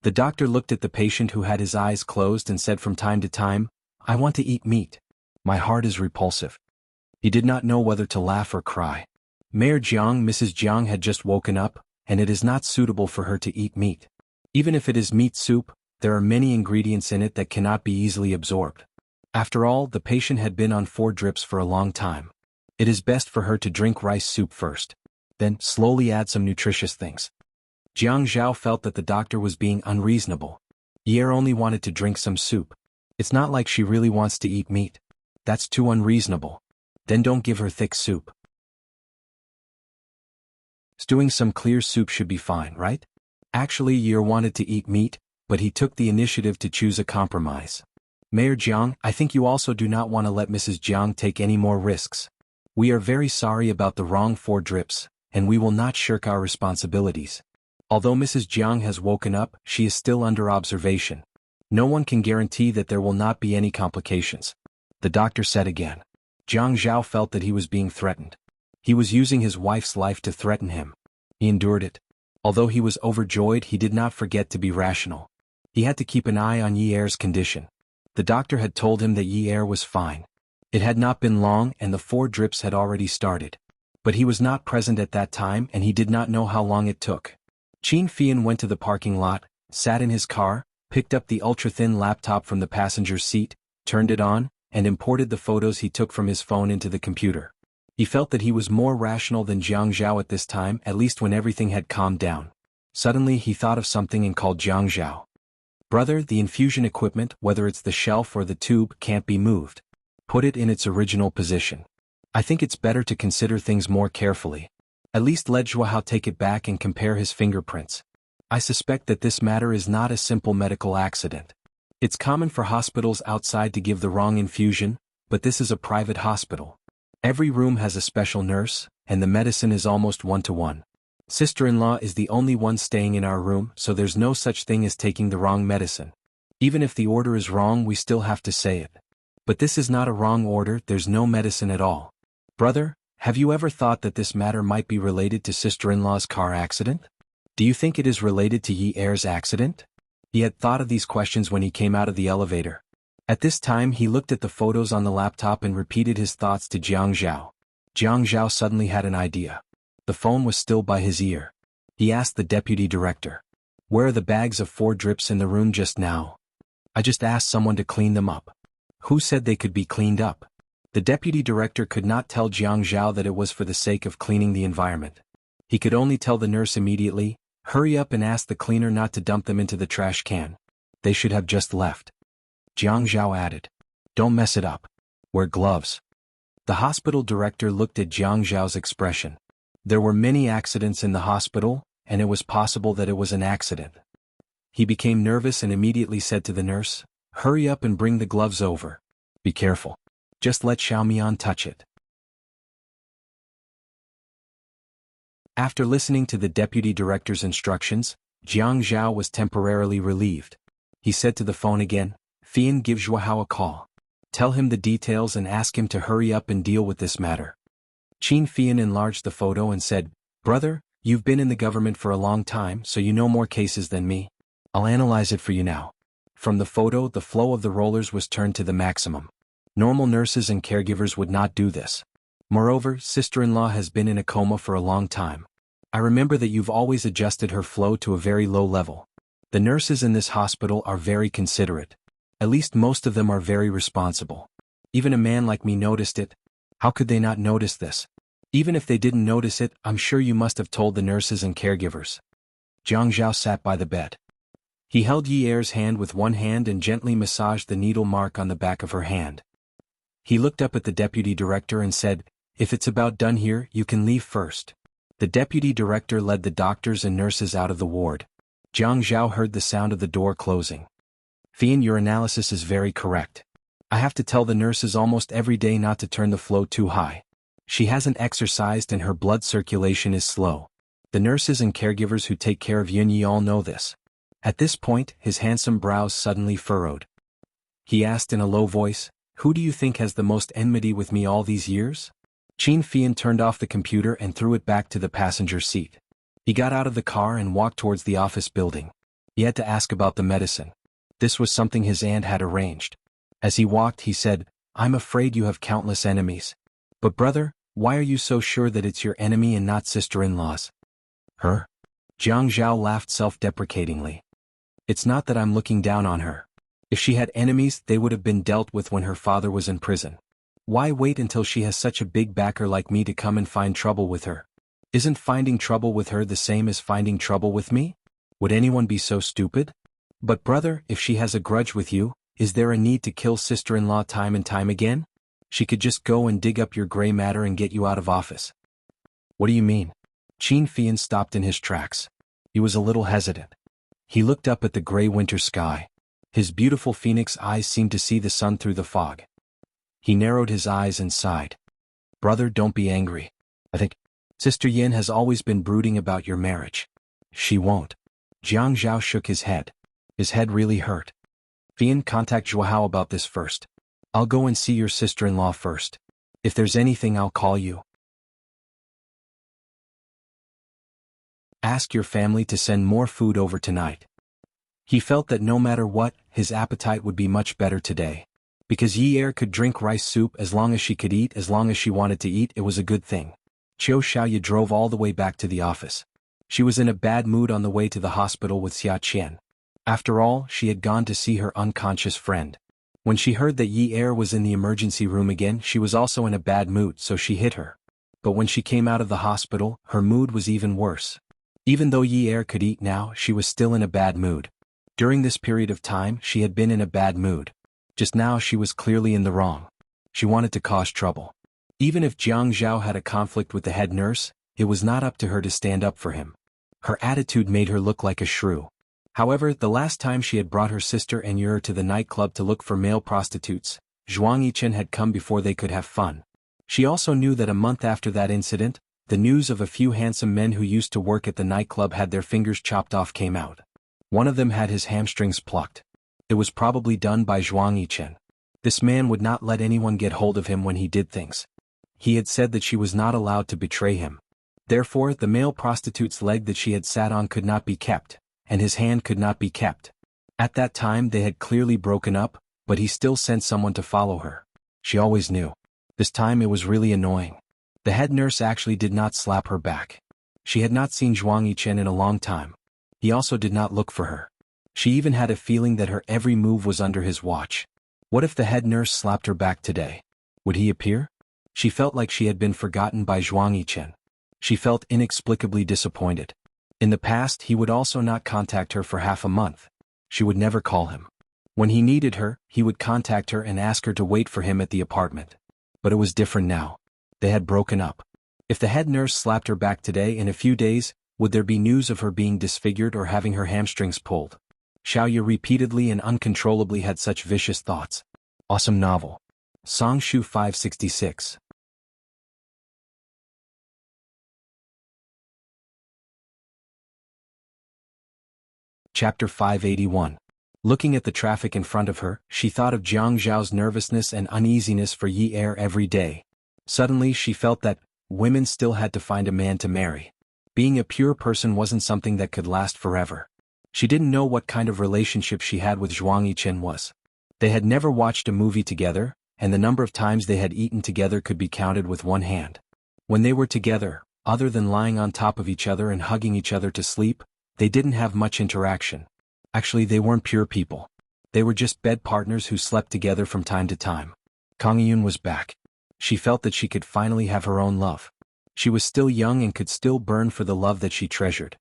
Speaker 1: The doctor looked at the patient who had his eyes closed and said from time to time, I want to eat meat. My heart is repulsive. He did not know whether to laugh or cry. Mayor Jiang, Mrs. Jiang had just woken up, and it is not suitable for her to eat meat. Even if it is meat soup, there are many ingredients in it that cannot be easily absorbed. After all, the patient had been on 4 drips for a long time. It is best for her to drink rice soup first. Then, slowly add some nutritious things. Jiang Zhao felt that the doctor was being unreasonable. Yier only wanted to drink some soup. It's not like she really wants to eat meat. That's too unreasonable. Then don't give her thick soup. Stewing some clear soup should be fine, right? Actually, Yier wanted to eat meat, but he took the initiative to choose a compromise. Mayor Jiang, I think you also do not want to let Mrs. Jiang take any more risks. We are very sorry about the wrong 4 drips, and we will not shirk our responsibilities. Although Mrs. Jiang has woken up, she is still under observation. No one can guarantee that there will not be any complications. The doctor said again. Jiang Zhao felt that he was being threatened. He was using his wife's life to threaten him. He endured it. Although he was overjoyed, he did not forget to be rational. He had to keep an eye on Yier's condition. The doctor had told him that Yier was fine. It had not been long and the 4 drips had already started. But he was not present at that time and he did not know how long it took. Qin Fian went to the parking lot, sat in his car, picked up the ultra-thin laptop from the passenger's seat, turned it on, and imported the photos he took from his phone into the computer. He felt that he was more rational than Jianghu at this time, at least when everything had calmed down. Suddenly he thought of something and called Jianghu. Brother, the infusion equipment, whether it's the shelf or the tube, can't be moved. Put it in its original position. I think it's better to consider things more carefully. At least let Zhuahao take it back and compare his fingerprints. I suspect that this matter is not a simple medical accident. It's common for hospitals outside to give the wrong infusion, but this is a private hospital. Every room has a special nurse, and the medicine is almost one-to-one. Sister-in-law is the only one staying in our room, so there's no such thing as taking the wrong medicine. Even if the order is wrong, we still have to say it. But this is not a wrong order, there's no medicine at all. Brother, have you ever thought that this matter might be related to sister-in-law's car accident? Do you think it is related to Yi Er's accident? He had thought of these questions when he came out of the elevator. At this time he looked at the photos on the laptop and repeated his thoughts to Jianghu. Jianghu suddenly had an idea. The phone was still by his ear. He asked the deputy director. Where are the bags of 4 drips in the room just now? I just asked someone to clean them up. Who said they could be cleaned up? The deputy director could not tell Jianghu that it was for the sake of cleaning the environment. He could only tell the nurse immediately, hurry up and ask the cleaner not to dump them into the trash can. They should have just left. Jianghu added. Don't mess it up. Wear gloves. The hospital director looked at Jianghu's expression. There were many accidents in the hospital, and it was possible that it was an accident. He became nervous and immediately said to the nurse, hurry up and bring the gloves over. Be careful. Just let Xiaomian touch it. After listening to the deputy director's instructions, Jianghu was temporarily relieved. He said to the phone again, Fian, give Zhuahao a call. Tell him the details and ask him to hurry up and deal with this matter. Qin Fian enlarged the photo and said, Brother, you've been in the government for a long time, so you know more cases than me. I'll analyze it for you now. From the photo, the flow of the rollers was turned to the maximum. Normal nurses and caregivers would not do this. Moreover, sister-in-law has been in a coma for a long time. I remember that you've always adjusted her flow to a very low level. The nurses in this hospital are very considerate. At least most of them are very responsible. Even a man like me noticed it. How could they not notice this? Even if they didn't notice it, I'm sure you must have told the nurses and caregivers. Jianghu sat by the bed. He held Yi Er's hand with one hand and gently massaged the needle mark on the back of her hand. He looked up at the deputy director and said, if it's about done here, you can leave first. The deputy director led the doctors and nurses out of the ward. Jianghu heard the sound of the door closing. Fian, your analysis is very correct. I have to tell the nurses almost every day not to turn the flow too high. She hasn't exercised and her blood circulation is slow. The nurses and caregivers who take care of Yunyi all know this. At this point, his handsome brows suddenly furrowed. He asked in a low voice, who do you think has the most enmity with me all these years? Qin Fian turned off the computer and threw it back to the passenger seat. He got out of the car and walked towards the office building. He had to ask about the medicine. This was something his aunt had arranged. As he walked, he said, I'm afraid you have countless enemies. But brother, why are you so sure that it's your enemy and not sister-in-law's? Her? Jianghu laughed self-deprecatingly. It's not that I'm looking down on her. If she had enemies, they would have been dealt with when her father was in prison. Why wait until she has such a big backer like me to come and find trouble with her? Isn't finding trouble with her the same as finding trouble with me? Would anyone be so stupid? But brother, if she has a grudge with you, is there a need to kill sister-in-law time and time again? She could just go and dig up your gray matter and get you out of office. What do you mean? Qin Fian stopped in his tracks. He was a little hesitant. He looked up at the gray winter sky. His beautiful phoenix eyes seemed to see the sun through the fog. He narrowed his eyes and sighed. Brother, don't be angry. I think Sister Yin has always been brooding about your marriage. She won't. Jianghu shook his head. His head really hurt. Fian, contact Zhuahao about this first. I'll go and see your sister-in-law first. If there's anything, I'll call you. Ask your family to send more food over tonight. He felt that no matter what, his appetite would be much better today. Because Yi Er could drink rice soup as long as she could eat, as long as she wanted to eat, it was a good thing. Qiu Xiaoye drove all the way back to the office. She was in a bad mood on the way to the hospital with Xia Qian. After all, she had gone to see her unconscious friend. When she heard that Yi Er was in the emergency room again, she was also in a bad mood, so she hit her. But when she came out of the hospital, her mood was even worse. Even though Yi Er could eat now, she was still in a bad mood. During this period of time, she had been in a bad mood. Just now she was clearly in the wrong. She wanted to cause trouble. Even if Jianghu had a conflict with the head nurse, it was not up to her to stand up for him. Her attitude made her look like a shrew. However, the last time she had brought her sister and Yu to the nightclub to look for male prostitutes, Zhuang Yichen had come before they could have fun. She also knew that a month after that incident, the news of a few handsome men who used to work at the nightclub had their fingers chopped off came out. One of them had his hamstrings plucked. It was probably done by Zhuang Yichen. This man would not let anyone get hold of him when he did things. He had said that she was not allowed to betray him. Therefore, the male prostitute's leg that she had sat on could not be kept, and his hand could not be kept. At that time they had clearly broken up, but he still sent someone to follow her. She always knew. This time it was really annoying. The head nurse actually did not slap her back. She had not seen Zhuang Yichen in a long time. He also did not look for her. She even had a feeling that her every move was under his watch. What if the head nurse slapped her back today? Would he appear? She felt like she had been forgotten by Zhuang Yichen. She felt inexplicably disappointed. In the past he would also not contact her for half a month. She would never call him. When he needed her, he would contact her and ask her to wait for him at the apartment. But it was different now. They had broken up. If the head nurse slapped her back today, in a few days, would there be news of her being disfigured or having her hamstrings pulled? Xiaoye repeatedly and uncontrollably had such vicious thoughts. Awesome novel. Songshu 566. Chapter 581. Looking at the traffic in front of her, she thought of Jiang Zhao's nervousness and uneasiness for Yi Er every day. Suddenly she felt that women still had to find a man to marry. Being a pure person wasn't something that could last forever. She didn't know what kind of relationship she had with Zhuang Yichen was. They had never watched a movie together, and the number of times they had eaten together could be counted with one hand. When they were together, other than lying on top of each other and hugging each other to sleep, they didn't have much interaction. Actually, they weren't pure people. They were just bed partners who slept together from time to time. Kang Yun was back. She felt that she could finally have her own love. She was still young and could still burn for the love that she treasured.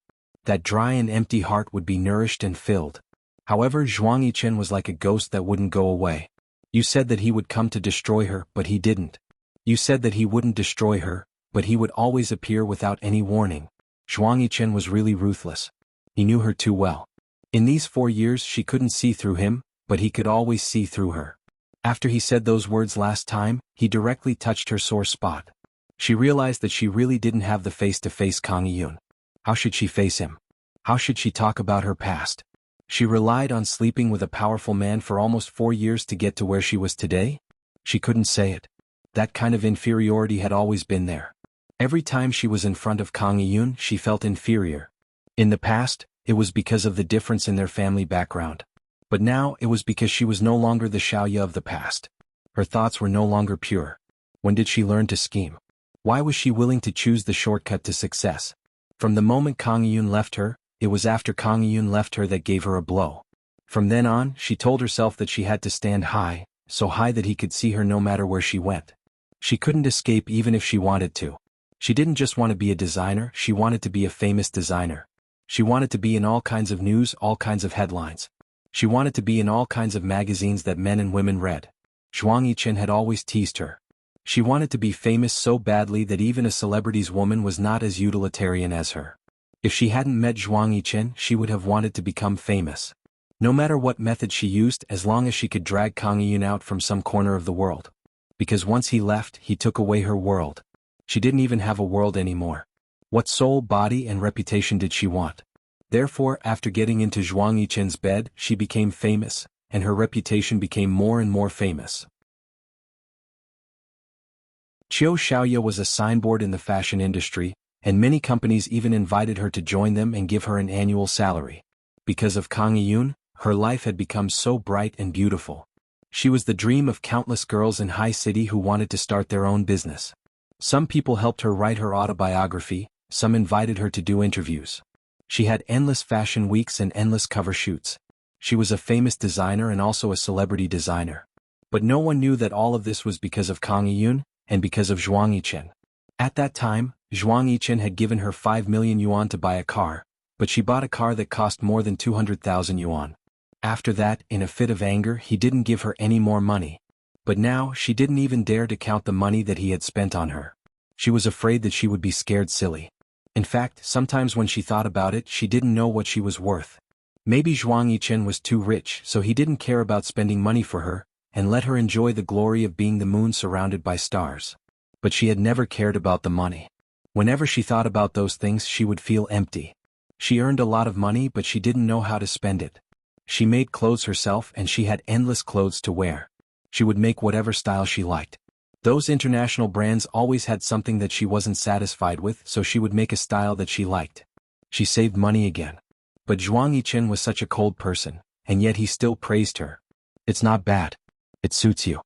Speaker 1: That dry and empty heart would be nourished and filled. However, Zhuang Yichen was like a ghost that wouldn't go away. You said that he would come to destroy her, but he didn't. You said that he wouldn't destroy her, but he would always appear without any warning. Zhuang Yichen was really ruthless. He knew her too well. In these 4 years she couldn't see through him, but he could always see through her. After he said those words last time, he directly touched her sore spot. She realized that she really didn't have the face to face Kang Yun. How should she face him? How should she talk about her past? She relied on sleeping with a powerful man for almost 4 years to get to where she was today? She couldn't say it. That kind of inferiority had always been there. Every time she was in front of Kang Yun, she felt inferior. In the past, it was because of the difference in their family background. But now, it was because she was no longer the Xiaoye of the past. Her thoughts were no longer pure. When did she learn to scheme? Why was she willing to choose the shortcut to success? From the moment Kang Yun left her, it was after Kang Yun left her that gave her a blow. From then on, she told herself that she had to stand high, so high that he could see her no matter where she went. She couldn't escape even if she wanted to. She didn't just want to be a designer, she wanted to be a famous designer. She wanted to be in all kinds of news, all kinds of headlines. She wanted to be in all kinds of magazines that men and women read. Zhuang Yichen had always teased her. She wanted to be famous so badly that even a celebrity's woman was not as utilitarian as her. If she hadn't met Zhuang Yichen, she would have wanted to become famous. No matter what method she used, as long as she could drag Kang Yun out from some corner of the world. Because once he left, he took away her world. She didn't even have a world anymore. What soul, body, and reputation did she want? Therefore, after getting into Zhuang Yichen's bed, she became famous, and her reputation became more and more famous. Qiu Xiaoye was a signboard in the fashion industry, and many companies even invited her to join them and give her an annual salary. Because of Kang Yun, her life had become so bright and beautiful. She was the dream of countless girls in High City who wanted to start their own business. Some people helped her write her autobiography, some invited her to do interviews. She had endless fashion weeks and endless cover shoots. She was a famous designer and also a celebrity designer. But no one knew that all of this was because of Kang Yiyun, and because of Zhuang Yichen. At that time, Zhuang Yichen had given her 5 million yuan to buy a car, but she bought a car that cost more than 200,000 yuan. After that, in a fit of anger, he didn't give her any more money. But now, she didn't even dare to count the money that he had spent on her. She was afraid that she would be scared silly. In fact, sometimes when she thought about it, she didn't know what she was worth. Maybe Zhuang Yichen was too rich, so he didn't care about spending money for her, and let her enjoy the glory of being the moon surrounded by stars. But she had never cared about the money. Whenever she thought about those things, she would feel empty. She earned a lot of money, but she didn't know how to spend it. She made clothes herself, and she had endless clothes to wear. She would make whatever style she liked. Those international brands always had something that she wasn't satisfied with, so she would make a style that she liked. She saved money again. But Zhuang Yichen was such a cold person, and yet he still praised her. It's not bad. It suits you.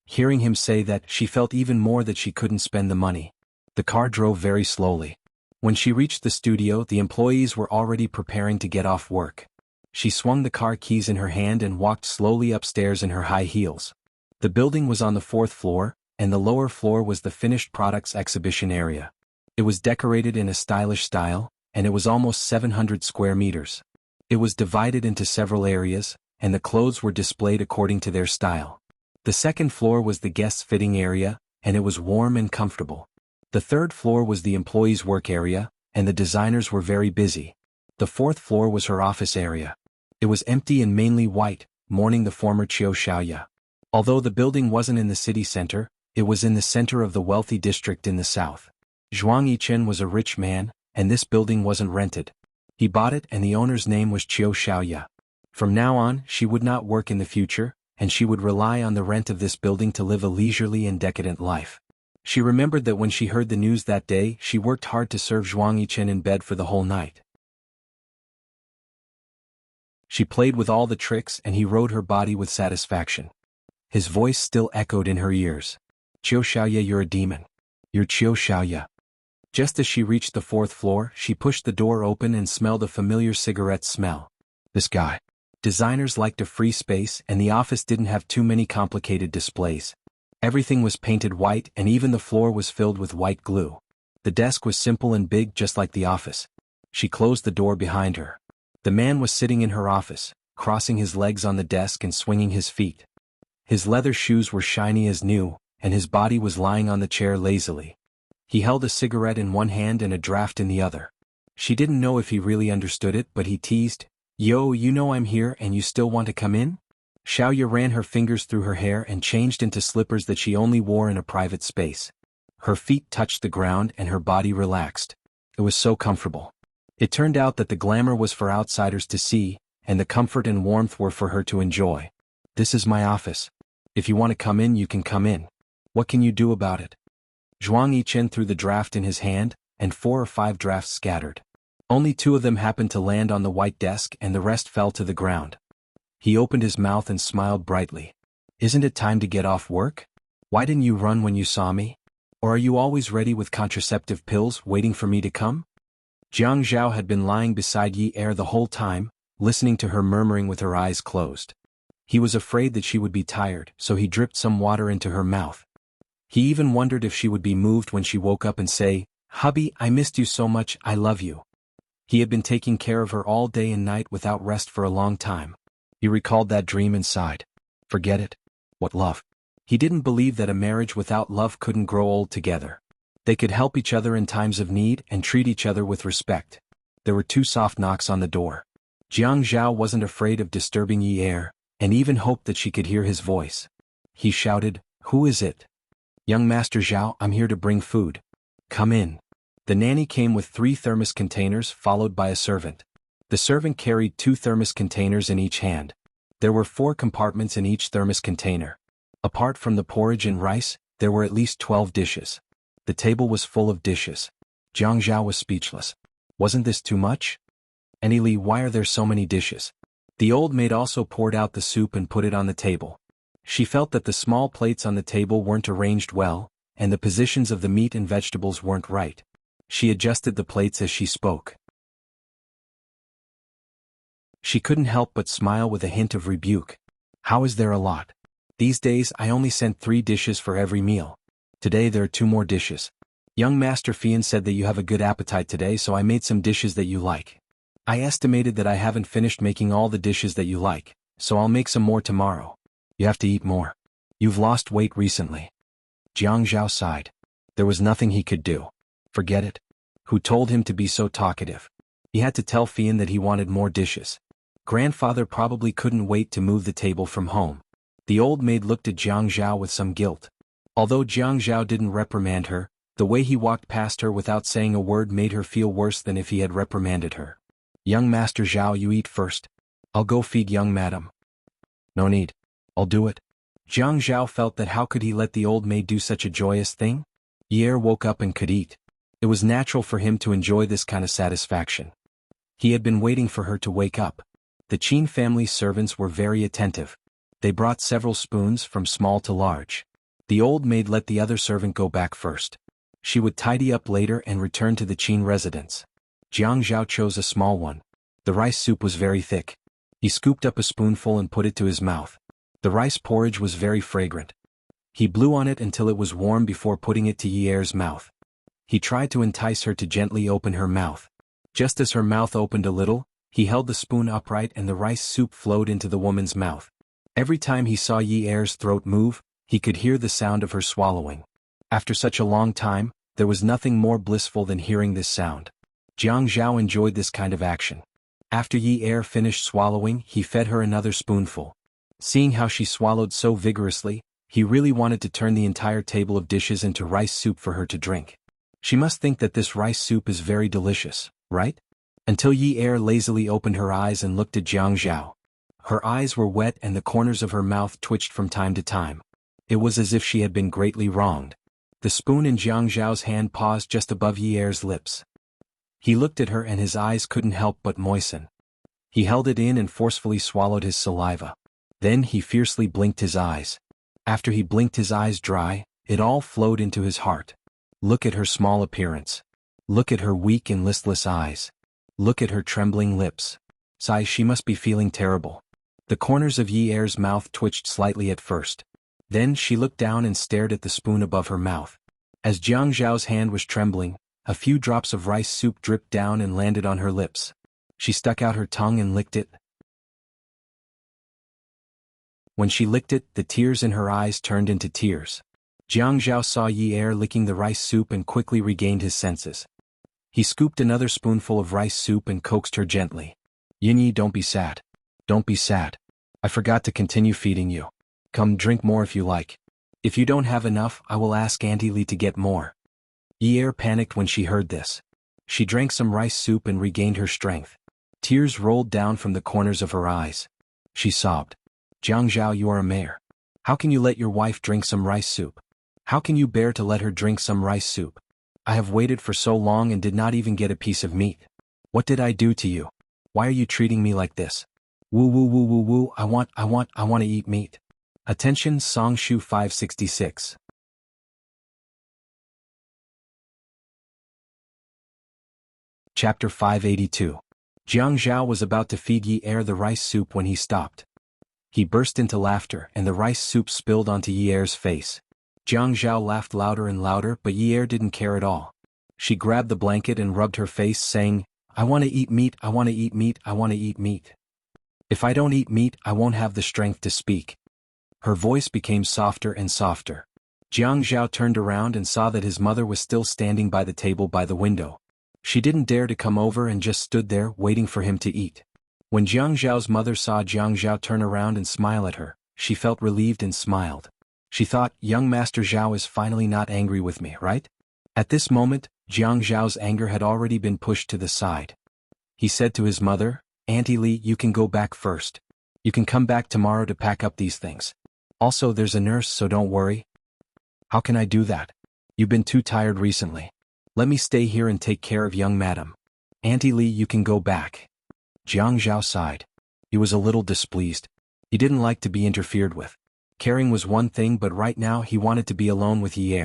Speaker 1: Hearing him say that, she felt even more that she couldn't spend the money. The car drove very slowly. When she reached the studio, the employees were already preparing to get off work. She swung the car keys in her hand and walked slowly upstairs in her high heels. The building was on the 4th floor, and the lower floor was the finished products exhibition area. It was decorated in a stylish style, and it was almost 700 square meters. It was divided into several areas, and the clothes were displayed according to their style. The 2nd floor was the guests' fitting area, and it was warm and comfortable. The 3rd floor was the employees' work area, and the designers were very busy. The 4th floor was her office area. It was empty and mainly white, mourning the former Qiu Shaoya. Although the building wasn't in the city center, it was in the center of the wealthy district in the south. Zhuang Yichen was a rich man, and this building wasn't rented. He bought it, and the owner's name was Qiu Shaoya. From now on, she would not work in the future, and she would rely on the rent of this building to live a leisurely and decadent life. She remembered that when she heard the news that day, she worked hard to serve Zhuang Yichen in bed for the whole night. She played with all the tricks, and he rode her body with satisfaction. His voice still echoed in her ears. Qiu Shaoya, you're a demon. You're Qiu Shaoya. Just as she reached the 4th floor, she pushed the door open and smelled a familiar cigarette smell. This guy. Designers liked a free space, and the office didn't have too many complicated displays. Everything was painted white, and even the floor was filled with white glue. The desk was simple and big, just like the office. She closed the door behind her. The man was sitting in her office, crossing his legs on the desk and swinging his feet. His leather shoes were shiny as new, and his body was lying on the chair lazily. He held a cigarette in one hand and a draft in the other. She didn't know if he really understood it, but he teased, "Yo, you know I'm here and you still want to come in?" Xiaoya ran her fingers through her hair and changed into slippers that she only wore in a private space. Her feet touched the ground and her body relaxed. It was so comfortable. It turned out that the glamour was for outsiders to see, and the comfort and warmth were for her to enjoy. This is my office. If you want to come in, you can come in. What can you do about it? Zhuang Yichen threw the draft in his hand, and 4 or 5 drafts scattered. Only 2 of them happened to land on the white desk and the rest fell to the ground. He opened his mouth and smiled brightly. Isn't it time to get off work? Why didn't you run when you saw me? Or are you always ready with contraceptive pills waiting for me to come? Jiang Zhao had been lying beside Yi Er the whole time, listening to her murmuring with her eyes closed. He was afraid that she would be tired, so he dripped some water into her mouth. He even wondered if she would be moved when she woke up and say, "Hubby, I missed you so much, I love you." He had been taking care of her all day and night without rest for a long time. He recalled that dream and sighed. Forget it. What love? He didn't believe that a marriage without love couldn't grow old together. They could help each other in times of need and treat each other with respect. There were 2 soft knocks on the door. Jiang Zhao wasn't afraid of disturbing Yi Er, and even hoped that she could hear his voice. He shouted, "Who is it?" "Young Master Zhao, I'm here to bring food. Come in." The nanny came with 3 thermos containers followed by a servant. The servant carried 2 thermos containers in each hand. There were 4 compartments in each thermos container. Apart from the porridge and rice, there were at least 12 dishes. The table was full of dishes. Jiang Zhao was speechless. Wasn't this too much? Anili, why are there so many dishes? The old maid also poured out the soup and put it on the table. She felt that the small plates on the table weren't arranged well, and the positions of the meat and vegetables weren't right. She adjusted the plates as she spoke. She couldn't help but smile with a hint of rebuke. How is there a lot? These days I only sent 3 dishes for every meal. Today there are 2 more dishes. Young Master Fian said that you have a good appetite today, so I made some dishes that you like. I estimated that I haven't finished making all the dishes that you like, so I'll make some more tomorrow. You have to eat more. You've lost weight recently. Jianghu sighed. There was nothing he could do. Forget it. Who told him to be so talkative? He had to tell Fian that he wanted more dishes. Grandfather probably couldn't wait to move the table from home. The old maid looked at Jianghu with some guilt. Although Jianghu didn't reprimand her, the way he walked past her without saying a word made her feel worse than if he had reprimanded her. Young Master Zhao, you eat first. I'll go feed young madam. No need. I'll do it. Jianghu felt that how could he let the old maid do such a joyous thing? Ye woke up and could eat. It was natural for him to enjoy this kind of satisfaction. He had been waiting for her to wake up. The Qin family servants were very attentive. They brought several spoons from small to large. The old maid let the other servant go back first. She would tidy up later and return to the Qin residence. Jianghu chose a small one. The rice soup was very thick. He scooped up a spoonful and put it to his mouth. The rice porridge was very fragrant. He blew on it until it was warm before putting it to Ye's mouth. He tried to entice her to gently open her mouth. Just as her mouth opened a little, he held the spoon upright and the rice soup flowed into the woman's mouth. Every time he saw Ye's throat move, he could hear the sound of her swallowing. After such a long time, there was nothing more blissful than hearing this sound. Jianghu enjoyed this kind of action. After Ye finished swallowing, he fed her another spoonful. Seeing how she swallowed so vigorously, he really wanted to turn the entire table of dishes into rice soup for her to drink. She must think that this rice soup is very delicious, right? Until Ye lazily opened her eyes and looked at Jianghu. Her eyes were wet and the corners of her mouth twitched from time to time. It was as if she had been greatly wronged. The spoon in Jianghu's hand paused just above Ye's lips. He looked at her and his eyes couldn't help but moisten. He held it in and forcefully swallowed his saliva. Then he fiercely blinked his eyes. After he blinked his eyes dry, it all flowed into his heart. Look at her small appearance. Look at her weak and listless eyes. Look at her trembling lips. Sigh, she must be feeling terrible. The corners of Ye's mouth twitched slightly at first. Then she looked down and stared at the spoon above her mouth. As Jianghu's hand was trembling, a few drops of rice soup dripped down and landed on her lips. She stuck out her tongue and licked it. When she licked it, the tears in her eyes turned into tears. Jianghu saw Ye licking the rice soup and quickly regained his senses. He scooped another spoonful of rice soup and coaxed her gently. Yin, don't be sad. Don't be sad. I forgot to continue feeding you. Come, drink more if you like. If you don't have enough, I will ask Auntie Li to get more. Ye panicked when she heard this. She drank some rice soup and regained her strength. Tears rolled down from the corners of her eyes. She sobbed. Jianghu, you are a mayor. How can you let your wife drink some rice soup? How can you bear to let her drink some rice soup? I have waited for so long and did not even get a piece of meat. What did I do to you? Why are you treating me like this? Woo woo woo woo woo, I want to eat meat. Attention, Songshu 566. Chapter 582. Jianghu was about to feed Ye the rice soup when he stopped. He burst into laughter and the rice soup spilled onto Ye's face. Jianghu laughed louder and louder, but Ye didn't care at all. She grabbed the blanket and rubbed her face, saying, I want to eat meat, I want to eat meat, I want to eat meat. If I don't eat meat, I won't have the strength to speak. Her voice became softer and softer. Jianghu turned around and saw that his mother was still standing by the table by the window. She didn't dare to come over and just stood there waiting for him to eat. When Jianghu's mother saw Jianghu turn around and smile at her, she felt relieved and smiled. She thought, young Master Zhao is finally not angry with me, right? At this moment, Jianghu's anger had already been pushed to the side. He said to his mother, Auntie Li, you can go back first. You can come back tomorrow to pack up these things. Also, there's a nurse, so don't worry. How can I do that? You've been too tired recently. Let me stay here and take care of young madam. Auntie Li, you can go back. Jianghu sighed. He was a little displeased. He didn't like to be interfered with. Caring was one thing, but right now he wanted to be alone with Yi.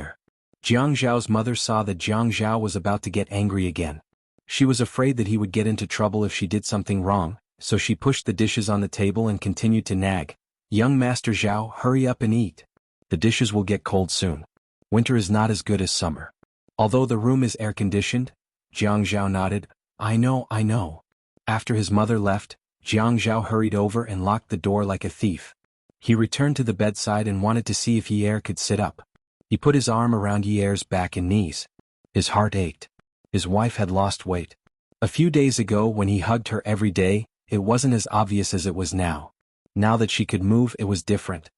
Speaker 1: Jiang Zhao's mother saw that Jiang Zhao was about to get angry again. She was afraid that he would get into trouble if she did something wrong, so she pushed the dishes on the table and continued to nag. "Young Master Zhao, hurry up and eat. The dishes will get cold soon. Winter is not as good as summer." Although the room is air-conditioned, Jiang Zhao nodded. I know. After his mother left, Jiang Zhao hurried over and locked the door like a thief. He returned to the bedside and wanted to see if Yi could sit up. He put his arm around Yi's back and knees. His heart ached. His wife had lost weight. A few days ago when he hugged her every day, it wasn't as obvious as it was now. Now that she could move, it was different.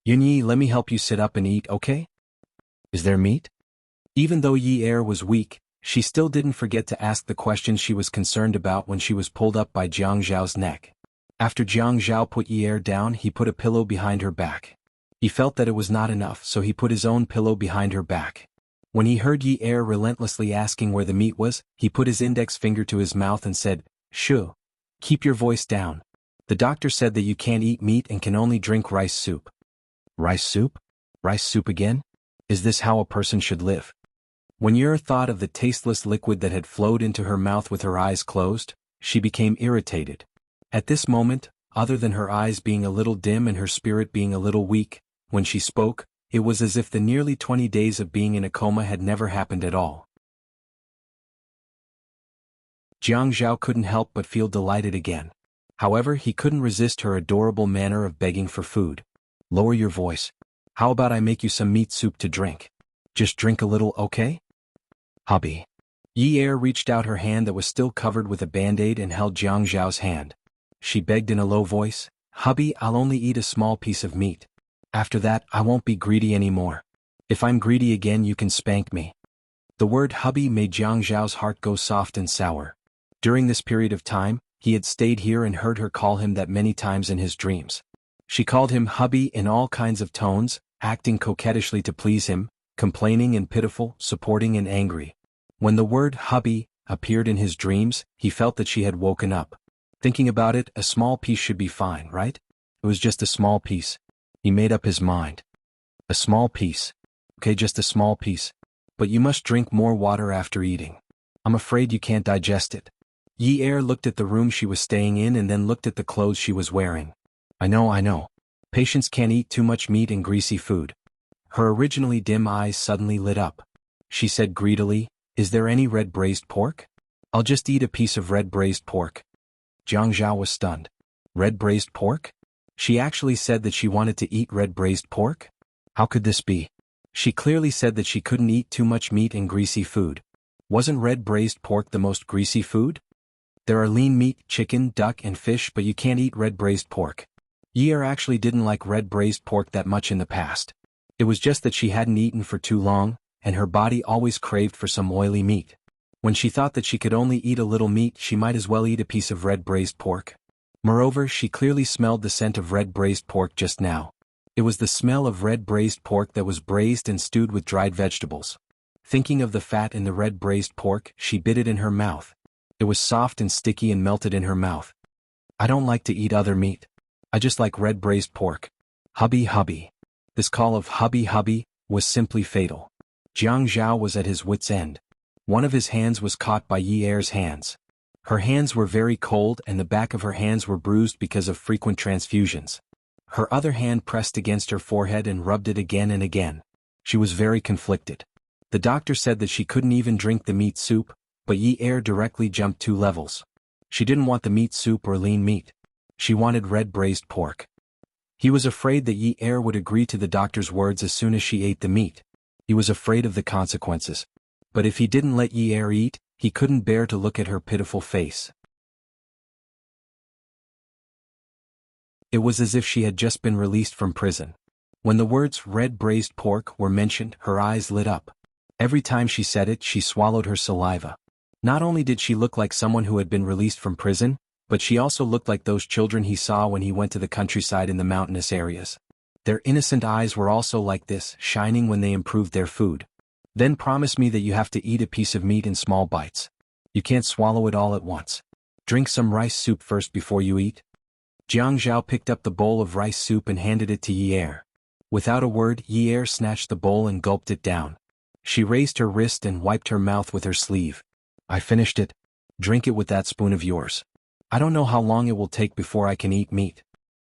Speaker 1: "Yi, let me help you sit up and eat, okay? Is there meat?" Even though Yi was weak, she still didn't forget to ask the questions she was concerned about when she was pulled up by Jiang Zhao's neck. After Jiang Zhao put Yi down, he put a pillow behind her back. He felt that it was not enough, so he put his own pillow behind her back. When he heard Yi relentlessly asking where the meat was, he put his index finger to his mouth and said, "Shoo, keep your voice down. The doctor said that you can't eat meat and can only drink rice soup." Rice soup? Rice soup again? Is this how a person should live? When Yi thought of the tasteless liquid that had flowed into her mouth with her eyes closed, she became irritated. At this moment, other than her eyes being a little dim and her spirit being a little weak, when she spoke, it was as if the nearly 20 days of being in a coma had never happened at all. Jiang Zhao couldn't help but feel delighted again. However, he couldn't resist her adorable manner of begging for food. "Lower your voice. How about I make you some meat soup to drink? Just drink a little, okay?" "Hubby." Yi reached out her hand that was still covered with a band-aid and held Jiang Zhao's hand. She begged in a low voice, "Hubby, I'll only eat a small piece of meat. After that, I won't be greedy anymore. If I'm greedy again, you can spank me." The word hubby made Jiang Zhao's heart go soft and sour. During this period of time, he had stayed here and heard her call him that many times in his dreams. She called him hubby in all kinds of tones, acting coquettishly to please him, complaining and pitiful, supporting and angry. When the word hubby appeared in his dreams, he felt that she had woken up. Thinking about it, a small piece should be fine, right? It was just a small piece. He made up his mind. A small piece. Okay, just a small piece. But you must drink more water after eating. I'm afraid you can't digest it. Yi looked at the room she was staying in and then looked at the clothes she was wearing. I know. Patients can't eat too much meat and greasy food. Her originally dim eyes suddenly lit up. She said greedily, "Is there any red braised pork? I'll just eat a piece of red braised pork." Jiang Zhao was stunned. Red braised pork? She actually said that she wanted to eat red braised pork? How could this be? She clearly said that she couldn't eat too much meat and greasy food. Wasn't red braised pork the most greasy food? There are lean meat, chicken, duck, and fish, but you can't eat red braised pork. Yi actually didn't like red braised pork that much in the past. It was just that she hadn't eaten for too long, and her body always craved for some oily meat. When she thought that she could only eat a little meat, she might as well eat a piece of red braised pork. Moreover, she clearly smelled the scent of red braised pork just now. It was the smell of red braised pork that was braised and stewed with dried vegetables. Thinking of the fat in the red braised pork, she bit it in her mouth. It was soft and sticky and melted in her mouth. I don't like to eat other meat. I just like red braised pork. Hubby. This call of hubby was simply fatal. Jiang Zhao was at his wit's end. One of his hands was caught by Yi's hands. Her hands were very cold and the back of her hands were bruised because of frequent transfusions. Her other hand pressed against her forehead and rubbed it again and again. She was very conflicted. The doctor said that she couldn't even drink the meat soup, but Yi directly jumped 2 levels. She didn't want the meat soup or lean meat. She wanted red braised pork. He was afraid that Yi would agree to the doctor's words as soon as she ate the meat. He was afraid of the consequences. But if he didn't let Yi eat, he couldn't bear to look at her pitiful face. It was as if she had just been released from prison. When the words red braised pork were mentioned, her eyes lit up. Every time she said it, she swallowed her saliva. Not only did she look like someone who had been released from prison, but she also looked like those children he saw when he went to the countryside in the mountainous areas. Their innocent eyes were also like this, shining when they improved their food. Then promise me that you have to eat a piece of meat in small bites. You can't swallow it all at once. Drink some rice soup first before you eat. Jiang Zhao picked up the bowl of rice soup and handed it to Yi. Without a word, Yi snatched the bowl and gulped it down. She raised her wrist and wiped her mouth with her sleeve. I finished it. Drink it with that spoon of yours. I don't know how long it will take before I can eat meat.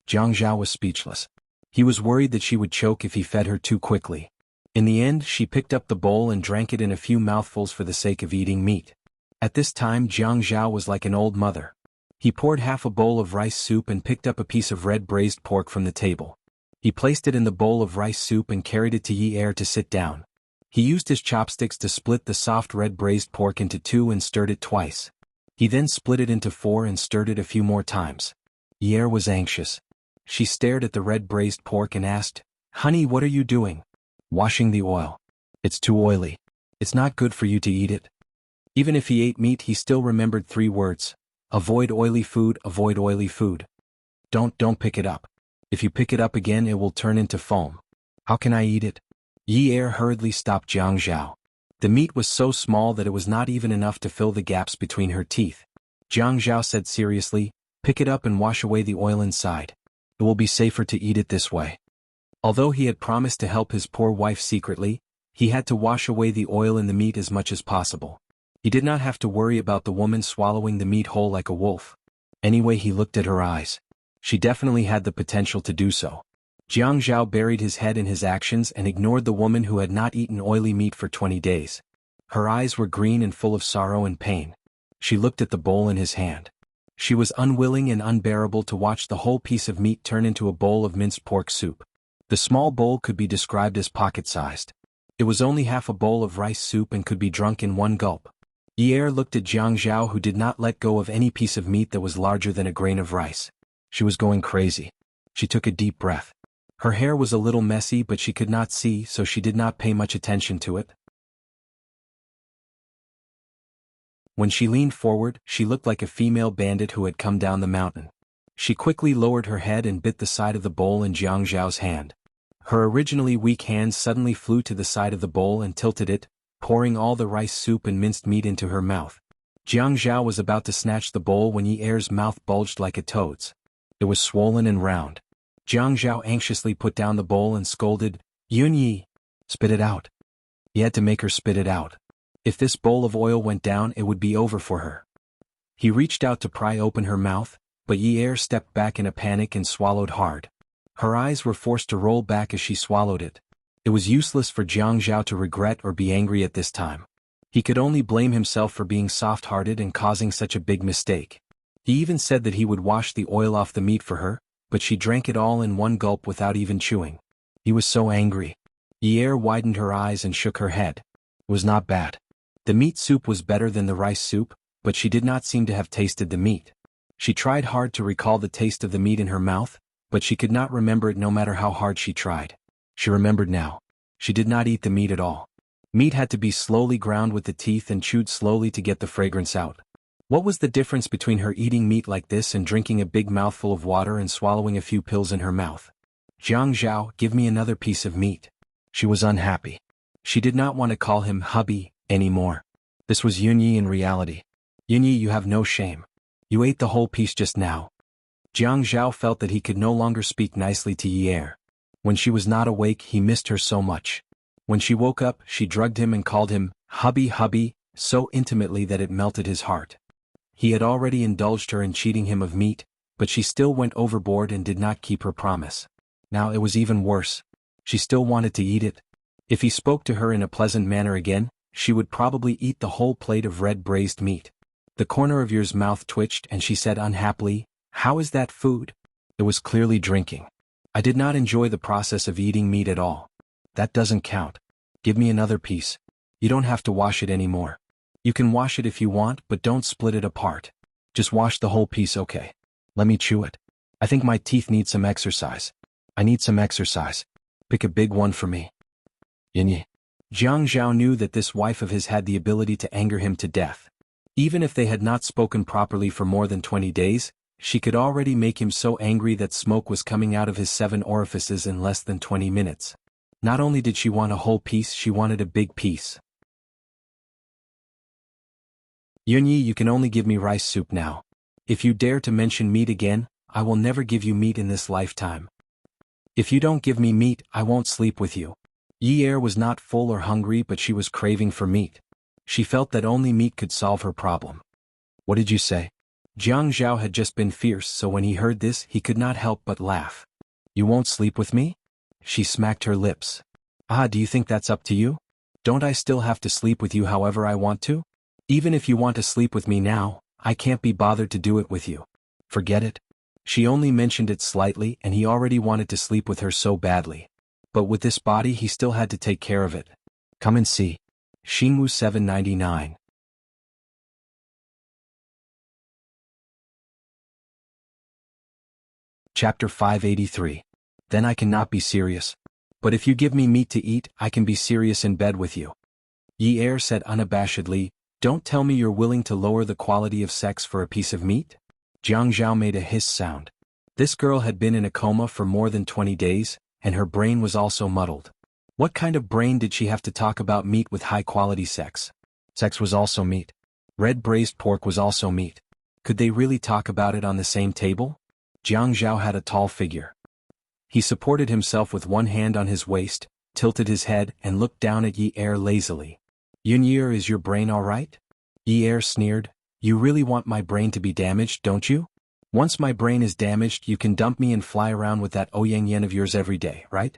Speaker 1: Jianghu was speechless. He was worried that she would choke if he fed her too quickly. In the end, she picked up the bowl and drank it in a few mouthfuls for the sake of eating meat. At this time, Jianghu was like an old mother. He poured half a bowl of rice soup and picked up a piece of red braised pork from the table. He placed it in the bowl of rice soup and carried it to Yi to sit down. He used his chopsticks to split the soft red braised pork into two and stirred it twice. He then split it into four and stirred it a few more times. Yi was anxious. She stared at the red braised pork and asked, "Honey, what are you doing?" "Washing the oil. It's too oily. It's not good for you to eat it." Even if he ate meat, he still remembered 3 words. Avoid oily food, avoid oily food. Don't pick it up. If you pick it up again, it will turn into foam. How can I eat it? Yi hurriedly stopped Jianghu. The meat was so small that it was not even enough to fill the gaps between her teeth. Jianghu said seriously, "Pick it up and wash away the oil inside. It will be safer to eat it this way." Although he had promised to help his poor wife secretly, he had to wash away the oil in the meat as much as possible. He did not have to worry about the woman swallowing the meat whole like a wolf. Anyway, he looked at her eyes. She definitely had the potential to do so. Jianghu buried his head in his actions and ignored the woman who had not eaten oily meat for 20 days. Her eyes were green and full of sorrow and pain. She looked at the bowl in his hand. She was unwilling and unbearable to watch the whole piece of meat turn into a bowl of minced pork soup. The small bowl could be described as pocket-sized. It was only half a bowl of rice soup and could be drunk in one gulp. Yi looked at Jianghu, who did not let go of any piece of meat that was larger than a grain of rice. She was going crazy. She took a deep breath. Her hair was a little messy, but she could not see, so she did not pay much attention to it. When she leaned forward, she looked like a female bandit who had come down the mountain. She quickly lowered her head and bit the side of the bowl in Jianghu's hand. Her originally weak hands suddenly flew to the side of the bowl and tilted it, pouring all the rice soup and minced meat into her mouth. Jianghu was about to snatch the bowl when Yi's mouth bulged like a toad's. It was swollen and round. Jianghu anxiously put down the bowl and scolded, "Yi, spit it out." He had to make her spit it out. If this bowl of oil went down, it would be over for her. He reached out to pry open her mouth, but Yi stepped back in a panic and swallowed hard. Her eyes were forced to roll back as she swallowed it. It was useless for Jianghu to regret or be angry at this time. He could only blame himself for being soft-hearted and causing such a big mistake. He even said that he would wash the oil off the meat for her, but she drank it all in one gulp without even chewing. He was so angry. Yi widened her eyes and shook her head. It was not bad. The meat soup was better than the rice soup, but she did not seem to have tasted the meat. She tried hard to recall the taste of the meat in her mouth, but she could not remember it no matter how hard she tried. She remembered now. She did not eat the meat at all. Meat had to be slowly ground with the teeth and chewed slowly to get the fragrance out. What was the difference between her eating meat like this and drinking a big mouthful of water and swallowing a few pills in her mouth? "Jianghu, give me another piece of meat." She was unhappy. She did not want to call him hubby anymore. This was Yi in reality. "Yi, you have no shame. You ate the whole piece just now." Jianghu felt that he could no longer speak nicely to Yi. When she was not awake, he missed her so much. When she woke up, she drugged him and called him hubby so intimately that it melted his heart. He had already indulged her in cheating him of meat, but she still went overboard and did not keep her promise. Now it was even worse. She still wanted to eat it. If he spoke to her in a pleasant manner again, she would probably eat the whole plate of red braised meat. The corner of Yi's mouth twitched and she said unhappily, "How is that food?" It was clearly drinking. "I did not enjoy the process of eating meat at all." "That doesn't count. Give me another piece. You don't have to wash it anymore. You can wash it if you want, but don't split it apart. Just wash the whole piece, okay? Let me chew it. I think my teeth need some exercise. I need some exercise. Pick a big one for me." Yi. Jianghu knew that this wife of his had the ability to anger him to death. Even if they had not spoken properly for more than 20 days, she could already make him so angry that smoke was coming out of his 7 orifices in less than 20 minutes. Not only did she want a whole piece, she wanted a big piece. "Yi, you can only give me rice soup now. If you dare to mention meat again, I will never give you meat in this lifetime." If you don't give me meat, I won't sleep with you. Yi Er was not full or hungry, but she was craving for meat. She felt that only meat could solve her problem. What did you say? Jiang Zhao had just been fierce, so when he heard this, he could not help but laugh. You won't sleep with me? She smacked her lips. Ah, do you think that's up to you? Don't I still have to sleep with you however I want to? Even if you want to sleep with me now, I can't be bothered to do it with you. Forget it. She only mentioned it slightly and he already wanted to sleep with her so badly. But with this body he still had to take care of it. Come and see. Jianghu 799. Chapter 583. Then I cannot be serious. But if you give me meat to eat, I can be serious in bed with you. Yi Er said unabashedly, don't tell me you're willing to lower the quality of sex for a piece of meat? Jiang Zhao made a hiss sound. This girl had been in a coma for more than 20 days, and her brain was also muddled. What kind of brain did she have to talk about meat with high-quality sex? Sex was also meat. Red braised pork was also meat. Could they really talk about it on the same table? Jiang Zhao had a tall figure. He supported himself with one hand on his waist, tilted his head and looked down at Yi Er lazily. Yunyer, is your brain all right? Yi Er sneered. You really want my brain to be damaged, don't you? Once my brain is damaged, you can dump me and fly around with that Ouyang of yours every day, right?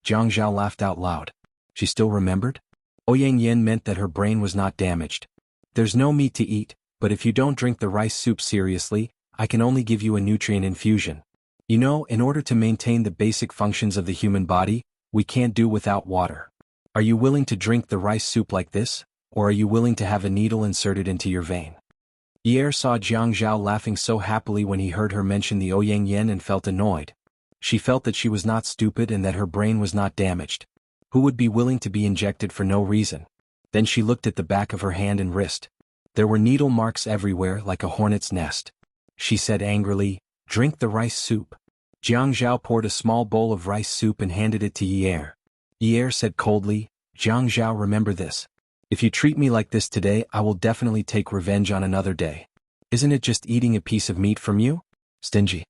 Speaker 1: Jiang Zhao laughed out loud. She still remembered? Ouyang meant that her brain was not damaged. There's no meat to eat, but if you don't drink the rice soup seriously, I can only give you a nutrient infusion. You know, in order to maintain the basic functions of the human body, we can't do without water. Are you willing to drink the rice soup like this, or are you willing to have a needle inserted into your vein? Yi Er saw Jiang Zhao laughing so happily when he heard her mention the Ouyang and felt annoyed. She felt that she was not stupid and that her brain was not damaged. Who would be willing to be injected for no reason? Then she looked at the back of her hand and wrist. There were needle marks everywhere like a hornet's nest. She said angrily, drink the rice soup. Jiang Zhao poured a small bowl of rice soup and handed it to Yi Er. Yi Er said coldly, Jiang Zhao, remember this. If you treat me like this today, I will definitely take revenge on another day. Isn't it just eating a piece of meat from you? Stingy.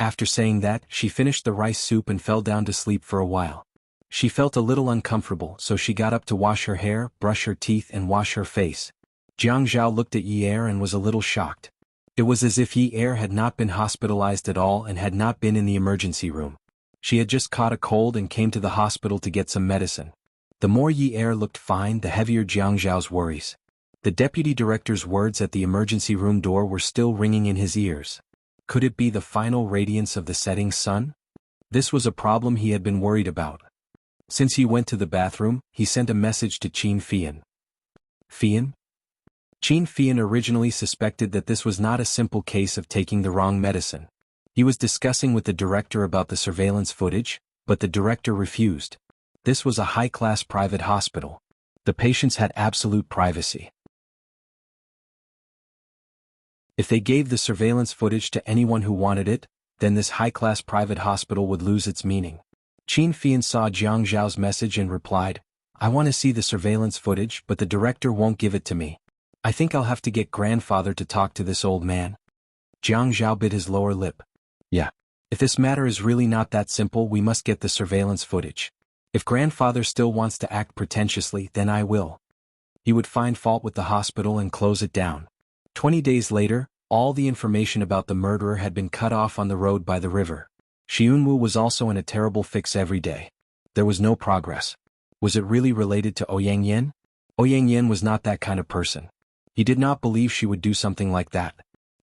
Speaker 1: After saying that, she finished the rice soup and fell down to sleep for a while. She felt a little uncomfortable, so she got up to wash her hair, brush her teeth and wash her face. Jiang Zhao looked at Yi Er and was a little shocked. It was as if Yi Er had not been hospitalized at all and had not been in the emergency room. She had just caught a cold and came to the hospital to get some medicine. The more Yi Er looked fine, the heavier Jiang Zhao's worries. The deputy director's words at the emergency room door were still ringing in his ears. Could it be the final radiance of the setting sun? This was a problem he had been worried about. Since he went to the bathroom, he sent a message to Qin Fian. Fian? Qin Fian originally suspected that this was not a simple case of taking the wrong medicine. He was discussing with the director about the surveillance footage, but the director refused. This was a high-class private hospital. The patients had absolute privacy. If they gave the surveillance footage to anyone who wanted it, then this high-class private hospital would lose its meaning. Qin Fian saw Jiang Zhao's message and replied, I want to see the surveillance footage, but the director won't give it to me. I think I'll have to get grandfather to talk to this old man. Jiang Zhao bit his lower lip. Yeah. If this matter is really not that simple, we must get the surveillance footage. If grandfather still wants to act pretentiously, then I will. He would find fault with the hospital and close it down. 20 days later, all the information about the murderer had been cut off on the road by the river. Xiunwu was also in a terrible fix every day. There was no progress. Was it really related to Ouyang Yen? Ouyang Yen was not that kind of person. He did not believe she would do something like that.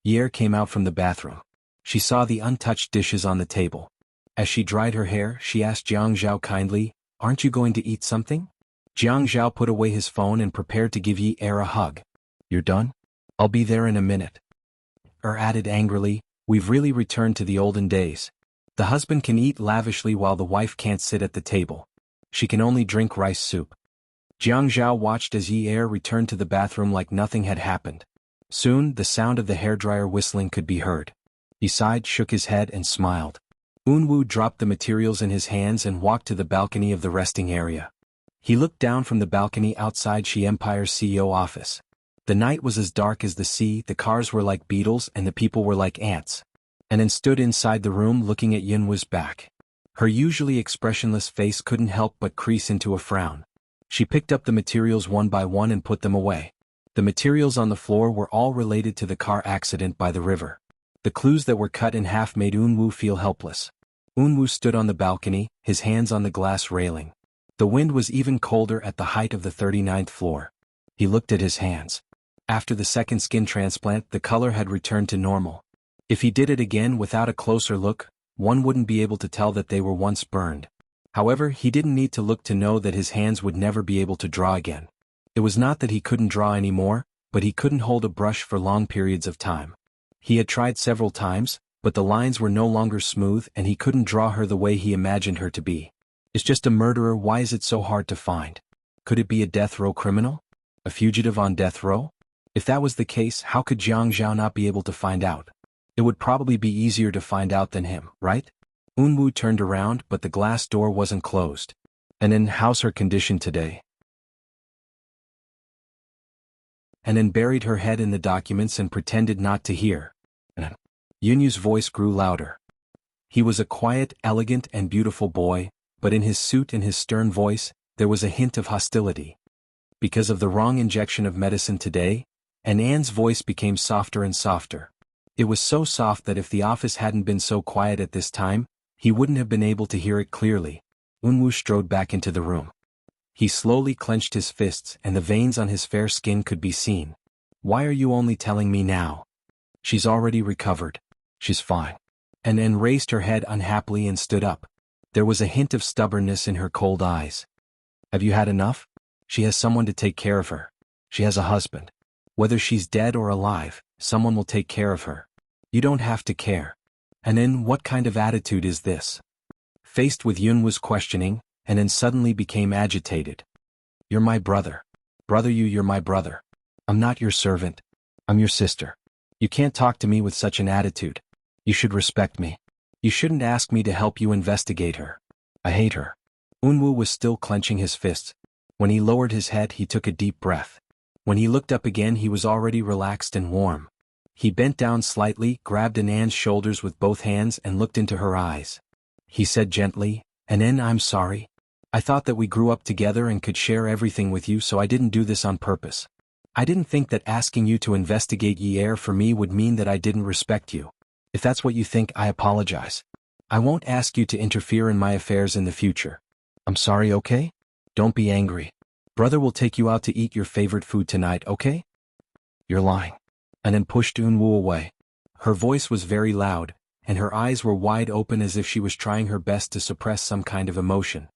Speaker 1: Yi Er came out from the bathroom. She saw the untouched dishes on the table. As she dried her hair, she asked Jiang Zhao kindly, aren't you going to eat something? Jiang Zhao put away his phone and prepared to give Yi Er a hug. You're done? I'll be there in a minute. Added angrily, we've really returned to the olden days. The husband can eat lavishly while the wife can't sit at the table. She can only drink rice soup. Jiang Zhao watched as Yi Er returned to the bathroom like nothing had happened. Soon, the sound of the hairdryer whistling could be heard. He sighed, shook his head and smiled. Unwu dropped the materials in his hands and walked to the balcony of the resting area. He looked down from the balcony outside Xi Empire's CEO office. The night was as dark as the sea, the cars were like beetles and the people were like ants. And then stood inside the room looking at Yunwu's back. Her usually expressionless face couldn't help but crease into a frown. She picked up the materials one by one and put them away. The materials on the floor were all related to the car accident by the river. The clues that were cut in half made Unwu feel helpless. Unwu stood on the balcony, his hands on the glass railing. The wind was even colder at the height of the 39th floor. He looked at his hands. After the second skin transplant, the color had returned to normal. If he did it again without a closer look, one wouldn't be able to tell that they were once burned. However, he didn't need to look to know that his hands would never be able to draw again. It was not that he couldn't draw anymore, but he couldn't hold a brush for long periods of time. He had tried several times, but the lines were no longer smooth and he couldn't draw her the way he imagined her to be. It's just a murderer. Why is it so hard to find? Could it be a death row criminal? A fugitive on death row? If that was the case, how could Jianghu not be able to find out? It would probably be easier to find out than him, right? Unwu turned around, but the glass door wasn't closed. And then, how's her condition today? And then buried her head in the documents and pretended not to hear. Yunyu's voice grew louder. He was a quiet, elegant and beautiful boy, but in his suit and his stern voice, there was a hint of hostility. Because of the wrong injection of medicine today, and Anne's voice became softer and softer. It was so soft that if the office hadn't been so quiet at this time, he wouldn't have been able to hear it clearly. Unwu strode back into the room. He slowly clenched his fists and the veins on his fair skin could be seen. Why are you only telling me now? She's already recovered. She's fine. And Anne raised her head unhappily and stood up. There was a hint of stubbornness in her cold eyes. Have you had enough? She has someone to take care of her. She has a husband. Whether she's dead or alive, someone will take care of her. You don't have to care. And then what kind of attitude is this? Faced with Yunwu's questioning, and then suddenly became agitated. You're my brother. You're my brother. I'm not your servant. I'm your sister. You can't talk to me with such an attitude. You should respect me. You shouldn't ask me to help you investigate her. I hate her. Unwu was still clenching his fists. When he lowered his head, he took a deep breath. When he looked up again, he was already relaxed and warm. He bent down slightly, grabbed Anne's shoulders with both hands and looked into her eyes. He said gently, Anne, I'm sorry. I thought that we grew up together and could share everything with you, so I didn't do this on purpose. I didn't think that asking you to investigate Yi for me would mean that I didn't respect you. If that's what you think, I apologize. I won't ask you to interfere in my affairs in the future. I'm sorry, okay? Don't be angry. Brother will take you out to eat your favorite food tonight, okay? You're lying. And then pushed Unwu away. Her voice was very loud, and her eyes were wide open as if she was trying her best to suppress some kind of emotion.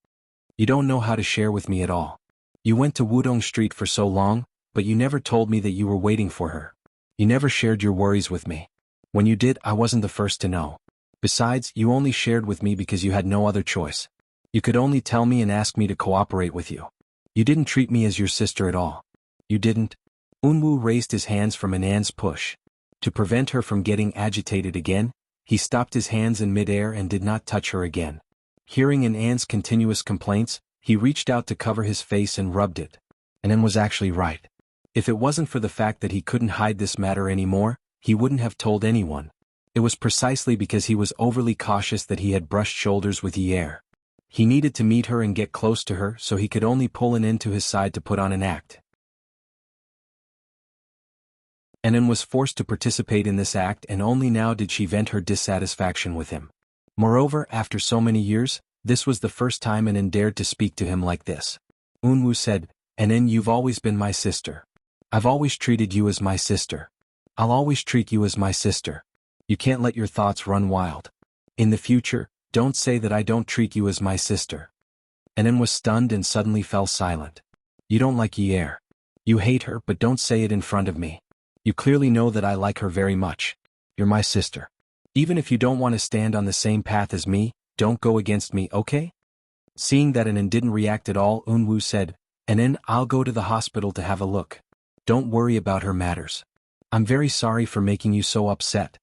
Speaker 1: You don't know how to share with me at all. You went to Wudong Street for so long, but you never told me that you were waiting for her. You never shared your worries with me. When you did, I wasn't the first to know. Besides, you only shared with me because you had no other choice. You could only tell me and ask me to cooperate with you. You didn't treat me as your sister at all. You didn't. Unwu raised his hands from Anne's push. To prevent her from getting agitated again, he stopped his hands in midair and did not touch her again. Hearing Anne's continuous complaints, he reached out to cover his face and rubbed it. Anne was actually right. If it wasn't for the fact that he couldn't hide this matter anymore, he wouldn't have told anyone. It was precisely because he was overly cautious that he had brushed shoulders with Yi. He needed to meet her and get close to her, so he could only pull Anne to his side to put on an act. Anne was forced to participate in this act, and only now did she vent her dissatisfaction with him. Moreover, after so many years, this was the first time Anne dared to speak to him like this. Unwu said, Anne, you've always been my sister. I've always treated you as my sister. I'll always treat you as my sister. You can't let your thoughts run wild. In the future, don't say that I don't treat you as my sister. Anne was stunned and suddenly fell silent. You don't like Yi. You hate her, but don't say it in front of me. You clearly know that I like her very much. You're my sister. Even if you don't want to stand on the same path as me, don't go against me, okay? Seeing that Anne didn't react at all, Unwu said, Anne, I'll go to the hospital to have a look. Don't worry about her matters. I'm very sorry for making you so upset.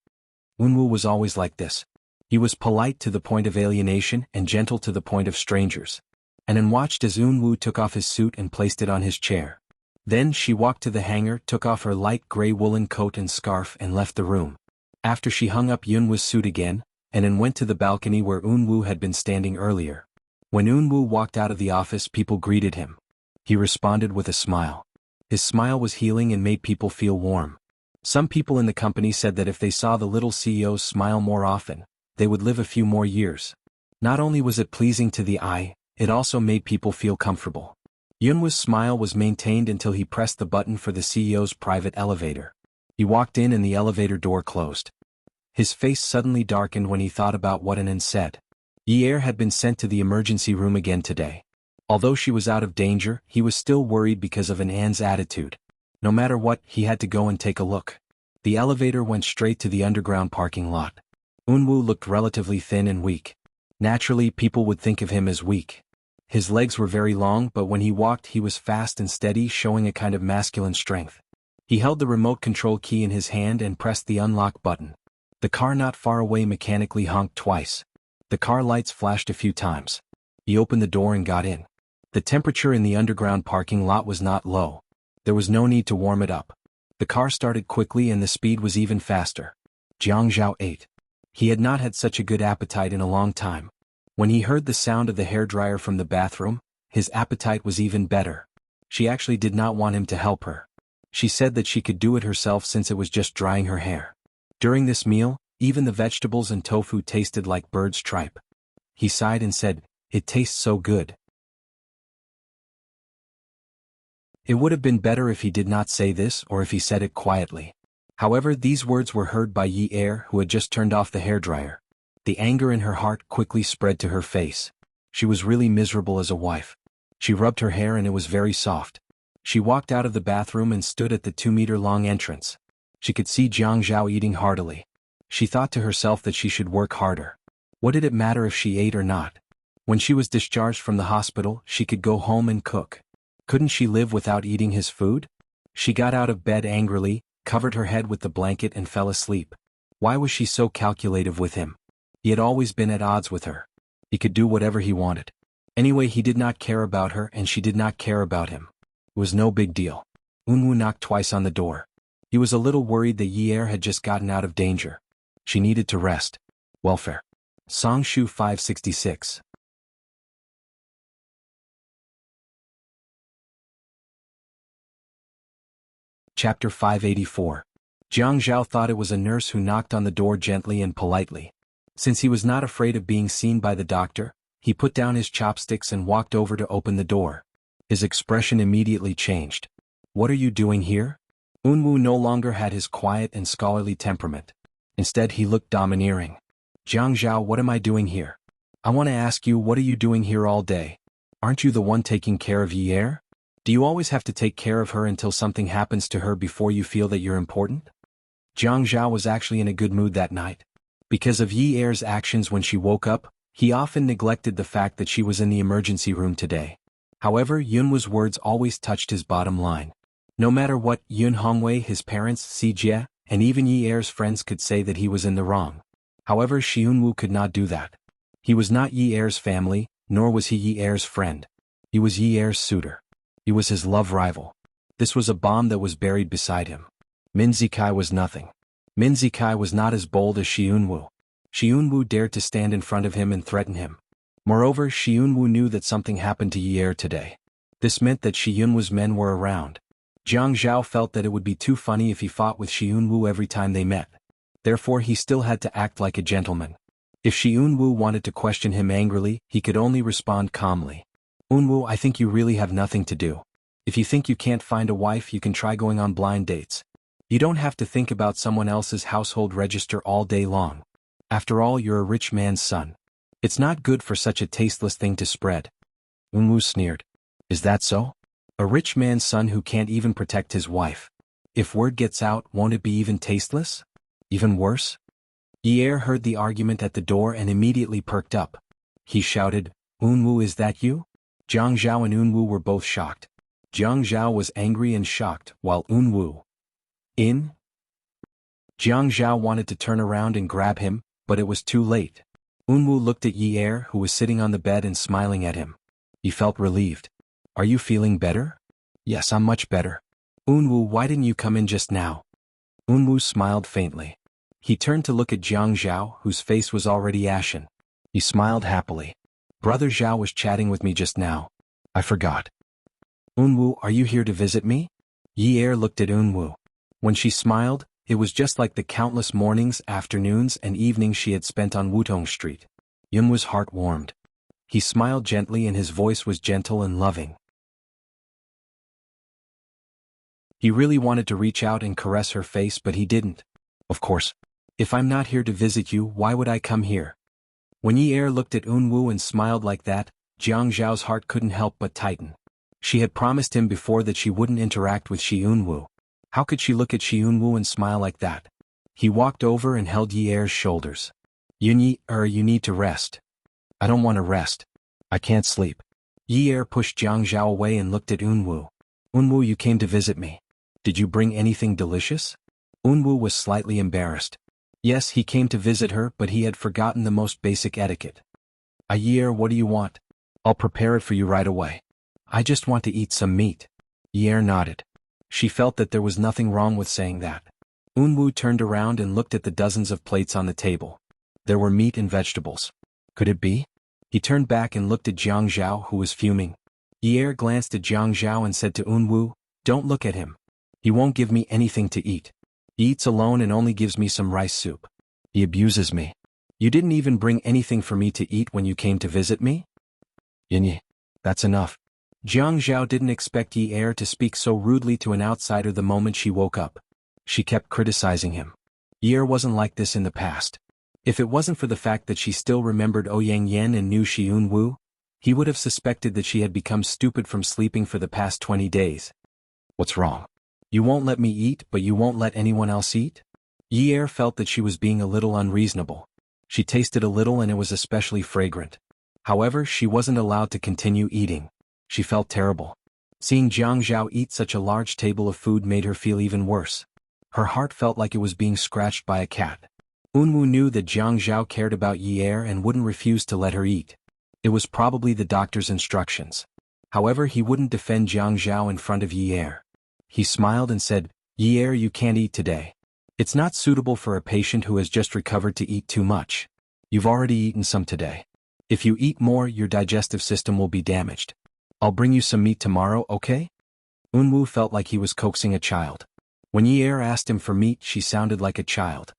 Speaker 1: Unwu was always like this. He was polite to the point of alienation and gentle to the point of strangers. Anne watched as Unwu took off his suit and placed it on his chair. Then she walked to the hanger, took off her light gray woolen coat and scarf and left the room. After she hung up Yunwu's suit again, and then went to the balcony where Unwu had been standing earlier. When Unwu walked out of the office, people greeted him. He responded with a smile. His smile was healing and made people feel warm. Some people in the company said that if they saw the little CEO's smile more often, they would live a few more years. Not only was it pleasing to the eye, it also made people feel comfortable. Yunwu's smile was maintained until he pressed the button for the CEO's private elevator. He walked in and the elevator door closed. His face suddenly darkened when he thought about what Anan said. Yi had been sent to the emergency room again today. Although she was out of danger, he was still worried because of Anan's attitude. No matter what, he had to go and take a look. The elevator went straight to the underground parking lot. Unwu looked relatively thin and weak. Naturally, people would think of him as weak. His legs were very long, but when he walked he was fast and steady, showing a kind of masculine strength. He held the remote control key in his hand and pressed the unlock button. The car not far away mechanically honked twice. The car lights flashed a few times. He opened the door and got in. The temperature in the underground parking lot was not low. There was no need to warm it up. The car started quickly and the speed was even faster. Jianghu ate. He had not had such a good appetite in a long time. When he heard the sound of the hairdryer from the bathroom, his appetite was even better. She actually did not want him to help her. She said that she could do it herself since it was just drying her hair. During this meal, even the vegetables and tofu tasted like bird's tripe. He sighed and said, "It tastes so good." It would have been better if he did not say this or if he said it quietly. However, these words were heard by Yi, who had just turned off the hairdryer. The anger in her heart quickly spread to her face. She was really miserable as a wife. She rubbed her hair and it was very soft. She walked out of the bathroom and stood at the 2-meter-long entrance. She could see Jianghu eating heartily. She thought to herself that she should work harder. What did it matter if she ate or not? When she was discharged from the hospital, she could go home and cook. Couldn't she live without eating his food? She got out of bed angrily, covered her head with the blanket and fell asleep. Why was she so calculative with him? He had always been at odds with her. He could do whatever he wanted. Anyway, he did not care about her and she did not care about him. It was no big deal. Unwu knocked twice on the door. He was a little worried that Yi had just gotten out of danger. She needed to rest. Welfare. Songshu 566. Chapter 584. Jianghu thought it was a nurse who knocked on the door gently and politely. Since he was not afraid of being seen by the doctor, he put down his chopsticks and walked over to open the door. His expression immediately changed. "What are you doing here?" Unwu no longer had his quiet and scholarly temperament. Instead, he looked domineering. "Jianghu, what am I doing here? I want to ask you, what are you doing here all day? Aren't you the one taking care of Yi? Do you always have to take care of her until something happens to her before you feel that you're important?" Jianghu was actually in a good mood that night. Because of Yi's actions when she woke up, he often neglected the fact that she was in the emergency room today. However, Yunwu's words always touched his bottom line. No matter what Yun Hongwei, his parents, Si Jie, and even Yi's friends could say that he was in the wrong. However, Yunwu could not do that. He was not Yi's family, nor was he Yi's friend. He was Yi's suitor. He was his love rival. This was a bomb that was buried beside him. Minzikai was nothing. Minzikai was not as bold as Yunwu. Yunwu dared to stand in front of him and threaten him. Moreover, Yunwu knew that something happened to Yi today. This meant that Yunwu's men were around. Jianghu felt that it would be too funny if he fought with Yunwu every time they met. Therefore, he still had to act like a gentleman. If Yunwu wanted to question him angrily, he could only respond calmly. "Unwu, I think you really have nothing to do. If you think you can't find a wife, you can try going on blind dates. You don't have to think about someone else's household register all day long. After all, you're a rich man's son. It's not good for such a tasteless thing to spread." Unwu sneered. "Is that so? A rich man's son who can't even protect his wife. If word gets out, won't it be even tasteless? Even worse?" Yi heard the argument at the door and immediately perked up. He shouted, "Unwu, is that you?" Jianghu and Unwu were both shocked. Jianghu was angry and shocked, while Unwu, Jianghu wanted to turn around and grab him, but it was too late. Unwu looked at Yi, who was sitting on the bed and smiling at him. He felt relieved. "Are you feeling better?" "Yes, I'm much better." "Unwu, why didn't you come in just now?" Unwu smiled faintly. He turned to look at Jiang Zhao, whose face was already ashen. He smiled happily. Brother Zhao was chatting with me just now. I forgot. Unwu, are you here to visit me? Yi Er looked at Unwu. When she smiled, it was just like the countless mornings, afternoons, and evenings she had spent on Wutong Street. Yunwu's heart warmed. He smiled gently and his voice was gentle and loving. He really wanted to reach out and caress her face, but he didn't. Of course. If I'm not here to visit you, why would I come here? When Yi Er looked at Unwu and smiled like that, Jiang Zhao's heart couldn't help but tighten. She had promised him before that she wouldn't interact with Shi Unwu. How could she look at Shi Unwu and smile like that? He walked over and held Yi Er's shoulders. You need to rest. I don't want to rest. I can't sleep. Yi Er pushed Jiang Zhao away and looked at Unwu. Unwu, you came to visit me. Did you bring anything delicious? Unwu was slightly embarrassed. Yes, he came to visit her, but he had forgotten the most basic etiquette. Yi Er, what do you want? I'll prepare it for you right away. I just want to eat some meat. Yi Er nodded. She felt that there was nothing wrong with saying that. Unwu turned around and looked at the dozens of plates on the table. There were meat and vegetables. Could it be? He turned back and looked at Jiang Zhao, who was fuming. Yi Er glanced at Jiang Zhao and said to Unwu, don't look at him. He won't give me anything to eat. He eats alone and only gives me some rice soup. He abuses me. You didn't even bring anything for me to eat when you came to visit me? Yinyi, that's enough. Jiang Zhao didn't expect Yi Er to speak so rudely to an outsider the moment she woke up. She kept criticizing him. Yi Er wasn't like this in the past. If it wasn't for the fact that she still remembered Ouyang Yan and knew Shi Unwu, he would have suspected that she had become stupid from sleeping for the past 20 days. What's wrong? You won't let me eat, but you won't let anyone else eat? Yi Er felt that she was being a little unreasonable. She tasted a little and it was especially fragrant. However, she wasn't allowed to continue eating. She felt terrible. Seeing Jiang Zhao eat such a large table of food made her feel even worse. Her heart felt like it was being scratched by a cat. Unwu knew that Jiang Zhao cared about Yi Er and wouldn't refuse to let her eat. It was probably the doctor's instructions. However, he wouldn't defend Jiang Zhao in front of Yi Er. He smiled and said, Yi Er, you can't eat today. It's not suitable for a patient who has just recovered to eat too much. You've already eaten some today. If you eat more, your digestive system will be damaged. I'll bring you some meat tomorrow, okay? Unwu felt like he was coaxing a child. When Yi Er asked him for meat, she sounded like a child.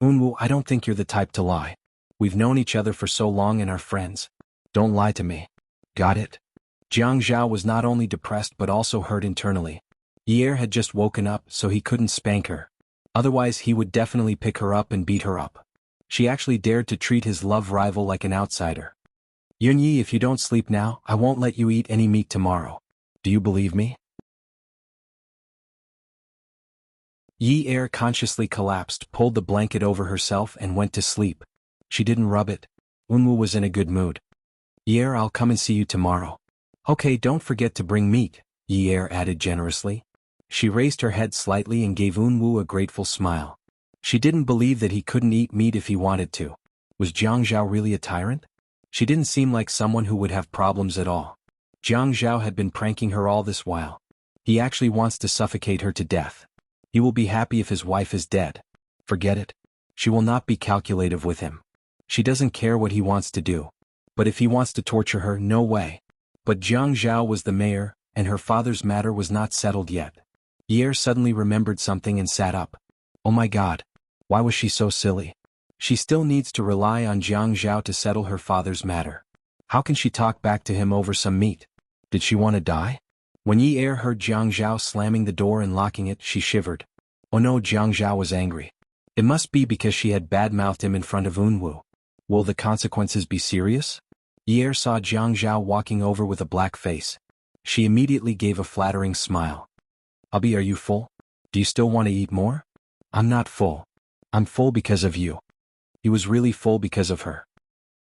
Speaker 1: Unwu, I don't think you're the type to lie. We've known each other for so long and are friends. Don't lie to me. Got it? Jiang Zhao was not only depressed but also hurt internally. Yi Er had just woken up, so he couldn't spank her. Otherwise he would definitely pick her up and beat her up. She actually dared to treat his love rival like an outsider. Yunyi, if you don't sleep now, I won't let you eat any meat tomorrow. Do you believe me? Yi Er consciously collapsed, pulled the blanket over herself and went to sleep. She didn't rub it. Unwu was in a good mood. Yi Er, I'll come and see you tomorrow. Okay, don't forget to bring meat, Yi Er added generously. She raised her head slightly and gave Unwu a grateful smile. She didn't believe that he couldn't eat meat if he wanted to. Was Jiang Zhao really a tyrant? She didn't seem like someone who would have problems at all. Jiang Zhao had been pranking her all this while. He actually wants to suffocate her to death. He will be happy if his wife is dead. Forget it. She will not be calculative with him. She doesn't care what he wants to do. But if he wants to torture her, no way. But Jiang Zhao was the mayor, and her father's matter was not settled yet. Yi Er suddenly remembered something and sat up. Oh my god. Why was she so silly? She still needs to rely on Jiang Zhao to settle her father's matter. How can she talk back to him over some meat? Did she want to die? When Yi Er heard Jiang Zhao slamming the door and locking it, she shivered. Oh no, Jiang Zhao was angry. It must be because she had bad-mouthed him in front of Unwu. Will the consequences be serious? Yi Er saw Jiang Zhao walking over with a black face. She immediately gave a flattering smile. Abi, are you full? Do you still want to eat more? I'm not full. I'm full because of you. He was really full because of her.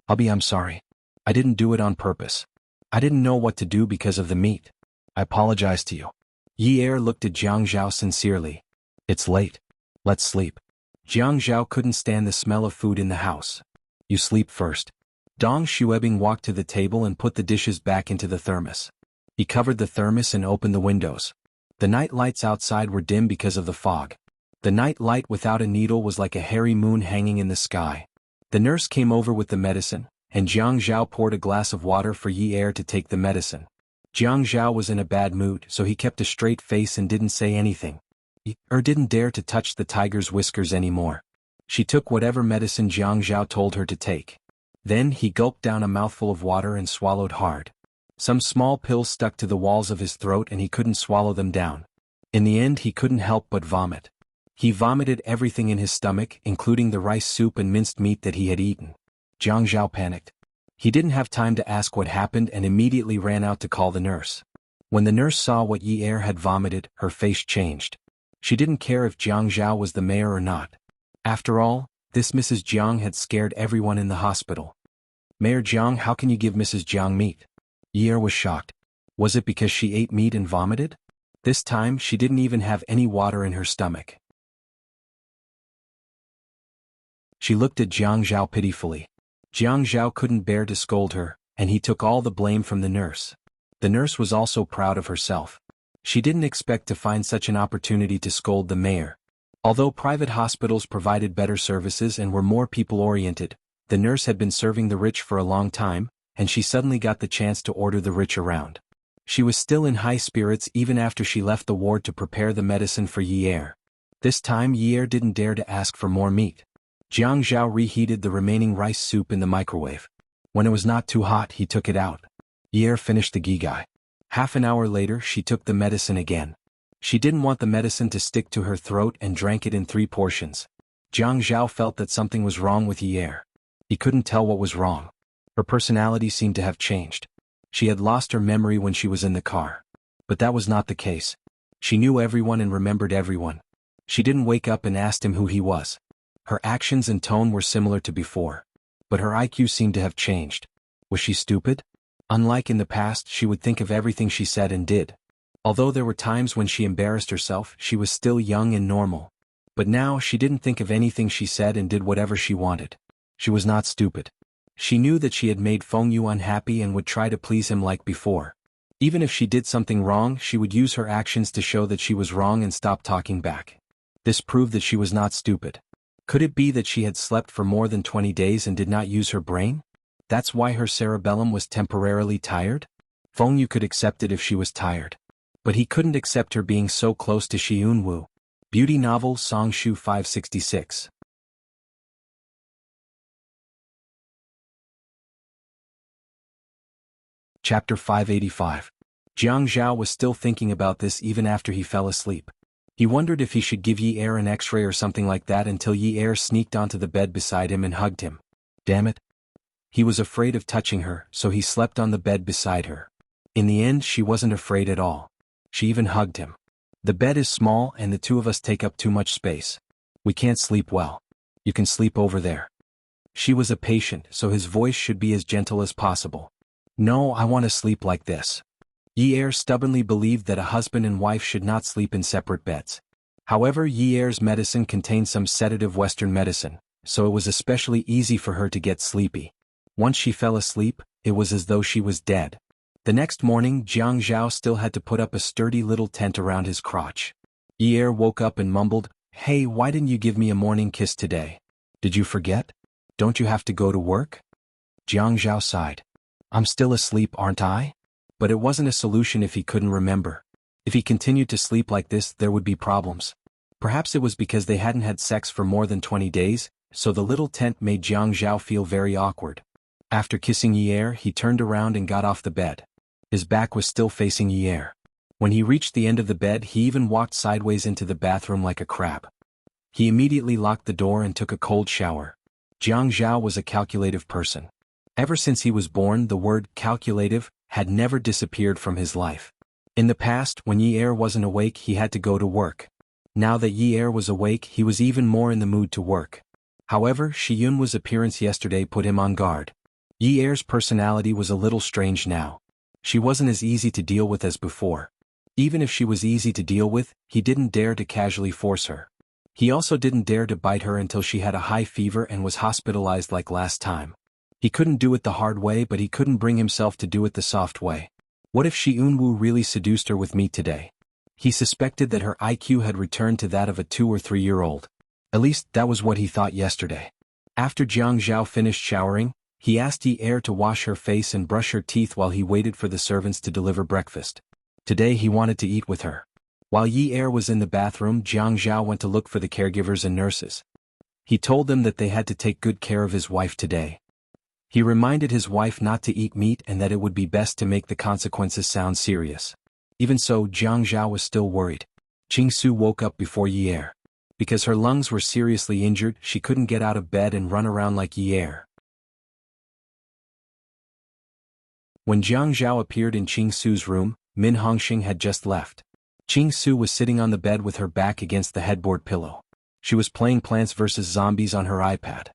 Speaker 1: Abi, I'm sorry. I didn't do it on purpose. I didn't know what to do because of the meat. I apologize to you. Yi Er looked at Jiang Zhao sincerely. It's late. Let's sleep. Jiang Zhao couldn't stand the smell of food in the house. You sleep first. Dong Xuebing walked to the table and put the dishes back into the thermos. He covered the thermos and opened the windows. The night lights outside were dim because of the fog. The night light without a needle was like a hairy moon hanging in the sky. The nurse came over with the medicine, and Jiang Zhao poured a glass of water for Yi Er to take the medicine. Jiang Zhao was in a bad mood, so he kept a straight face and didn't say anything. Yi Er didn't dare to touch the tiger's whiskers anymore. She took whatever medicine Jiang Zhao told her to take. Then he gulped down a mouthful of water and swallowed hard. Some small pills stuck to the walls of his throat and he couldn't swallow them down. In the end he couldn't help but vomit. He vomited everything in his stomach, including the rice soup and minced meat that he had eaten. Jiang Zhao panicked. He didn't have time to ask what happened and immediately ran out to call the nurse. When the nurse saw what Yi Er had vomited, her face changed. She didn't care if Jiang Zhao was the mayor or not. After all, this Mrs. Jiang had scared everyone in the hospital. "Mayor Jiang, how can you give Mrs. Jiang meat?" Yi Er was shocked. Was it because she ate meat and vomited? This time she didn't even have any water in her stomach. She looked at Jiang Zhao pitifully. Jiang Zhao couldn't bear to scold her, and he took all the blame from the nurse. The nurse was also proud of herself. She didn't expect to find such an opportunity to scold the mayor. Although private hospitals provided better services and were more people-oriented, the nurse had been serving the rich for a long time, and she suddenly got the chance to order the rich around. She was still in high spirits even after she left the ward to prepare the medicine for Yi Er. This time Yi Er didn't dare to ask for more meat. Jiang Zhao reheated the remaining rice soup in the microwave. When it was not too hot, he took it out. Yi Er finished the gigai. Half an hour later, she took the medicine again. She didn't want the medicine to stick to her throat and drank it in 3 portions. Jiang Zhao felt that something was wrong with Yi Er. He couldn't tell what was wrong. Her personality seemed to have changed. She had lost her memory when she was in the car. But that was not the case. She knew everyone and remembered everyone. She didn't wake up and asked him who he was. Her actions and tone were similar to before. But her IQ seemed to have changed. Was she stupid? Unlike in the past, she would think of everything she said and did. Although there were times when she embarrassed herself, she was still young and normal. But now she didn't think of anything she said and did whatever she wanted. She was not stupid. She knew that she had made Feng Yu unhappy and would try to please him like before. Even if she did something wrong, she would use her actions to show that she was wrong and stop talking back. This proved that she was not stupid. Could it be that she had slept for more than 20 days and did not use her brain? That's why her cerebellum was temporarily tired? Feng Yu could accept it if she was tired. But he couldn't accept her being so close to Shi Yunwu. Beauty Novel Song Shu 566. Chapter 585. Jiang Zhao was still thinking about this even after he fell asleep. He wondered if he should give Yi Er an X-ray or something like that until Yi Er sneaked onto the bed beside him and hugged him. Damn it. He was afraid of touching her, so he slept on the bed beside her. In the end, she wasn't afraid at all. She even hugged him. The bed is small and the two of us take up too much space. We can't sleep well. You can sleep over there. She was a patient, so his voice should be as gentle as possible. No, I want to sleep like this. Yi Er stubbornly believed that a husband and wife should not sleep in separate beds. However, Yi Er's medicine contained some sedative Western medicine, so it was especially easy for her to get sleepy. Once she fell asleep, it was as though she was dead. The next morning, Jiang Zhao still had to put up a sturdy little tent around his crotch. Yi Er woke up and mumbled, "Hey, why didn't you give me a morning kiss today? Did you forget? Don't you have to go to work?" Jiang Zhao sighed. "I'm still asleep, aren't I?" But it wasn't a solution if he couldn't remember. If he continued to sleep like this, there would be problems. Perhaps it was because they hadn't had sex for more than 20 days, so the little tent made Jiang Zhao feel very awkward. After kissing Yi Er, he turned around and got off the bed. His back was still facing Yi Er. When he reached the end of the bed, he even walked sideways into the bathroom like a crab. He immediately locked the door and took a cold shower. Jiang Zhao was a calculative person. Ever since he was born, the word calculative had never disappeared from his life. In the past, when Yi Er wasn't awake, he had to go to work. Now that Yi Er was awake, he was even more in the mood to work. However, Shi Yunwu's appearance yesterday put him on guard. Yi Er's personality was a little strange now. She wasn't as easy to deal with as before. Even if she was easy to deal with, he didn't dare to casually force her. He also didn't dare to bite her until she had a high fever and was hospitalized like last time. He couldn't do it the hard way, but he couldn't bring himself to do it the soft way. What if Shi Yunwu really seduced her with me today? He suspected that her IQ had returned to that of a 2 or 3-year-old. At least, that was what he thought yesterday. After Jiang Zhao finished showering, he asked Yi Er to wash her face and brush her teeth while he waited for the servants to deliver breakfast. Today he wanted to eat with her. While Yi Er was in the bathroom, Jiang Zhao went to look for the caregivers and nurses. He told them that they had to take good care of his wife today. He reminded his wife not to eat meat and that it would be best to make the consequences sound serious. Even so, Jiang Zhao was still worried. Qingsu woke up before Yi Er. Because her lungs were seriously injured, she couldn't get out of bed and run around like Yi Er. When Jiang Zhao appeared in Qingsu's room, Min Hongxing had just left. Qingsu was sitting on the bed with her back against the headboard pillow. She was playing Plants vs. Zombies on her iPad.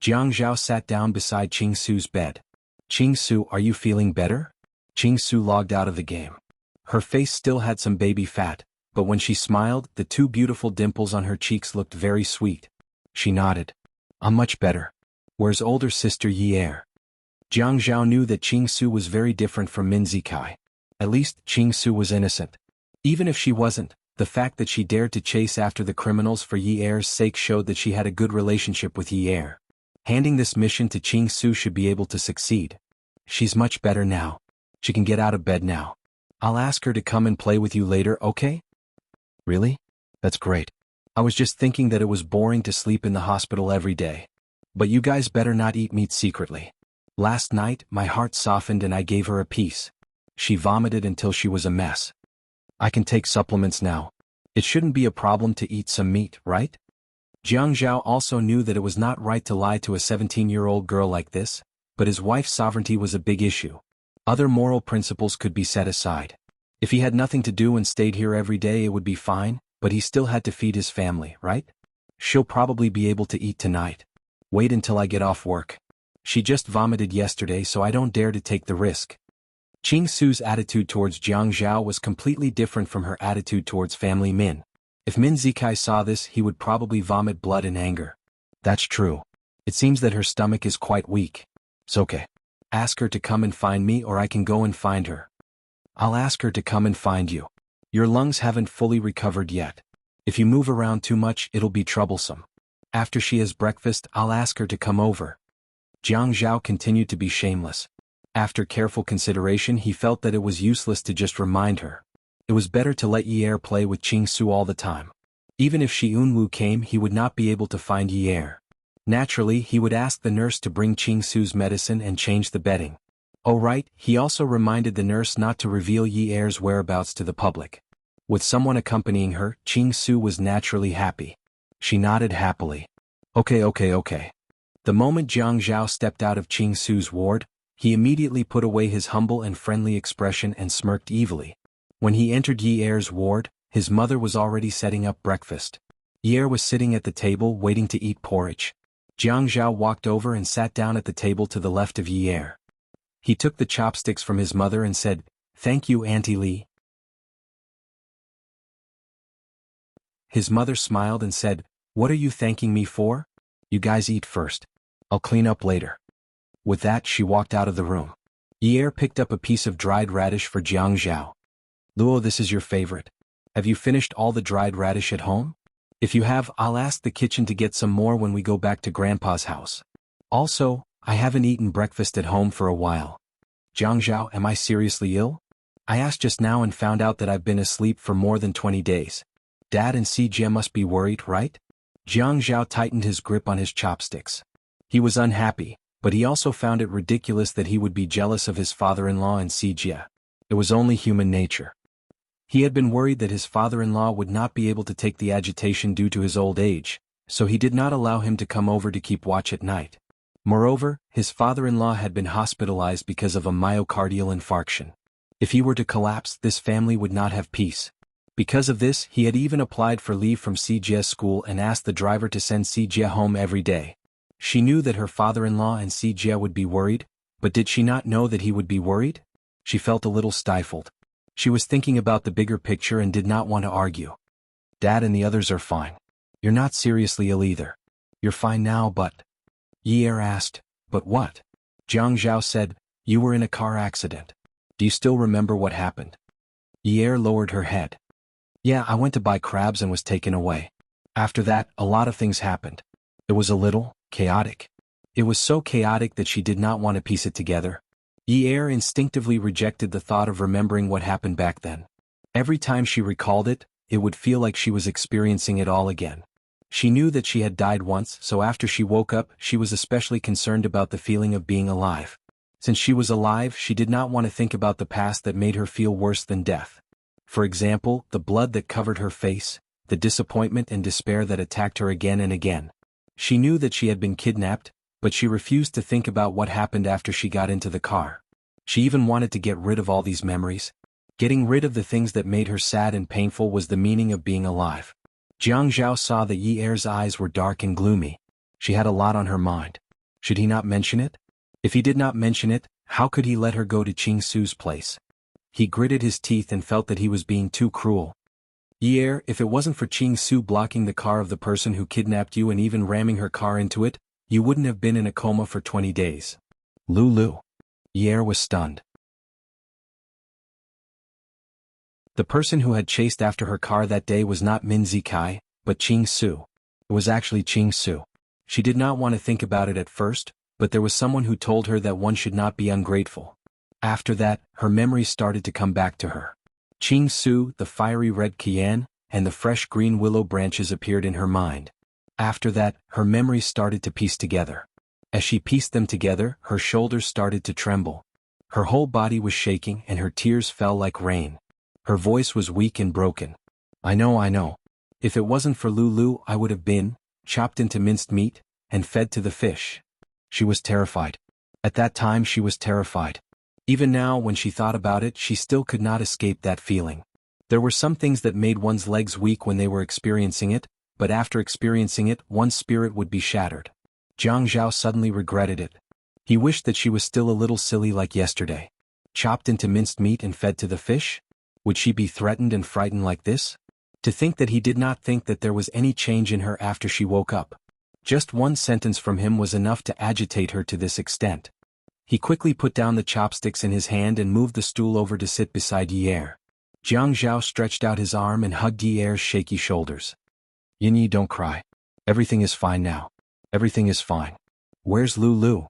Speaker 1: Jiang Zhao sat down beside Qingsu's bed. "Qingsu, are you feeling better?" Qingsu logged out of the game. Her face still had some baby fat, but when she smiled, the 2 beautiful dimples on her cheeks looked very sweet. She nodded. "I'm much better. Where's older sister Yi Er?" Jiang Zhao knew that Qingsu was very different from Min Zikai. At least, Qingsu was innocent. Even if she wasn't, the fact that she dared to chase after the criminals for Yi Er's sake showed that she had a good relationship with Yi Er. Handing this mission to Qingsu should be able to succeed. "She's much better now. She can get out of bed now. I'll ask her to come and play with you later, okay?" "Really? That's great. I was just thinking that it was boring to sleep in the hospital every day. But you guys better not eat meat secretly. Last night, my heart softened and I gave her a piece. She vomited until she was a mess. I can take supplements now. It shouldn't be a problem to eat some meat, right?" Jiang Zhao also knew that it was not right to lie to a 17-year-old girl like this, but his wife's sovereignty was a big issue. Other moral principles could be set aside. If he had nothing to do and stayed here every day it would be fine, but he still had to feed his family, right? "She'll probably be able to eat tonight. Wait until I get off work. She just vomited yesterday so I don't dare to take the risk." Qingsu's attitude towards Jiang Zhao was completely different from her attitude towards family Min. If Min Zikai saw this, he would probably vomit blood in anger. "That's true. It seems that her stomach is quite weak. It's okay. Ask her to come and find me or I can go and find her." "I'll ask her to come and find you. Your lungs haven't fully recovered yet. If you move around too much, it'll be troublesome. After she has breakfast, I'll ask her to come over." Jiang Zhao continued to be shameless. After careful consideration, he felt that it was useless to just remind her. It was better to let Yi Er play with Qingsu all the time. Even if Shi Yunwu came, he would not be able to find Yi Er. Naturally, he would ask the nurse to bring Qingsu's medicine and change the bedding. Oh right, he also reminded the nurse not to reveal Yi Er's whereabouts to the public. With someone accompanying her, Qingsu was naturally happy. She nodded happily. Okay. The moment Jiang Zhao stepped out of Qingsu's ward, he immediately put away his humble and friendly expression and smirked evilly. When he entered Yi Er's ward, his mother was already setting up breakfast. Yi Er was sitting at the table waiting to eat porridge. Jiang Zhao walked over and sat down at the table to the left of Yi Er. He took the chopsticks from his mother and said, "Thank you, Auntie Li." His mother smiled and said, "What are you thanking me for? You guys eat first. I'll clean up later." With that, she walked out of the room. Yi Er picked up a piece of dried radish for Jiang Zhao. "Luo, this is your favorite. Have you finished all the dried radish at home? If you have, I'll ask the kitchen to get some more when we go back to Grandpa's house. Also, I haven't eaten breakfast at home for a while." "Jiang Zhao, am I seriously ill? I asked just now and found out that I've been asleep for more than 20 days. Dad and Sijie must be worried, right?" Jiang Zhao tightened his grip on his chopsticks. He was unhappy, but he also found it ridiculous that he would be jealous of his father-in-law and Sijie. It was only human nature. He had been worried that his father-in-law would not be able to take the agitation due to his old age, so he did not allow him to come over to keep watch at night. Moreover, his father-in-law had been hospitalized because of a myocardial infarction. If he were to collapse, this family would not have peace. Because of this, he had even applied for leave from Sijie's school and asked the driver to send Sijie home every day. She knew that her father-in-law and Sijie would be worried, but did she not know that he would be worried? She felt a little stifled. She was thinking about the bigger picture and did not want to argue. "Dad and the others are fine. You're not seriously ill either. You're fine now, but..." Yi Er asked, "But what?" Jiang Zhao said, "You were in a car accident. Do you still remember what happened?" Yi Er lowered her head. Yeah, I went to buy crabs and was taken away. After that, a lot of things happened. It was a little chaotic. It was so chaotic that she did not want to piece it together. Ye instinctively rejected the thought of remembering what happened back then. Every time she recalled it, it would feel like she was experiencing it all again. She knew that she had died once, so after she woke up, she was especially concerned about the feeling of being alive. Since she was alive, she did not want to think about the past that made her feel worse than death. For example, the blood that covered her face, the disappointment and despair that attacked her again and again. She knew that she had been kidnapped, but she refused to think about what happened after she got into the car. She even wanted to get rid of all these memories. Getting rid of the things that made her sad and painful was the meaning of being alive. Jianghu saw that Ye's eyes were dark and gloomy. She had a lot on her mind. Should he not mention it? If he did not mention it, how could he let her go to Qing Su's place? He gritted his teeth and felt that he was being too cruel. Ye, if it wasn't for Qing Su blocking the car of the person who kidnapped you and even ramming her car into it, you wouldn't have been in a coma for 20 days. Lulu. Ye was stunned. The person who had chased after her car that day was not Min Zikai, but Qing Su. It was actually Qing Su. She did not want to think about it at first, but there was someone who told her that one should not be ungrateful. After that, her memories started to come back to her. Qing Su, the fiery red Qian, and the fresh green willow branches appeared in her mind. After that, her memories started to piece together. As she pieced them together, her shoulders started to tremble. Her whole body was shaking and her tears fell like rain. Her voice was weak and broken. I know. If it wasn't for Lulu, I would have been chopped into minced meat and fed to the fish. She was terrified. At that time she was terrified. Even now, when she thought about it, she still could not escape that feeling. There were some things that made one's legs weak when they were experiencing it, but after experiencing it, one's spirit would be shattered. Jianghu suddenly regretted it. He wished that she was still a little silly like yesterday. Chopped into minced meat and fed to the fish? Would she be threatened and frightened like this? To think that he did not think that there was any change in her after she woke up. Just one sentence from him was enough to agitate her to this extent. He quickly put down the chopsticks in his hand and moved the stool over to sit beside Ye. Jianghu stretched out his arm and hugged Ye's shaky shoulders. Yin, don't cry. Everything is fine now. Everything is fine. Where's Lulu?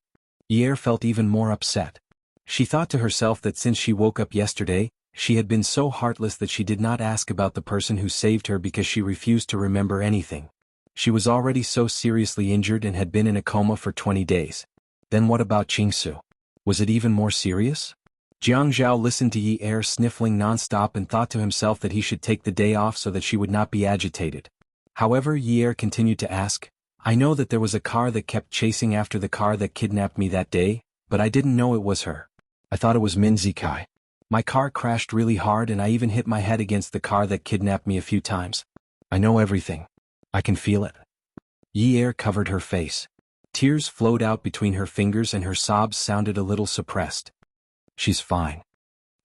Speaker 1: Ye felt even more upset. She thought to herself that since she woke up yesterday, she had been so heartless that she did not ask about the person who saved her because she refused to remember anything. She was already so seriously injured and had been in a coma for 20 days. Then what about Qing Su? Was it even more serious? Jianghu listened to Ye sniffling non-stop and thought to himself that he should take the day off so that she would not be agitated. However, Ye continued to ask, I know that there was a car that kept chasing after the car that kidnapped me that day, but I didn't know it was her. I thought it was Min Zikai. My car crashed really hard and I even hit my head against the car that kidnapped me a few times. I know everything. I can feel it. Ye covered her face. Tears flowed out between her fingers and her sobs sounded a little suppressed. She's fine.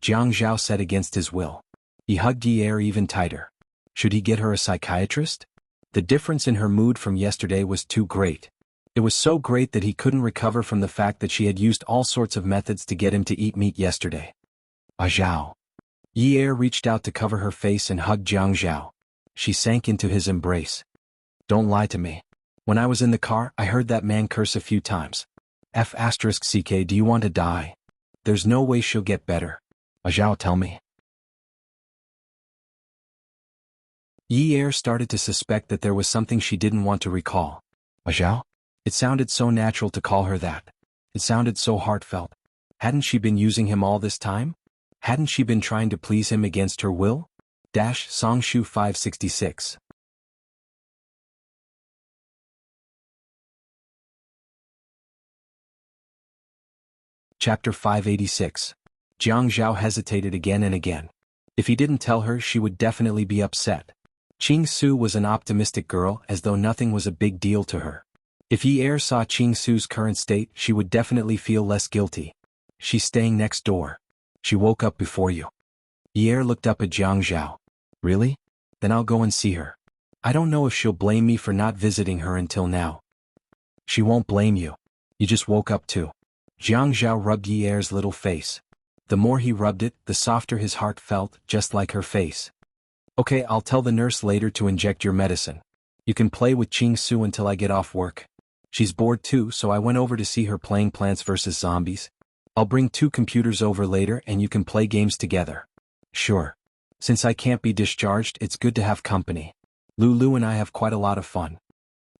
Speaker 1: Jianghu said against his will. He hugged Ye even tighter. Should he get her a psychiatrist? The difference in her mood from yesterday was too great. It was so great that he couldn't recover from the fact that she had used all sorts of methods to get him to eat meat yesterday. Zhao. Ye reached out to cover her face and hugged Jianghu. She sank into his embrace. Don't lie to me. When I was in the car, I heard that man curse a few times. F***ck, do you want to die? There's no way she'll get better. Zhao, tell me. Ye started to suspect that there was something she didn't want to recall. Zhao? It sounded so natural to call her that. It sounded so heartfelt. Hadn't she been using him all this time? Hadn't she been trying to please him against her will? Songshu 566. Chapter 586. Jianghu hesitated again and again. If he didn't tell her, she would definitely be upset. Qing Su was an optimistic girl, as though nothing was a big deal to her. If Ye saw Qing Su's current state, she would definitely feel less guilty. She's staying next door. She woke up before you. Ye looked up at Jianghu. Really? Then I'll go and see her. I don't know if she'll blame me for not visiting her until now. She won't blame you. You just woke up too. Jianghu rubbed Ye's little face. The more he rubbed it, the softer his heart felt, just like her face. Okay, I'll tell the nurse later to inject your medicine. You can play with Ching Su until I get off work. She's bored too, so I went over to see her playing Plants vs. Zombies. I'll bring 2 computers over later and you can play games together. Sure. Since I can't be discharged, it's good to have company. Lulu and I have quite a lot of fun.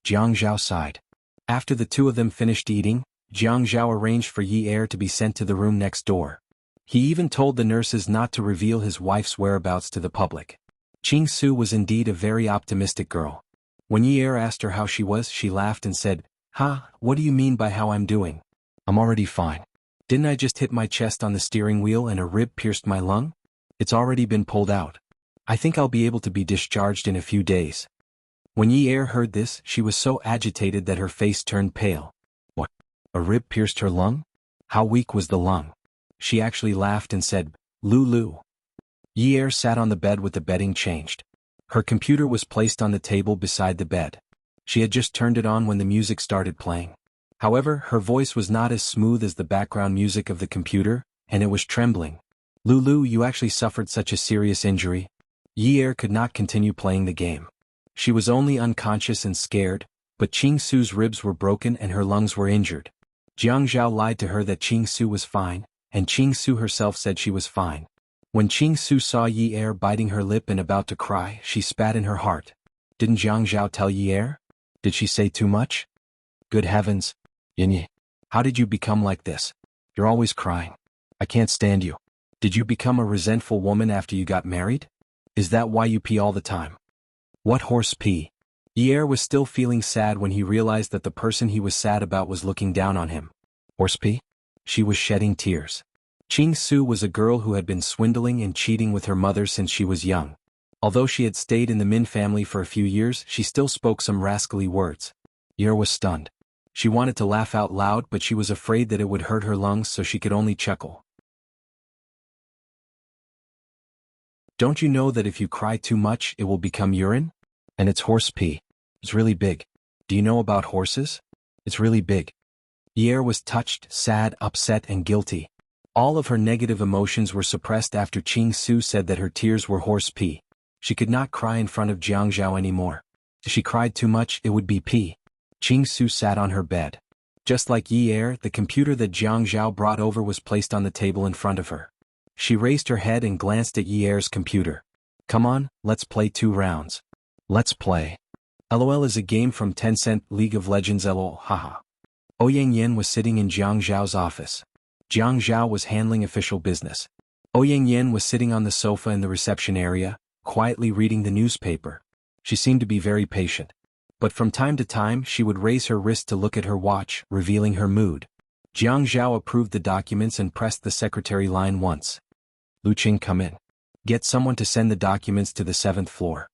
Speaker 1: Jiang Zhao sighed. After the 2 of them finished eating, Jiang Zhao arranged for Yi Er to be sent to the room next door. He even told the nurses not to reveal his wife's whereabouts to the public. Ching Su was indeed a very optimistic girl. When Yi Er asked her how she was, she laughed and said, what do you mean by how I'm doing? I'm already fine. Didn't I just hit my chest on the steering wheel and a rib pierced my lung? It's already been pulled out. I think I'll be able to be discharged in a few days. When Yi Er heard this, she was so agitated that her face turned pale. What? A rib pierced her lung? How weak was the lung? She actually laughed and said, Lulu. Yi Er sat on the bed with the bedding changed. Her computer was placed on the table beside the bed. She had just turned it on when the music started playing. However, her voice was not as smooth as the background music of the computer, and it was trembling. Lulu, you actually suffered such a serious injury? Yi Er could not continue playing the game. She was only unconscious and scared, but Ching Su's ribs were broken and her lungs were injured. Jiang Zhao lied to her that Ching Su was fine, and Ching Su herself said she was fine. When Ching Su saw Yi Er biting her lip and about to cry, she spat in her heart. Didn't Jiang Zhao tell Yi Er? Did she say too much? Good heavens. Yinyi, how did you become like this? You're always crying. I can't stand you. Did you become a resentful woman after you got married? Is that why you pee all the time? What horse pee? Yi Er was still feeling sad when he realized that the person he was sad about was looking down on him. Horse pee? She was shedding tears. Ching Su was a girl who had been swindling and cheating with her mother since she was young. Although she had stayed in the Min family for a few years, she still spoke some rascally words. Yi Er was stunned. She wanted to laugh out loud, but she was afraid that it would hurt her lungs, so she could only chuckle. Don't you know that if you cry too much, it will become urine? And it's horse pee. It's really big. Do you know about horses? It's really big. Yi Er was touched, sad, upset, and guilty. All of her negative emotions were suppressed after Ching Su said that her tears were horse pee. She could not cry in front of Jiang Zhao anymore. If she cried too much, it would be pee. Ching Su sat on her bed. Just like Yi Er, the computer that Jiang Zhao brought over was placed on the table in front of her. She raised her head and glanced at Yi Er's computer. Come on, let's play 2 rounds. Let's play. LOL is a game from Tencent League of Legends LOL, haha. Ouyang Yen was sitting in Jiang Zhao's office. Jiang Zhao was handling official business. Ouyang Yen was sitting on the sofa in the reception area, quietly reading the newspaper. She seemed to be very patient. But from time to time she would raise her wrist to look at her watch, revealing her mood. Jiang Zhao approved the documents and pressed the secretary line once. Lu Qing, come in. Get someone to send the documents to the 7th floor.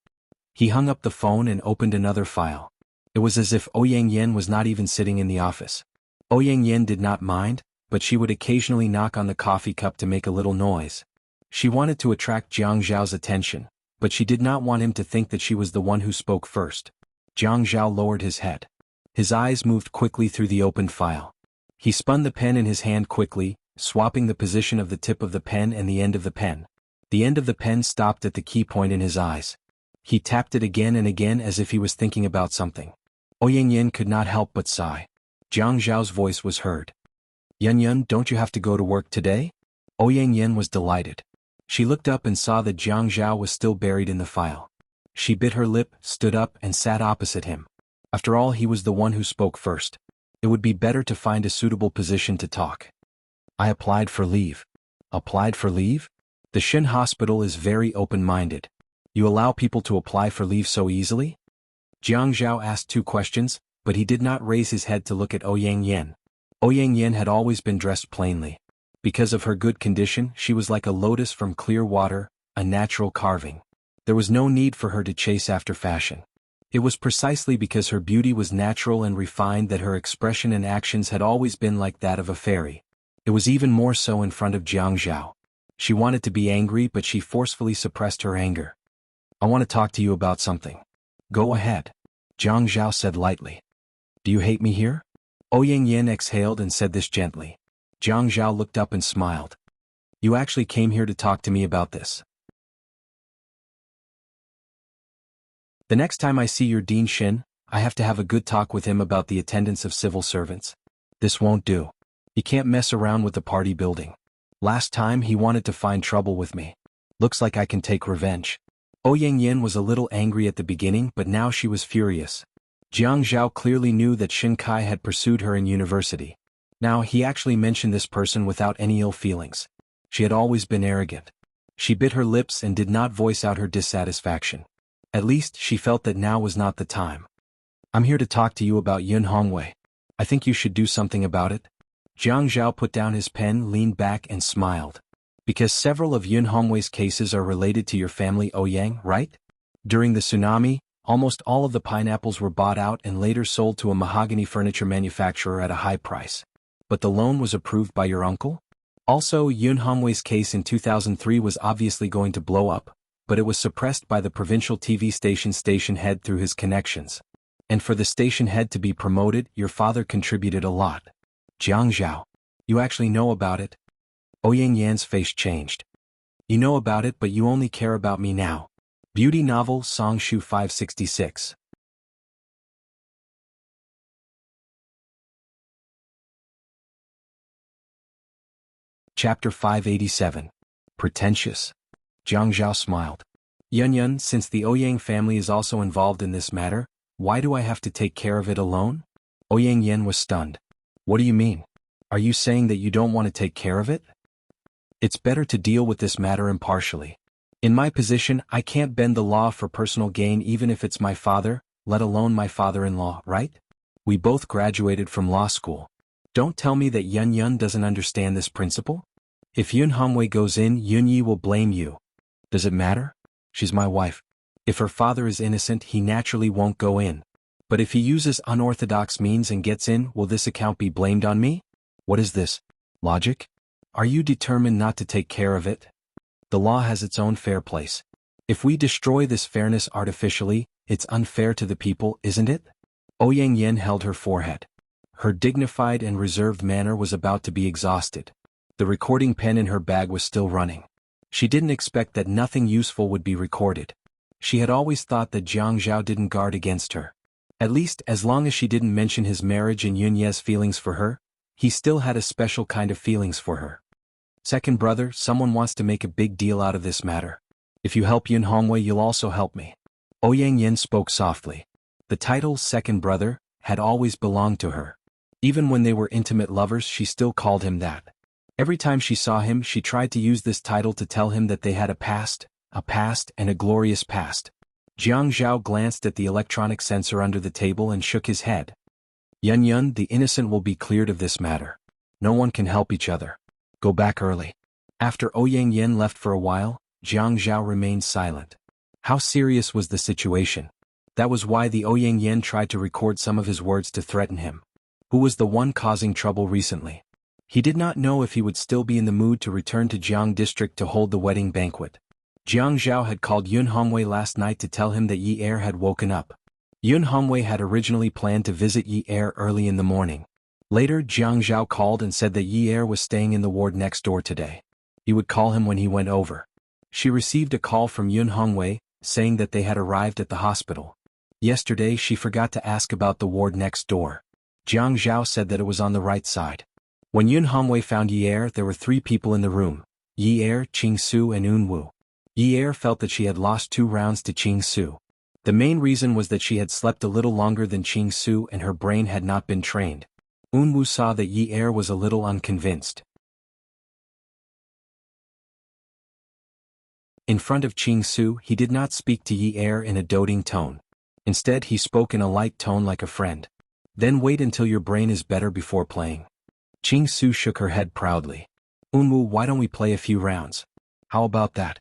Speaker 1: He hung up the phone and opened another file. It was as if Ouyang Yen was not even sitting in the office. Ouyang Yen did not mind, but she would occasionally knock on the coffee cup to make a little noise. She wanted to attract Jiang Zhao's attention, but she did not want him to think that she was the one who spoke first. Jiang Zhao lowered his head. His eyes moved quickly through the opened file. He spun the pen in his hand quickly, swapping the position of the tip of the pen and the end of the pen. The end of the pen stopped at the key point in his eyes. He tapped it again and again as if he was thinking about something. Ouyang Yen could not help but sigh. Jiang Zhao's voice was heard. Yun, don't you have to go to work today? Ouyang Yen was delighted. She looked up and saw that Jiang Zhao was still buried in the file. She bit her lip, stood up, and sat opposite him. After all, he was the one who spoke first. It would be better to find a suitable position to talk. I applied for leave. Applied for leave? The Shin Hospital is very open-minded. You allow people to apply for leave so easily? Jiang Zhao asked 2 questions, but he did not raise his head to look at Ouyang Yen. Ouyang Yen had always been dressed plainly. Because of her good condition, she was like a lotus from clear water, a natural carving. There was no need for her to chase after fashion. It was precisely because her beauty was natural and refined that her expression and actions had always been like that of a fairy. It was even more so in front of Jiang Zhao. She wanted to be angry, but she forcefully suppressed her anger. I want to talk to you about something. Go ahead. Jiang Zhao said lightly. Do you hate me here? Ouyang Yen exhaled and said this gently. Jiang Zhao looked up and smiled. You actually came here to talk to me about this. The next time I see your Dean Shin, I have to have a good talk with him about the attendance of civil servants. This won't do. He can't mess around with the party building. Last time he wanted to find trouble with me. Looks like I can take revenge. Ouyang Yin was a little angry at the beginning, but now she was furious. Jiang Zhao clearly knew that Shin Kai had pursued her in university. Now he actually mentioned this person without any ill feelings. She had always been arrogant. She bit her lips and did not voice out her dissatisfaction. At least she felt that now was not the time. I'm here to talk to you about Yun Hongwei. I think you should do something about it. Jiang Zhao put down his pen, leaned back and smiled. Because several of Yun Hongwei's cases are related to your family, Ouyang, right? During the tsunami, almost all of the pineapples were bought out and later sold to a mahogany furniture manufacturer at a high price. But the loan was approved by your uncle? Also, Yun Hongwei's case in 2003 was obviously going to blow up, but it was suppressed by the provincial TV station head through his connections. And for the station head to be promoted, your father contributed a lot. Jiang Zhao, you actually know about it? Ouyang Yan's face changed. You know about it, but you only care about me now. Beauty novel, Songshu 566. Chapter 587. Pretentious. Jiang Zhao smiled. Yun, since the Ouyang family is also involved in this matter, why do I have to take care of it alone? Ouyang Yin was stunned. What do you mean? Are you saying that you don't want to take care of it? It's better to deal with this matter impartially. In my position, I can't bend the law for personal gain even if it's my father, let alone my father-in-law, right? We both graduated from law school. Don't tell me that Yun doesn't understand this principle? If Yun Hongwei goes in, Yun Yi will blame you. Does it matter? She's my wife. If her father is innocent, he naturally won't go in. But if he uses unorthodox means and gets in, will this account be blamed on me? What is this? Logic? Are you determined not to take care of it? The law has its own fair place. If we destroy this fairness artificially, it's unfair to the people, isn't it? Ouyang Yin held her forehead. Her dignified and reserved manner was about to be exhausted. The recording pen in her bag was still running. She didn't expect that nothing useful would be recorded. She had always thought that Jiang Zhao didn't guard against her. At least as long as she didn't mention his marriage and Yun Ye's feelings for her, he still had a special kind of feelings for her. Second brother, someone wants to make a big deal out of this matter. If you help Yun Hongwei, you'll also help me. Ouyang Yin spoke softly. The title, second brother, had always belonged to her. Even when they were intimate lovers, she still called him that. Every time she saw him, she tried to use this title to tell him that they had a past and a glorious past. Jiang Zhao glanced at the electronic sensor under the table and shook his head. Yun, the innocent will be cleared of this matter. No one can help each other. Go back early. After Ouyang Yin left for a while, Jiang Zhao remained silent. How serious was the situation? That was why the Ouyang Yin tried to record some of his words to threaten him. Who was the one causing trouble recently? He did not know if he would still be in the mood to return to Jiang District to hold the wedding banquet. Jiang Zhao had called Yun Hongwei last night to tell him that Yi Er had woken up. Yun Hongwei had originally planned to visit Yi Er early in the morning. Later, Jiang Zhao called and said that Yi Er was staying in the ward next door today. He would call him when he went over. She received a call from Yun Hongwei, saying that they had arrived at the hospital. Yesterday she forgot to ask about the ward next door. Jiang Zhao said that it was on the right side. When Yun Hongwei found Yi Er, there were 3 people in the room: Yi Er, Qing Su and Unwu. Yi Er felt that she had lost 2 rounds to Qing Su. The main reason was that she had slept a little longer than Qing Su and her brain had not been trained. Unwu saw that Yi Er was a little unconvinced. In front of Qing Su, he did not speak to Yi Er in a doting tone. Instead, he spoke in a light tone like a friend. Then wait until your brain is better before playing. Qing Su shook her head proudly. Unwu, why don't we play a few rounds? How about that?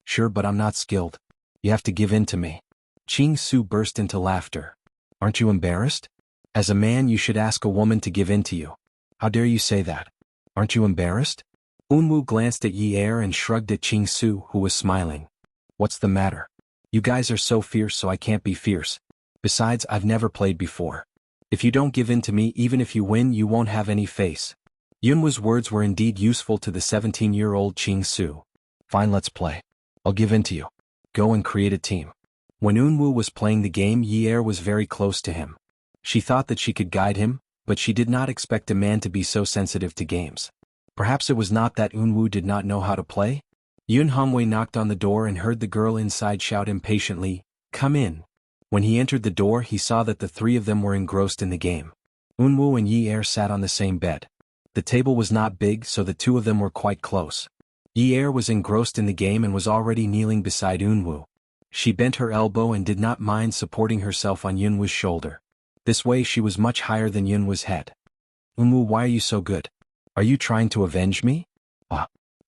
Speaker 1: Sure, but I'm not skilled. You have to give in to me. Qing Su burst into laughter. Aren't you embarrassed? As a man, you should ask a woman to give in to you. How dare you say that? Aren't you embarrassed? Unwu glanced at Yi Er and shrugged at Qing Su, who was smiling. What's the matter? You guys are so fierce, so I can't be fierce. Besides, I've never played before. If you don't give in to me, even if you win, you won't have any face. Yunwu's words were indeed useful to the 17-year-old Qing Su. Fine, let's play. I'll give in to you. Go and create a team. When Unwoo was playing the game, Yi was very close to him. She thought that she could guide him, but she did not expect a man to be so sensitive to games. Perhaps it was not that Unwoo did not know how to play? Yun Hongwei knocked on the door and heard the girl inside shout impatiently, "Come in." When he entered the door, he saw that the three of them were engrossed in the game. Unwoo and Yi sat on the same bed. The table was not big, so the two of them were quite close. Yi was engrossed in the game and was already kneeling beside Unwoo. She bent her elbow and did not mind supporting herself on Yunwoo's shoulder. This way she was much higher than Yunwoo's head. "Unwoo, why are you so good? Are you trying to avenge me?"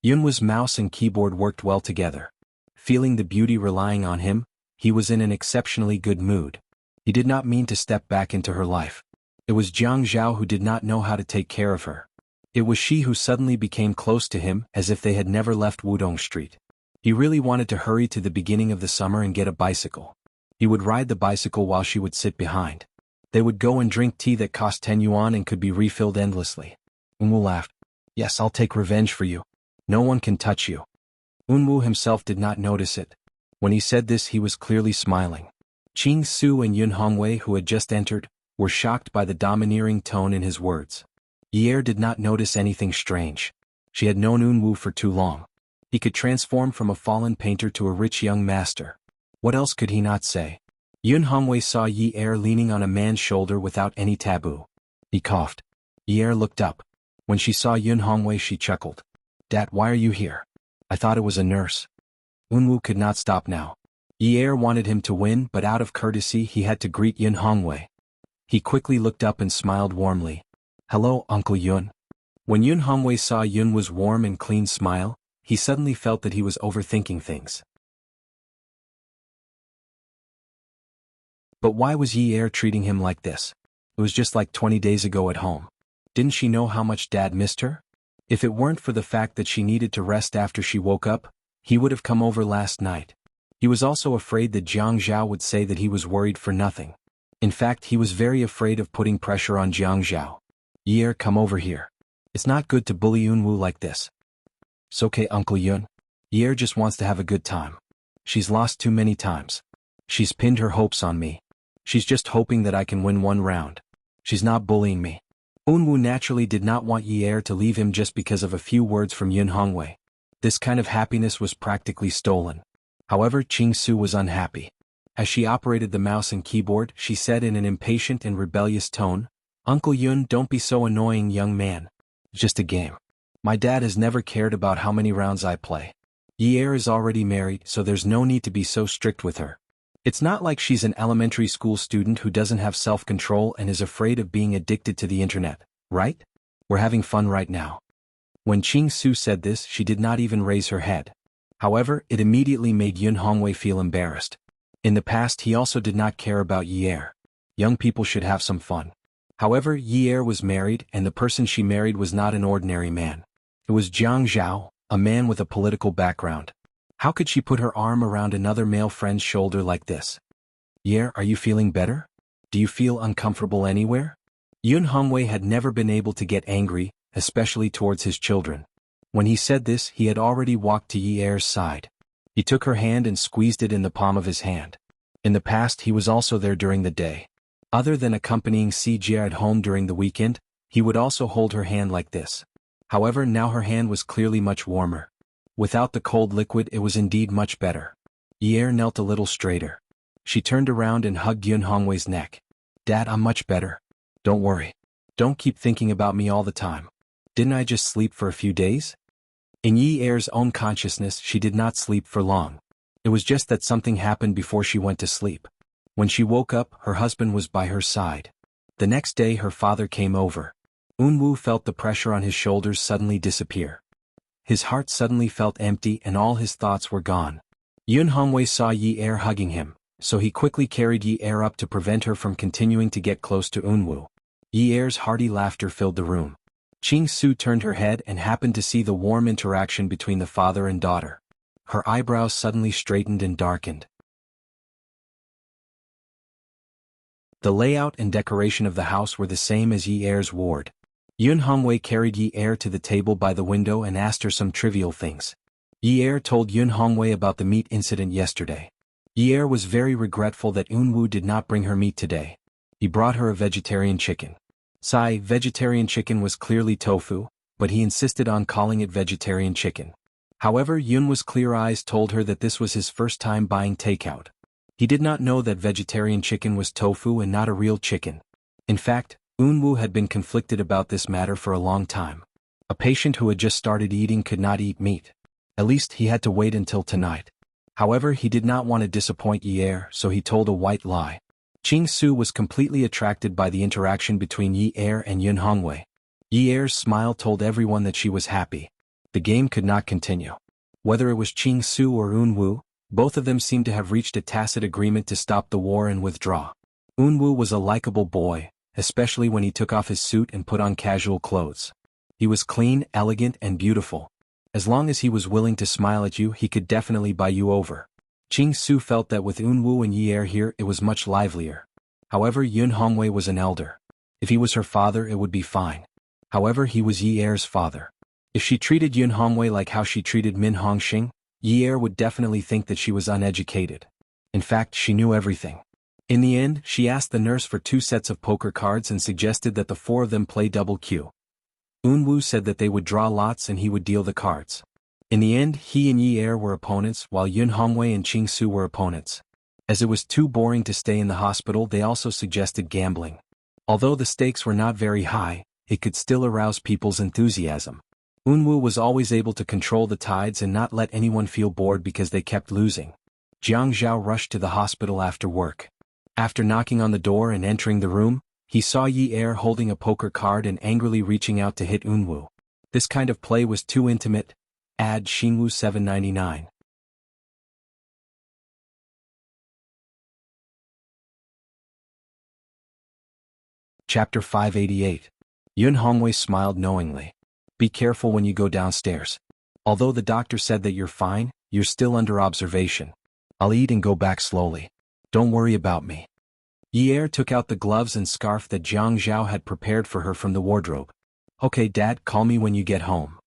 Speaker 1: Yunwoo's mouse and keyboard worked well together. Feeling the beauty relying on him, he was in an exceptionally good mood. He did not mean to step back into her life. It was Jianghu who did not know how to take care of her. It was she who suddenly became close to him as if they had never left Wudong Street. He really wanted to hurry to the beginning of the summer and get a bicycle. He would ride the bicycle while she would sit behind. They would go and drink tea that cost 10 yuan and could be refilled endlessly. Unwoo laughed. "Yes, I'll take revenge for you. No one can touch you." Unwoo himself did not notice it. When he said this, he was clearly smiling. Ching Su and Yun Hongwei, who had just entered, were shocked by the domineering tone in his words. Yi did not notice anything strange. She had known Unwoo for too long. He could transform from a fallen painter to a rich young master. What else could he not say? Yun Hongwei saw Yi leaning on a man's shoulder without any taboo. He coughed. Yi looked up. When she saw Yun Hongwei, she chuckled. "Dad, why are you here? I thought it was a nurse." Unwoo could not stop now. Yi wanted him to win, but out of courtesy he had to greet Yun Hongwei. He quickly looked up and smiled warmly. "Hello, Uncle Yun." When Yun Hongwei saw Yunwoo's warm and clean smile, he suddenly felt that he was overthinking things. But why was Yi treating him like this? It was just like 20 days ago at home. Didn't she know how much Dad missed her? If it weren't for the fact that she needed to rest after she woke up, he would have come over last night. He was also afraid that Jiang Zhao would say that he was worried for nothing. In fact, he was very afraid of putting pressure on Jiang Zhao. "Yi, come over here. It's not good to bully Unwoo like this." "It's okay, Uncle Yun. Yi just wants to have a good time. She's lost too many times. She's pinned her hopes on me. She's just hoping that I can win one round. She's not bullying me." Unwoo naturally did not want Yi to leave him just because of a few words from Yun Hongwei. This kind of happiness was practically stolen. However, Ching Su was unhappy. As she operated the mouse and keyboard, she said in an impatient and rebellious tone, "Uncle Yun, don't be so annoying, young man. It's just a game. My dad has never cared about how many rounds I play. Yi is already married, so there's no need to be so strict with her. It's not like she's an elementary school student who doesn't have self-control and is afraid of being addicted to the internet, right? We're having fun right now." When Ching Su said this, she did not even raise her head. However, it immediately made Yun Hongwei feel embarrassed. In the past, he also did not care about Yi. Young people should have some fun. However, Yi was married, and the person she married was not an ordinary man. It was Jiang Zhao, a man with a political background. How could she put her arm around another male friend's shoulder like this? "Yi, are you feeling better? Do you feel uncomfortable anywhere?" Yun Hongwei had never been able to get angry, especially towards his children. When he said this, he had already walked to Yi's side. He took her hand and squeezed it in the palm of his hand. In the past, he was also there during the day. Other than accompanying Jia at home during the weekend, he would also hold her hand like this. However, now her hand was clearly much warmer. Without the cold liquid, it was indeed much better. Yi knelt a little straighter. She turned around and hugged Yun Hongwei's neck. "Dad, I'm much better. Don't worry. Don't keep thinking about me all the time. Didn't I just sleep for a few days?" In Yi's own consciousness, she did not sleep for long. It was just that something happened before she went to sleep. When she woke up, her husband was by her side. The next day, her father came over. Unwoo felt the pressure on his shoulders suddenly disappear. His heart suddenly felt empty and all his thoughts were gone. Yun Hongwei saw Yi hugging him, so he quickly carried Yi up to prevent her from continuing to get close to Unwoo. Yi's hearty laughter filled the room. Ching Su turned her head and happened to see the warm interaction between the father and daughter. Her eyebrows suddenly straightened and darkened. The layout and decoration of the house were the same as Yi's ward. Yun Hongwei carried Yi to the table by the window and asked her some trivial things. Yi told Yun Hongwei about the meat incident yesterday. Yi was very regretful that Unwu did not bring her meat today. He brought her a vegetarian chicken. Vegetarian chicken was clearly tofu, but he insisted on calling it vegetarian chicken. However, Yunwu's clear eyes told her that this was his first time buying takeout. He did not know that vegetarian chicken was tofu and not a real chicken. In fact, Unwu had been conflicted about this matter for a long time. A patient who had just started eating could not eat meat. At least he had to wait until tonight. However, he did not want to disappoint Yi, so he told a white lie. Qing Su was completely attracted by the interaction between Yi and Yun Hongwei. Yi's smile told everyone that she was happy. The game could not continue. Whether it was Qing Su or Unwu, both of them seemed to have reached a tacit agreement to stop the war and withdraw. Unwu was a likable boy, especially when he took off his suit and put on casual clothes. He was clean, elegant, and beautiful. As long as he was willing to smile at you, he could definitely buy you over. Qing Su felt that with Unwu and Yi here it was much livelier. However, Yun Hongwei was an elder. If he was her father it would be fine. However, he was Yi's father. If she treated Yun Hongwei like how she treated Min Hongxing, Yi would definitely think that she was uneducated. In fact, she knew everything. In the end, she asked the nurse for 2 sets of poker cards and suggested that the 4 of them play double Q. Unwu said that they would draw lots and he would deal the cards. In the end, he and Yi were opponents while Yun Hongwei and Qing Su were opponents. As it was too boring to stay in the hospital, they also suggested gambling. Although the stakes were not very high, it could still arouse people's enthusiasm. Unwu was always able to control the tides and not let anyone feel bored because they kept losing. Jianghu rushed to the hospital after work. After knocking on the door and entering the room, he saw Yi holding a poker card and angrily reaching out to hit Unwu. This kind of play was too intimate. Add Xinwu 799. Chapter 588. Yun Hongwei smiled knowingly. Be careful when you go downstairs. Although the doctor said that you're fine, you're still under observation. I'll eat and go back slowly. Don't worry about me. Yi took out the gloves and scarf that Jiang Zhao had prepared for her from the wardrobe. Okay, Dad, call me when you get home.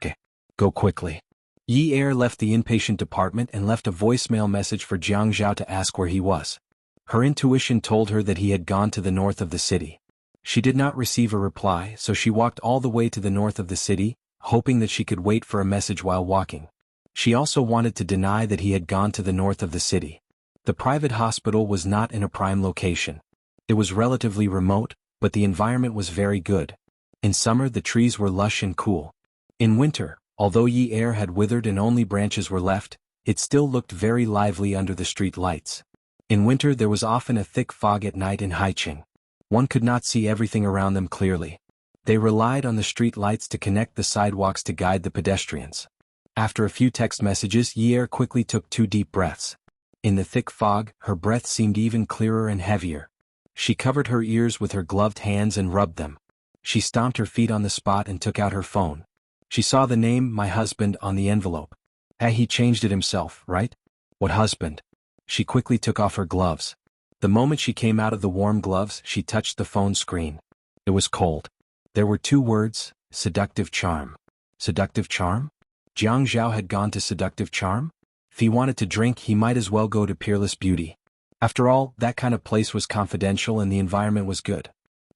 Speaker 1: Okay, go quickly. Yi left the inpatient department and left a voicemail message for Jiang Zhao to ask where he was. Her intuition told her that he had gone to the north of the city. She did not receive a reply, so she walked all the way to the north of the city, hoping that she could wait for a message while walking. She also wanted to deny that he had gone to the north of the city. The private hospital was not in a prime location. It was relatively remote, but the environment was very good. In summer the trees were lush and cool. In winter, although Yi had withered and only branches were left, it still looked very lively under the street lights. In winter there was often a thick fog at night in Haiqing. One could not see everything around them clearly. They relied on the street lights to connect the sidewalks to guide the pedestrians. After a few text messages, Yi quickly took 2 deep breaths. In the thick fog, her breath seemed even clearer and heavier. She covered her ears with her gloved hands and rubbed them. She stomped her feet on the spot and took out her phone. She saw the name, my husband, on the envelope. He changed it himself, right? What husband? She quickly took off her gloves. The moment she came out of the warm gloves, she touched the phone screen. It was cold. There were 2 words, seductive charm. Seductive charm? Jiang Zhao had gone to seductive charm? If he wanted to drink, he might as well go to Peerless Beauty. After all, that kind of place was confidential and the environment was good.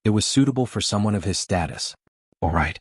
Speaker 1: It was suitable for someone of his status. All right.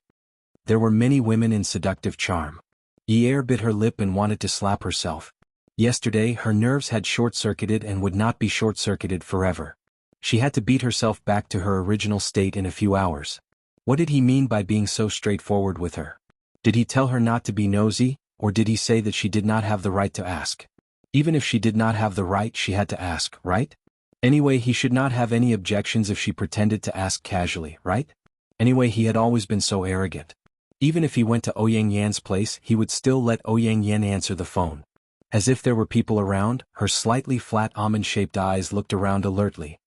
Speaker 1: There were many women in seductive charm. Yi bit her lip and wanted to slap herself. Yesterday, her nerves had short-circuited and would not be short-circuited forever. She had to beat herself back to her original state in a few hours. What did he mean by being so straightforward with her? Did he tell her not to be nosy, or did he say that she did not have the right to ask? Even if she did not have the right, she had to ask, right? Anyway, he should not have any objections if she pretended to ask casually, right? Anyway, he had always been so arrogant. Even if he went to Ouyang Yan's place, he would still let Ouyang Yan answer the phone. As if there were people around, her slightly flat almond-shaped eyes looked around alertly.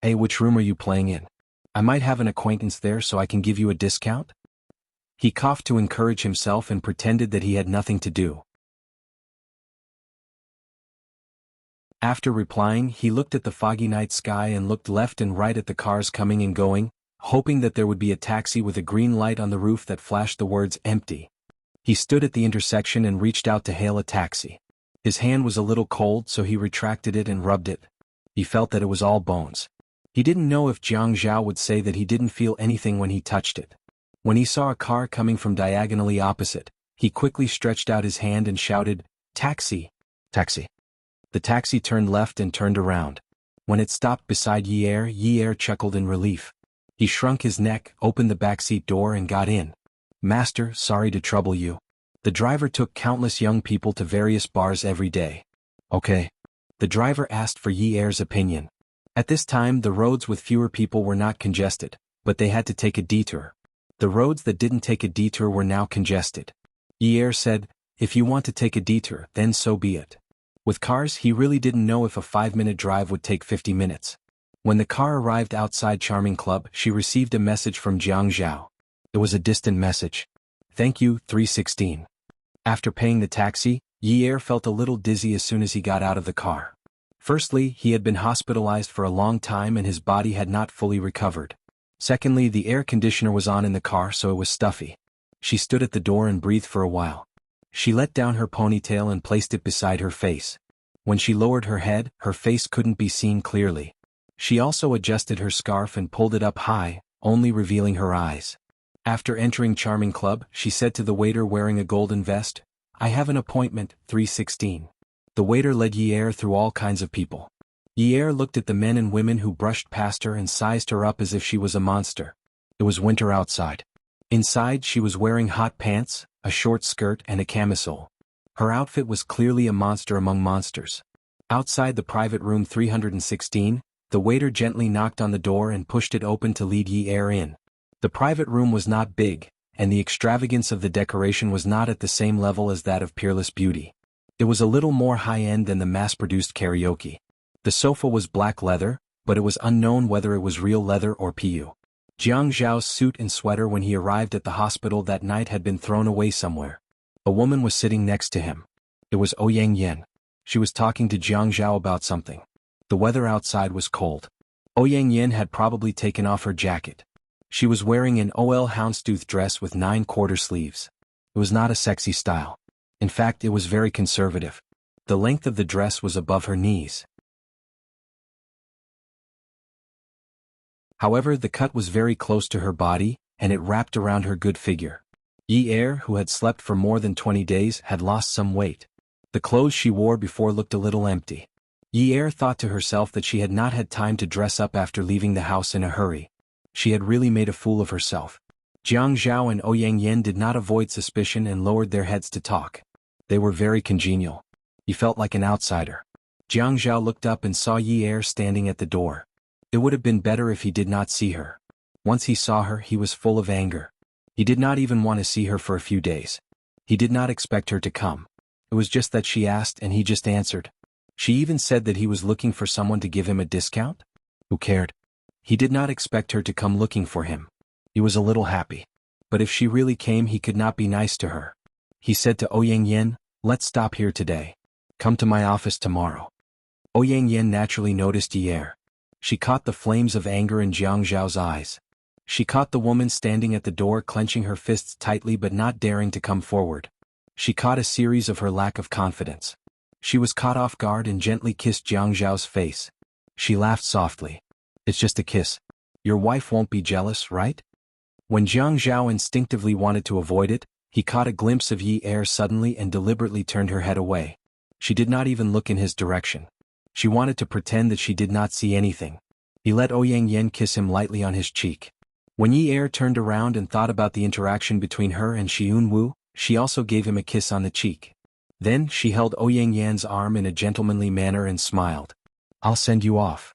Speaker 1: Hey, which room are you playing in? I might have an acquaintance there so I can give you a discount? He coughed to encourage himself and pretended that he had nothing to do. After replying, he looked at the foggy night sky and looked left and right at the cars coming and going, hoping that there would be a taxi with a green light on the roof that flashed the words empty. He stood at the intersection and reached out to hail a taxi. His hand was a little cold, so he retracted it and rubbed it. He felt that it was all bones. He didn't know if Jianghu would say that he didn't feel anything when he touched it. When he saw a car coming from diagonally opposite, he quickly stretched out his hand and shouted, "Taxi! Taxi!" The taxi turned left and turned around. When it stopped beside Yi-Er chuckled in relief. He shrunk his neck, opened the backseat door and got in. "Master, sorry to trouble you." The driver took countless young people to various bars every day. "Okay." The driver asked for Yi-Er's opinion. At this time the roads with fewer people were not congested, but they had to take a detour. The roads that didn't take a detour were now congested. Yi-Er said, "If you want to take a detour, then so be it." With cars he really didn't know if a 5-minute drive would take 50 minutes. When the car arrived outside Charming Club, she received a message from Jianghu. It was a distant message. "Thank you, 316. After paying the taxi, Yi-Er felt a little dizzy as soon as he got out of the car. Firstly, he had been hospitalized for a long time and his body had not fully recovered. Secondly, the air conditioner was on in the car, so it was stuffy. She stood at the door and breathed for a while. She let down her ponytail and placed it beside her face. When she lowered her head, her face couldn't be seen clearly. She also adjusted her scarf and pulled it up high, only revealing her eyes. After entering Charming Club, she said to the waiter wearing a golden vest, "I have an appointment, 316. The waiter led Yi-Er through all kinds of people. Yi-Er looked at the men and women who brushed past her and sized her up as if she was a monster. It was winter outside. Inside she was wearing hot pants, a short skirt and a camisole. Her outfit was clearly a monster among monsters. Outside the private room 316, the waiter gently knocked on the door and pushed it open to lead Yi-Er in. The private room was not big, and the extravagance of the decoration was not at the same level as that of Peerless Beauty. It was a little more high-end than the mass-produced karaoke. The sofa was black leather, but it was unknown whether it was real leather or PU. Jianghu's suit and sweater when he arrived at the hospital that night had been thrown away somewhere. A woman was sitting next to him. It was Ouyang-Yen. She was talking to Jianghu about something. The weather outside was cold. Ouyang-Yen had probably taken off her jacket. She was wearing an OL houndstooth dress with 9/4 sleeves. It was not a sexy style. In fact, it was very conservative. The length of the dress was above her knees. However, the cut was very close to her body, and it wrapped around her good figure. Yi-Er, who had slept for more than 20 days, had lost some weight. The clothes she wore before looked a little empty. Yi-Er thought to herself that she had not had time to dress up after leaving the house in a hurry. She had really made a fool of herself. Jianghu and Ouyang-Yen did not avoid suspicion and lowered their heads to talk. They were very congenial. He felt like an outsider. Jianghu looked up and saw Yi-Er standing at the door. It would have been better if he did not see her. Once he saw her, he was full of anger. He did not even want to see her for a few days. He did not expect her to come. It was just that she asked and he just answered. She even said that he was looking for someone to give him a discount? Who cared? He did not expect her to come looking for him. He was a little happy. But if she really came, he could not be nice to her. He said to Ouyang-Yen, "Let's stop here today. Come to my office tomorrow." Ouyang-Yen naturally noticed Yi-Er. She caught the flames of anger in Jianghu's eyes. She caught the woman standing at the door clenching her fists tightly but not daring to come forward. She caught a series of her lack of confidence. She was caught off guard and gently kissed Jianghu's face. She laughed softly. "It's just a kiss. Your wife won't be jealous, right?" When Jianghu instinctively wanted to avoid it, he caught a glimpse of Yi-Er suddenly and deliberately turned her head away. She did not even look in his direction. She wanted to pretend that she did not see anything. He let Ouyang-Yen kiss him lightly on his cheek. When Yi-Er turned around and thought about the interaction between her and Xiunwu, she also gave him a kiss on the cheek. Then she held Ouyang-Yen's arm in a gentlemanly manner and smiled. "I'll send you off."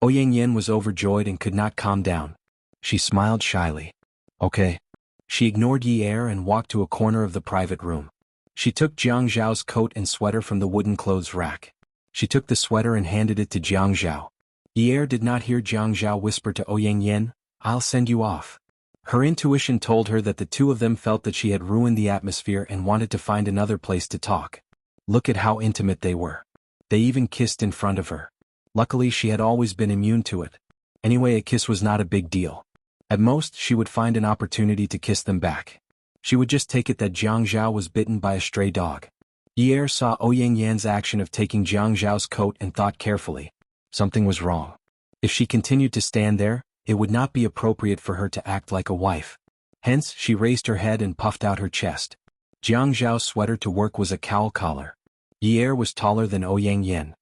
Speaker 1: Ouyang-Yen was overjoyed and could not calm down. She smiled shyly. "Okay." She ignored Yi-Er and walked to a corner of the private room. She took Jianghu's coat and sweater from the wooden clothes rack. She took the sweater and handed it to Jianghu. Yi-Er did not hear Jianghu whisper to Ouyang-Yen, "I'll send you off." Her intuition told her that the two of them felt that she had ruined the atmosphere and wanted to find another place to talk. Look at how intimate they were. They even kissed in front of her. Luckily she had always been immune to it. Anyway, a kiss was not a big deal. At most, she would find an opportunity to kiss them back. She would just take it that Jianghu was bitten by a stray dog. Ye saw Ouyang Yan's action of taking Jiang Zhao's coat and thought carefully. Something was wrong. If she continued to stand there, it would not be appropriate for her to act like a wife. Hence, she raised her head and puffed out her chest. Jiang Zhao's sweater to work was a cowl collar. Ye was taller than Ouyang Yan.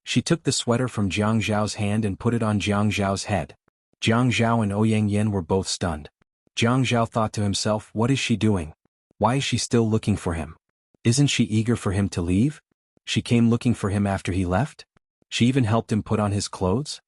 Speaker 1: She took the sweater from Jiang Zhao's hand and put it on Jiang Zhao's head. Jiang Zhao and Ouyang Yan were both stunned. Jiang Zhao thought to himself, what is she doing? Why is she still looking for him? Isn't she eager for him to leave? She came looking for him after he left? She even helped him put on his clothes?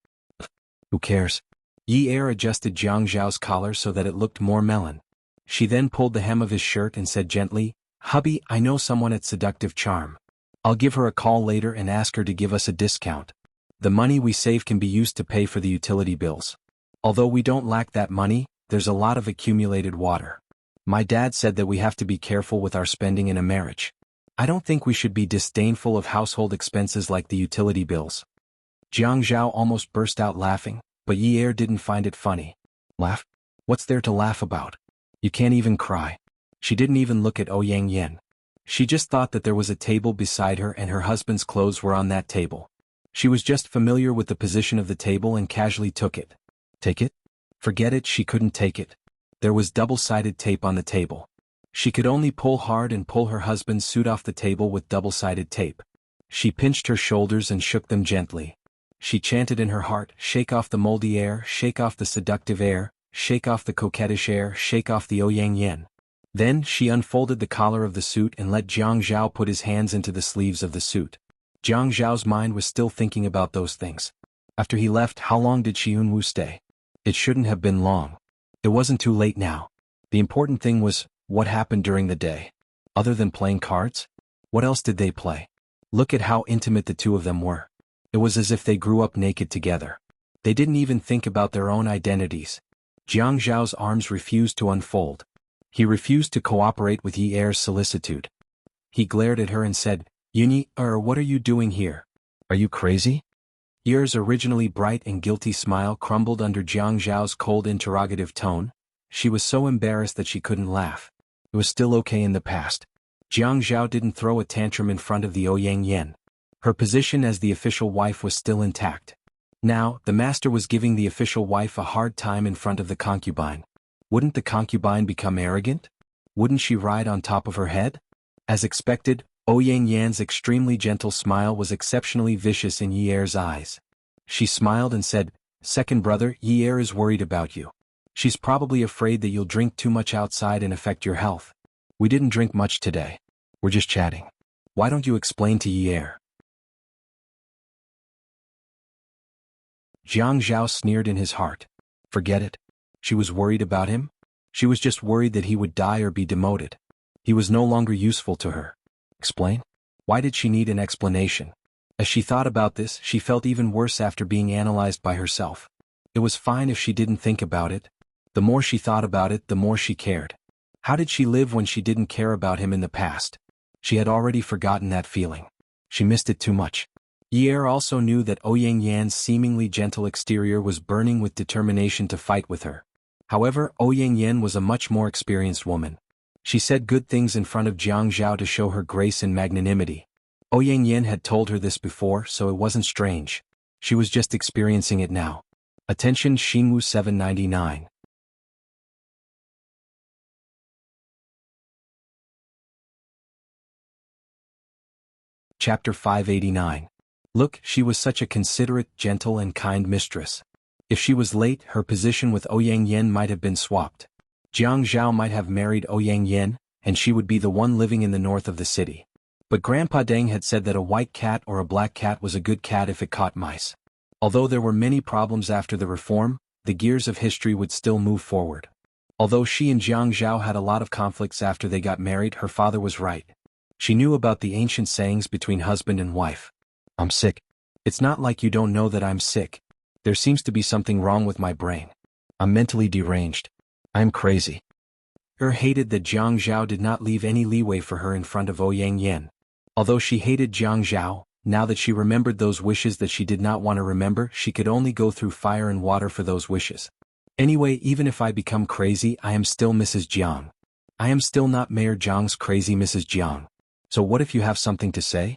Speaker 1: Who cares? Ye adjusted Jiang Zhao's collar so that it looked more melon. She then pulled the hem of his shirt and said gently, Hubby, I know someone at Seductive Charm. I'll give her a call later and ask her to give us a discount. The money we save can be used to pay for the utility bills. Although we don't lack that money, there's a lot of accumulated water. My dad said that we have to be careful with our spending in a marriage. I don't think we should be disdainful of household expenses like the utility bills. Jiang Zhao almost burst out laughing, but Ye didn't find it funny. Laugh? What's there to laugh about? You can't even cry. She didn't even look at Ouyang Yan. She just thought that there was a table beside her and her husband's clothes were on that table. She was just familiar with the position of the table and casually took it. Take it? Forget it, she couldn't take it. There was double-sided tape on the table. She could only pull hard and pull her husband's suit off the table with double-sided tape. She pinched her shoulders and shook them gently. She chanted in her heart, shake off the moldy air, shake off the seductive air, shake off the coquettish air, shake off the Ouyang Yan. Then, she unfolded the collar of the suit and let Jiang Zhao put his hands into the sleeves of the suit. Jiang Zhao's mind was still thinking about those things. After he left, how long did Jianghu stay? It shouldn't have been long. It wasn't too late now. The important thing was, what happened during the day? Other than playing cards? What else did they play? Look at how intimate the two of them were. It was as if they grew up naked together. They didn't even think about their own identities. Jiang Zhao's arms refused to unfold. He refused to cooperate with Ye's solicitude. He glared at her and said, Yunyi, what are you doing here? Are you crazy? Ye's originally bright and guilty smile crumbled under Jiang Zhao's cold interrogative tone. She was so embarrassed that she couldn't laugh. It was still okay in the past. Jiang Zhao didn't throw a tantrum in front of the Ouyang Yan. Her position as the official wife was still intact. Now, the master was giving the official wife a hard time in front of the concubine. Wouldn't the concubine become arrogant? Wouldn't she ride on top of her head? As expected, Ouyang Yan's extremely gentle smile was exceptionally vicious in Ye's eyes. She smiled and said, Second brother, Ye is worried about you. She's probably afraid that you'll drink too much outside and affect your health. We didn't drink much today. We're just chatting. Why don't you explain to Ye? Jiang Zhao sneered in his heart. Forget it. She was worried about him? She was just worried that he would die or be demoted. He was no longer useful to her. Explain? Why did she need an explanation? As she thought about this, she felt even worse after being analyzed by herself. It was fine if she didn't think about it. The more she thought about it, the more she cared. How did she live when she didn't care about him in the past? She had already forgotten that feeling. She missed it too much. Ye also knew that Ouyang Yan's seemingly gentle exterior was burning with determination to fight with her. However, Ouyang Yan was a much more experienced woman. She said good things in front of Jiang Zhao to show her grace and magnanimity. Ouyang Yan had told her this before, so it wasn't strange. She was just experiencing it now. Attention Xingwu 799. Chapter 589. Look, she was such a considerate, gentle and kind mistress. If she was late, her position with Ouyang Yan might have been swapped. Jiang Zhao might have married Ouyang Yan, and she would be the one living in the north of the city. But Grandpa Deng had said that a white cat or a black cat was a good cat if it caught mice. Although there were many problems after the reform, the gears of history would still move forward. Although she and Jiang Zhao had a lot of conflicts after they got married, her father was right. She knew about the ancient sayings between husband and wife. I'm sick. It's not like you don't know that I'm sick. There seems to be something wrong with my brain. I'm mentally deranged. I'm crazy. Hated that Jiang Zhao did not leave any leeway for her in front of Ouyang Yan. Although she hated Jiang Zhao, now that she remembered those wishes that she did not want to remember, she could only go through fire and water for those wishes. Anyway, even if I become crazy, I am still Mrs. Jiang. I am still not Mayor Jiang's crazy Mrs. Jiang. So what if you have something to say?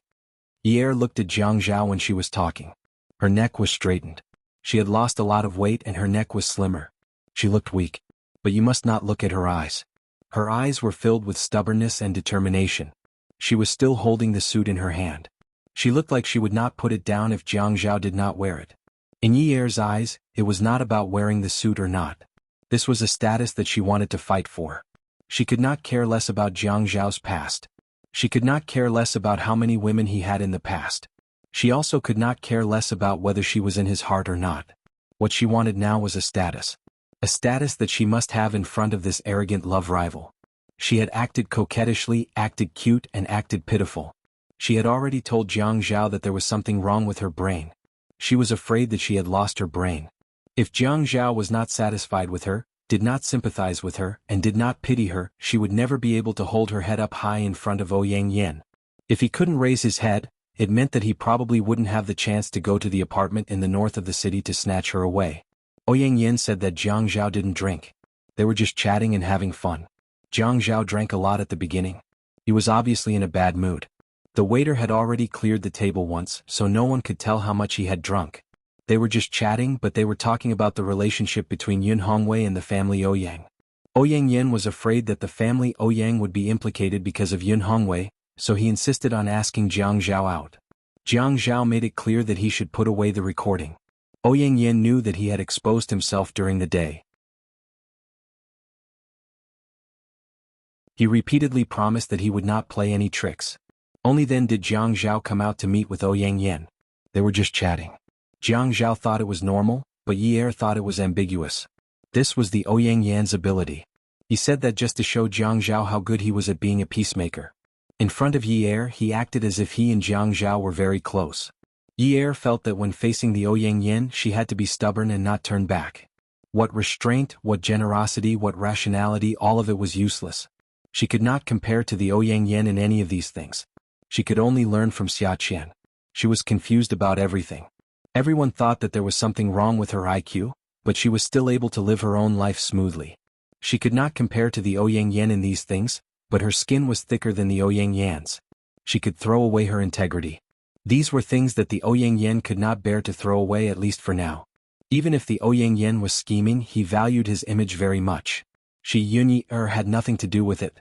Speaker 1: Ye looked at Jiang Zhao when she was talking. Her neck was straightened. She had lost a lot of weight and her neck was slimmer. She looked weak. But you must not look at her eyes. Her eyes were filled with stubbornness and determination. She was still holding the suit in her hand. She looked like she would not put it down if Jiang Zhao did not wear it. In Ye's eyes, it was not about wearing the suit or not. This was a status that she wanted to fight for. She could not care less about Jiang Zhao's past. She could not care less about how many women he had in the past. She also could not care less about whether she was in his heart or not. What she wanted now was a status. A status that she must have in front of this arrogant love rival. She had acted coquettishly, acted cute, and acted pitiful. She had already told Jiang Zhao that there was something wrong with her brain. She was afraid that she had lost her brain. If Jiang Zhao was not satisfied with her, did not sympathize with her, and did not pity her, she would never be able to hold her head up high in front of Ouyang Yin. If he couldn't raise his head, it meant that he probably wouldn't have the chance to go to the apartment in the north of the city to snatch her away. Ouyang Yin said that Jiang Zhao didn't drink. They were just chatting and having fun. Jiang Zhao drank a lot at the beginning. He was obviously in a bad mood. The waiter had already cleared the table once, so no one could tell how much he had drunk. They were just chatting, but they were talking about the relationship between Yun Hongwei and the family Ouyang. Ouyang Yin was afraid that the family Ouyang would be implicated because of Yun Hongwei, so he insisted on asking Jiang Zhao out. Jiang Zhao made it clear that he should put away the recording. Ouyang Yin knew that he had exposed himself during the day. He repeatedly promised that he would not play any tricks. Only then did Jiang Zhao come out to meet with Ouyang Yin. They were just chatting. Jiang Zhao thought it was normal, but Ye thought it was ambiguous. This was the Ouyang Yan's ability. He said that just to show Jiang Zhao how good he was at being a peacemaker. In front of Ye he acted as if he and Jiang Zhao were very close. Ye felt that when facing the Ouyang Yin she had to be stubborn and not turn back. What restraint, what generosity, what rationality, all of it was useless. She could not compare to the Ouyang Yin in any of these things. She could only learn from Xia Qian. She was confused about everything. Everyone thought that there was something wrong with her IQ, but she was still able to live her own life smoothly. She could not compare to the Ouyang Yin in these things, but her skin was thicker than the Ouyang Yan's. She could throw away her integrity. These were things that the Ouyang Yin could not bear to throw away, at least for now. Even if the Ouyang Yin was scheming, he valued his image very much. She Yunyi had nothing to do with it.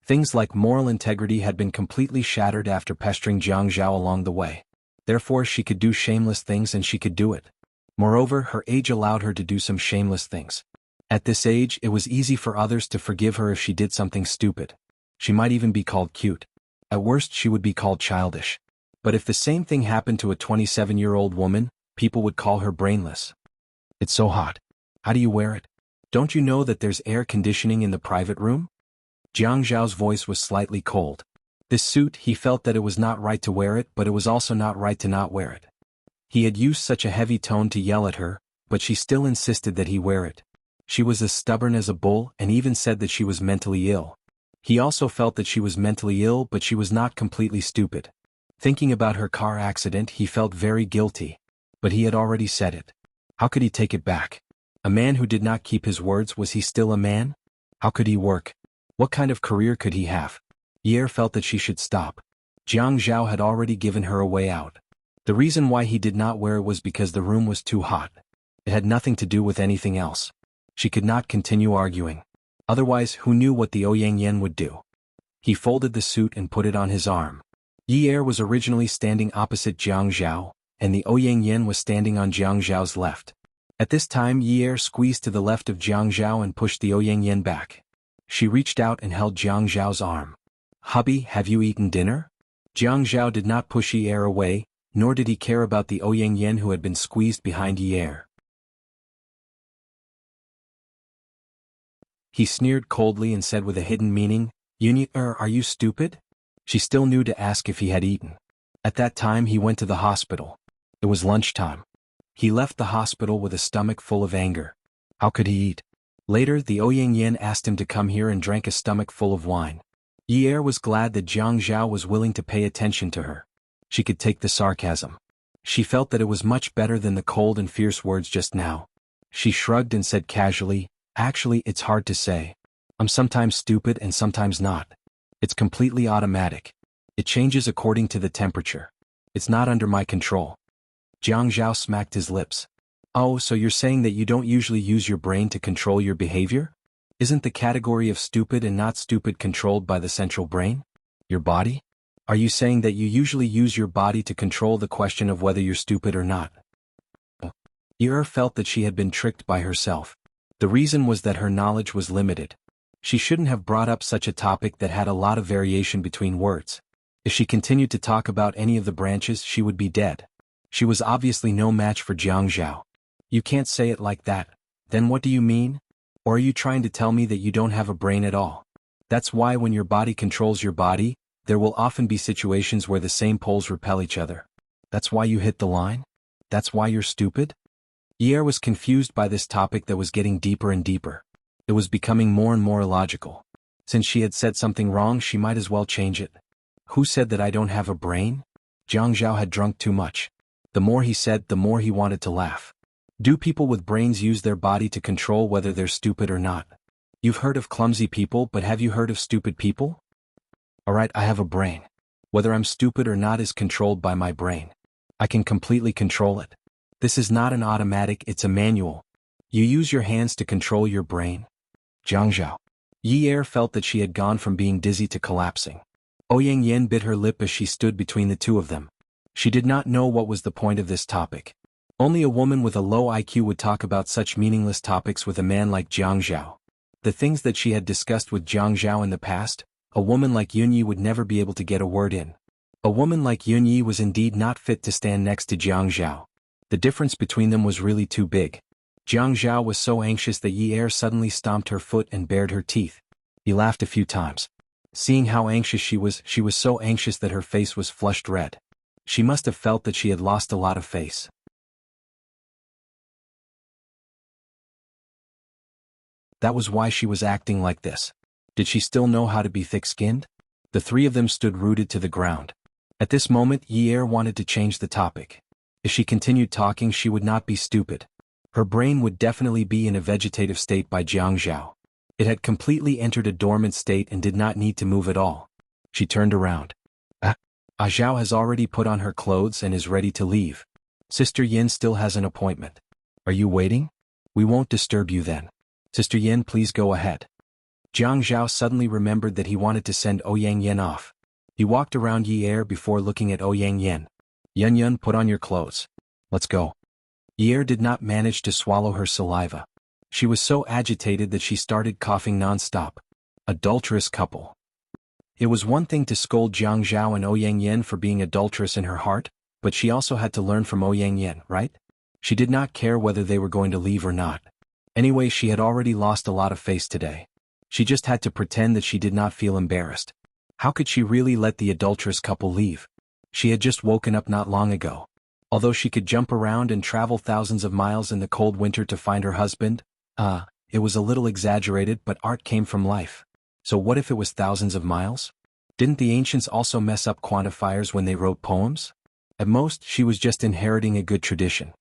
Speaker 1: Things like moral integrity had been completely shattered after pestering Jiang Zhao along the way. Therefore she could do shameless things and she could do it. Moreover, her age allowed her to do some shameless things. At this age, it was easy for others to forgive her if she did something stupid. She might even be called cute. At worst, she would be called childish. But if the same thing happened to a 27-year-old woman, people would call her brainless. It's so hot. How do you wear it? Don't you know that there's air conditioning in the private room? Jiang Zhao's voice was slightly cold. This suit, he felt that it was not right to wear it, but it was also not right to not wear it. He had used such a heavy tone to yell at her, but she still insisted that he wear it. She was as stubborn as a bull and even said that she was mentally ill. He also felt that she was mentally ill, but she was not completely stupid. Thinking about her car accident, he felt very guilty. But he had already said it. How could he take it back? A man who did not keep his words, was he still a man? How could he work? What kind of career could he have? Ye felt that she should stop. Jiang Zhao had already given her a way out. The reason why he did not wear it was because the room was too hot. It had nothing to do with anything else. She could not continue arguing. Otherwise, who knew what the Ouyang Yin would do? He folded the suit and put it on his arm. Ye was originally standing opposite Jiang Zhao, and the Ouyang Yin was standing on Jiang Zhao's left. At this time, Ye squeezed to the left of Jiang Zhao and pushed the Ouyang Yin back. She reached out and held Jiang Zhao's arm. "Hubby, have you eaten dinner?" Jiang Zhao did not push Ye away, nor did he care about the Ouyang Yin who had been squeezed behind Ye. He sneered coldly and said with a hidden meaning, "Yunyi, are you stupid?" She still knew to ask if he had eaten. At that time he went to the hospital. It was lunchtime. He left the hospital with a stomach full of anger. How could he eat? Later the Ouyang Yin asked him to come here and drank a stomach full of wine. Ye was glad that Jiang Zhao was willing to pay attention to her. She could take the sarcasm. She felt that it was much better than the cold and fierce words just now. She shrugged and said casually, "Actually, it's hard to say. I'm sometimes stupid and sometimes not. It's completely automatic. It changes according to the temperature. It's not under my control. Jiang Zhao smacked his lips. Oh, so you're saying that you don't usually use your brain to control your behavior? Isn't the category of stupid and not stupid controlled by the central brain? Your body? Are you saying that you usually use your body to control the question of whether you're stupid or not? Yi felt that she had been tricked by herself. The reason was that her knowledge was limited. She shouldn't have brought up such a topic that had a lot of variation between words. If she continued to talk about any of the branches, she would be dead. She was obviously no match for Jiang Zhao. You can't say it like that. Then what do you mean? Or are you trying to tell me that you don't have a brain at all? That's why when your body controls your body, there will often be situations where the same poles repel each other. That's why you hit the line? That's why you're stupid? Yi was confused by this topic that was getting deeper and deeper. It was becoming more and more illogical. Since she had said something wrong, she might as well change it. Who said that I don't have a brain? Jiang Zhao had drunk too much. The more he said, the more he wanted to laugh. Do people with brains use their body to control whether they're stupid or not? You've heard of clumsy people, but have you heard of stupid people? Alright, I have a brain. Whether I'm stupid or not is controlled by my brain. I can completely control it. This is not an automatic, it's a manual. You use your hands to control your brain. Jiang Zhao. Yi felt that she had gone from being dizzy to collapsing. Ouyang Yen bit her lip as she stood between the two of them. She did not know what was the point of this topic. Only a woman with a low IQ would talk about such meaningless topics with a man like Jiang Zhao. The things that she had discussed with Jiang Zhao in the past, a woman like Yunyi would never be able to get a word in. A woman like Yunyi was indeed not fit to stand next to Jiang Zhao. The difference between them was really too big. Jiang Zhao was so anxious that Yi suddenly stomped her foot and bared her teeth. He laughed a few times. Seeing how anxious she was so anxious that her face was flushed red. She must have felt that she had lost a lot of face. That was why she was acting like this. Did she still know how to be thick-skinned? The three of them stood rooted to the ground. At this moment, Yi wanted to change the topic. If she continued talking, she would not be stupid. Her brain would definitely be in a vegetative state by Jiang Zhao. It had completely entered a dormant state and did not need to move at all. She turned around. Zhao has already put on her clothes and is ready to leave. Sister Yin still has an appointment. Are you waiting? We won't disturb you then. Sister Yin, please go ahead. Jiang Zhao suddenly remembered that he wanted to send Ouyang Yen off. He walked around Yi before looking at Ouyang Yen. Yun, put on your clothes. Let's go. Yi did not manage to swallow her saliva. She was so agitated that she started coughing non-stop. Adulterous couple. It was one thing to scold Jiang Zhao and Ouyang Yen for being adulterous in her heart, but she also had to learn from Ouyang Yen, right? She did not care whether they were going to leave or not. Anyway, she had already lost a lot of face today. She just had to pretend that she did not feel embarrassed. How could she really let the adulterous couple leave? She had just woken up not long ago. Although she could jump around and travel thousands of miles in the cold winter to find her husband, it was a little exaggerated, but art came from life. So what if it was thousands of miles? Didn't the ancients also mess up quantifiers when they wrote poems? At most, she was just inheriting a good tradition.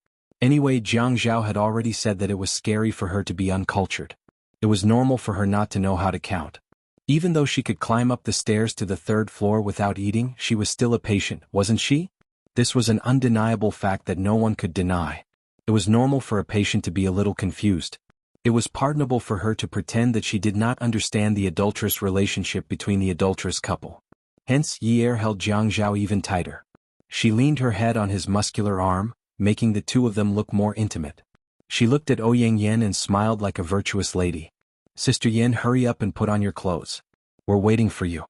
Speaker 1: Anyway, Jiang Zhao had already said that it was scary for her to be uncultured. It was normal for her not to know how to count. Even though she could climb up the stairs to the third floor without eating, she was still a patient, wasn't she? This was an undeniable fact that no one could deny. It was normal for a patient to be a little confused. It was pardonable for her to pretend that she did not understand the adulterous relationship between the adulterous couple. Hence, Yi held Jiang Zhao even tighter. She leaned her head on his muscular arm, making the two of them look more intimate. She looked at Ouyang Yen and smiled like a virtuous lady. Sister Yin, hurry up and put on your clothes. We're waiting for you.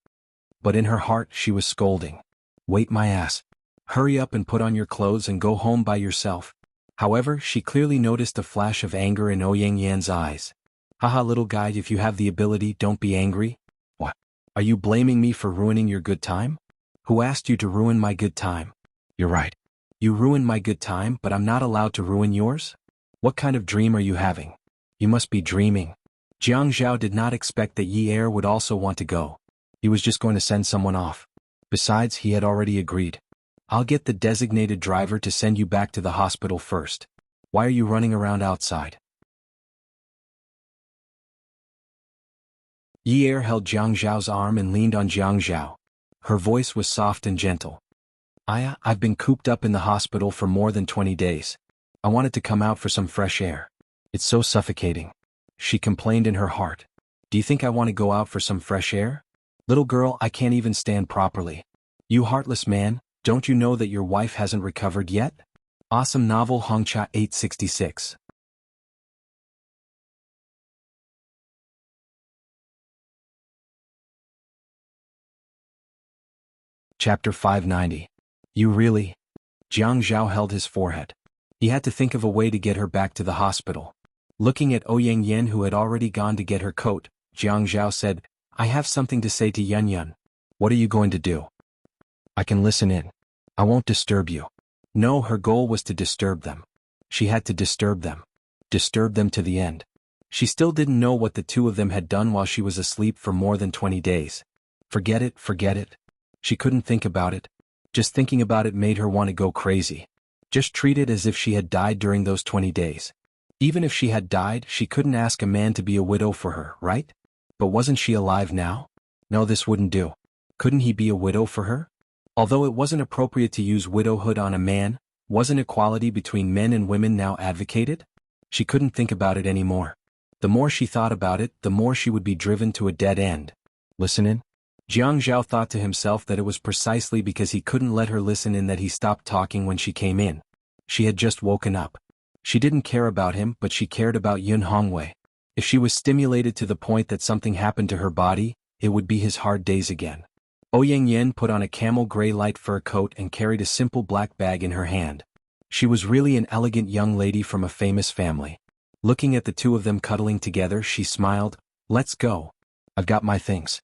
Speaker 1: But in her heart, she was scolding. Wait my ass. Hurry up and put on your clothes and go home by yourself. However, she clearly noticed a flash of anger in Ouyang Yan's eyes. Haha, little guy, if you have the ability, don't be angry. What? Are you blaming me for ruining your good time? Who asked you to ruin my good time? You're right. You ruined my good time, but I'm not allowed to ruin yours? What kind of dream are you having? You must be dreaming. Jiang Zhao did not expect that Yi would also want to go. He was just going to send someone off. Besides, he had already agreed. I'll get the designated driver to send you back to the hospital first. Why are you running around outside? Yi Er held Jiang Zhao's arm and leaned on Jiang Zhao. Her voice was soft and gentle. I've been cooped up in the hospital for more than 20 days. I wanted to come out for some fresh air. It's so suffocating. She complained in her heart. Do you think I want to go out for some fresh air? Little girl, I can't even stand properly. You heartless man, don't you know that your wife hasn't recovered yet? Awesome novel Hongcha 866. Chapter 590. You really? Jiang Zhao held his forehead. He had to think of a way to get her back to the hospital. Looking at Ouyang Yen, who had already gone to get her coat, Jiang Zhao said, I have something to say to Yun Yun. What are you going to do? I can listen in. I won't disturb you. No, her goal was to disturb them. She had to disturb them. Disturb them to the end. She still didn't know what the two of them had done while she was asleep for more than 20 days. Forget it, forget it. She couldn't think about it. Just thinking about it made her want to go crazy. Just treat it as if she had died during those 20 days. Even if she had died, she couldn't ask a man to be a widow for her, right? But wasn't she alive now? No, this wouldn't do. Couldn't he be a widow for her? Although it wasn't appropriate to use widowhood on a man, wasn't equality between men and women now advocated? She couldn't think about it anymore. The more she thought about it, the more she would be driven to a dead end. Listen in? Jiang Zhao thought to himself that it was precisely because he couldn't let her listen in that he stopped talking when she came in. She had just woken up. She didn't care about him, but she cared about Yun Hongwei. If she was stimulated to the point that something happened to her body, it would be his hard days again. Ouyang Yen put on a camel gray light fur coat and carried a simple black bag in her hand. She was really an elegant young lady from a famous family. Looking at the two of them cuddling together, she smiled. Let's go. I've got my things.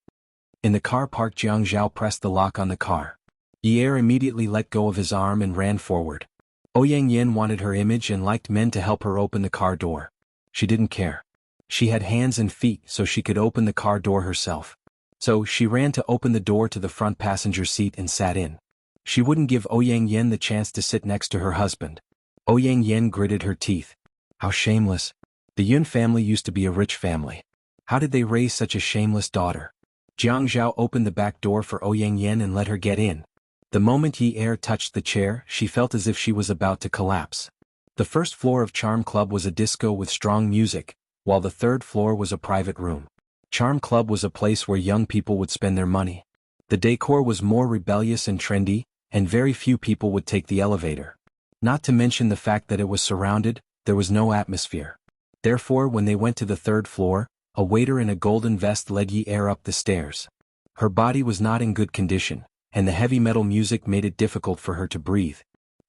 Speaker 1: In the car park, Jiang Zhao pressed the lock on the car. Yi Er immediately let go of his arm and ran forward. Ouyang Yen wanted her image and liked men to help her open the car door. She didn't care. She had hands and feet, so she could open the car door herself. So she ran to open the door to the front passenger seat and sat in. She wouldn't give Ouyang Yen the chance to sit next to her husband. Ouyang Yen gritted her teeth. How shameless. The Yun family used to be a rich family. How did they raise such a shameless daughter? Jiang Zhao opened the back door for Ouyang Yen and let her get in. The moment Yi Er touched the chair, she felt as if she was about to collapse. The first floor of Charm Club was a disco with strong music, while the third floor was a private room. Charm Club was a place where young people would spend their money. The decor was more rebellious and trendy, and very few people would take the elevator. Not to mention the fact that it was surrounded, there was no atmosphere. Therefore, when they went to the third floor, a waiter in a golden vest led Yi Er up the stairs. Her body was not in good condition, and the heavy metal music made it difficult for her to breathe.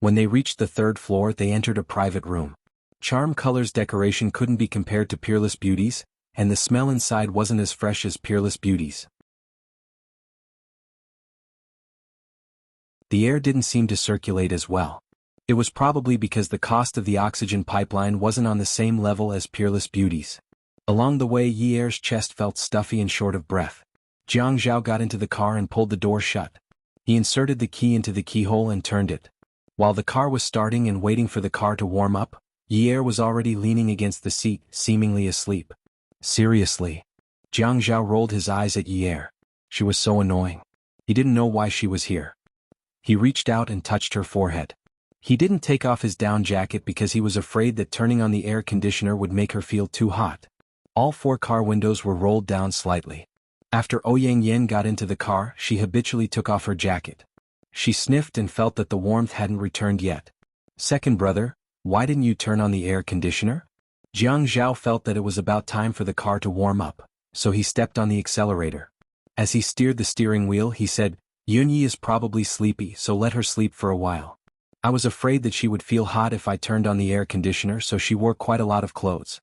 Speaker 1: When they reached the third floor, they entered a private room. Charm Color's decoration couldn't be compared to Peerless Beauty's, and the smell inside wasn't as fresh as Peerless Beauty's. The air didn't seem to circulate as well. It was probably because the cost of the oxygen pipeline wasn't on the same level as Peerless Beauty's. Along the way, Yi Er's chest felt stuffy and short of breath. Jiang Zhao got into the car and pulled the door shut. He inserted the key into the keyhole and turned it. While the car was starting and waiting for the car to warm up, Yi Er was already leaning against the seat, seemingly asleep. Seriously? Jiang Zhao rolled his eyes at Yi Er. She was so annoying. He didn't know why she was here. He reached out and touched her forehead. He didn't take off his down jacket because he was afraid that turning on the air conditioner would make her feel too hot. All four car windows were rolled down slightly. After Ouyang Yen got into the car, she habitually took off her jacket. She sniffed and felt that the warmth hadn't returned yet. Second brother, why didn't you turn on the air conditioner? Jiang Zhao felt that it was about time for the car to warm up, so he stepped on the accelerator. As he steered the steering wheel, he said, Yunyi is probably sleepy, so let her sleep for a while. I was afraid that she would feel hot if I turned on the air conditioner, so she wore quite a lot of clothes.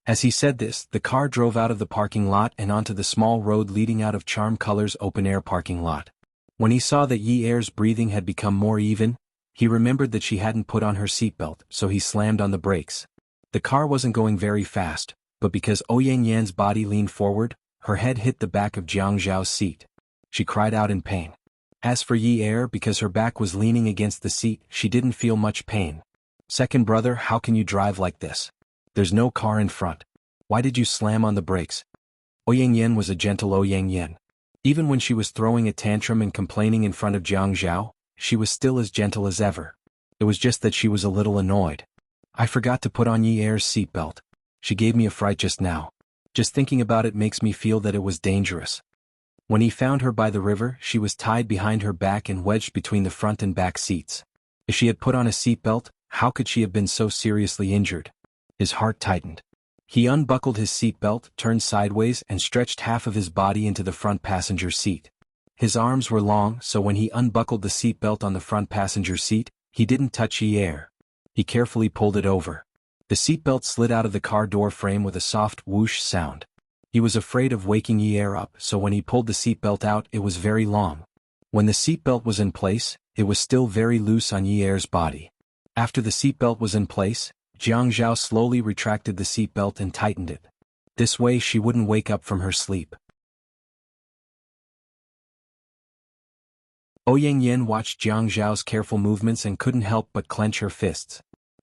Speaker 1: As he said this, the car drove out of the parking lot and onto the small road leading out of Charm Color's open-air parking lot. When he saw that Yi Er's breathing had become more even, he remembered that she hadn't put on her seatbelt, so he slammed on the brakes. The car wasn't going very fast, but because Ouyang Yan's body leaned forward, her head hit the back of Jiang Zhao's seat. She cried out in pain. As for Yi Er, because her back was leaning against the seat, she didn't feel much pain. Second brother, how can you drive like this? There's no car in front. Why did you slam on the brakes? Ouyang Yen was a gentle Ouyang Yen. Even when she was throwing a tantrum and complaining in front of Jianghu, she was still as gentle as ever. It was just that she was a little annoyed. I forgot to put on Yi Er's seatbelt. She gave me a fright just now. Just thinking about it makes me feel that it was dangerous. When he found her by the river, she was tied behind her back and wedged between the front and back seats. If she had put on a seatbelt, how could she have been so seriously injured? His heart tightened. He unbuckled his seatbelt, turned sideways and stretched half of his body into the front passenger seat. His arms were long, so when he unbuckled the seatbelt on the front passenger seat, he didn't touch Yi Er. He carefully pulled it over. The seatbelt slid out of the car door frame with a soft whoosh sound. He was afraid of waking Yi Er up, so when he pulled the seatbelt out, it was very long. When the seatbelt was in place, it was still very loose on Yi Er's body. After the seatbelt was in place, Jianghu slowly retracted the seatbelt and tightened it. This way she wouldn't wake up from her sleep. Ouyang Yen watched Jianghu's careful movements and couldn't help but clench her fists.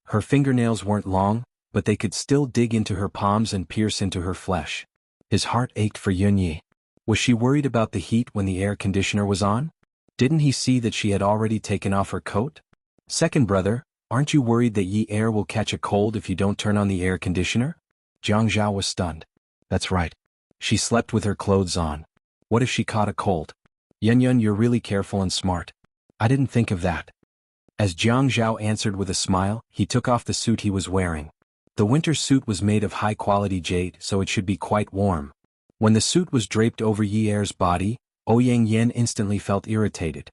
Speaker 1: Her fingernails weren't long, but they could still dig into her palms and pierce into her flesh. His heart ached for Yunyi. Was she worried about the heat when the air conditioner was on? Didn't he see that she had already taken off her coat? Second brother, aren't you worried that Yi Er will catch a cold if you don't turn on the air conditioner? Jianghu was stunned. That's right. She slept with her clothes on. What if she caught a cold? Yun, you're really careful and smart. I didn't think of that. As Jianghu answered with a smile, he took off the suit he was wearing. The winter suit was made of high-quality jade, so it should be quite warm. When the suit was draped over Yi Er's body, Ouyang Yen instantly felt irritated.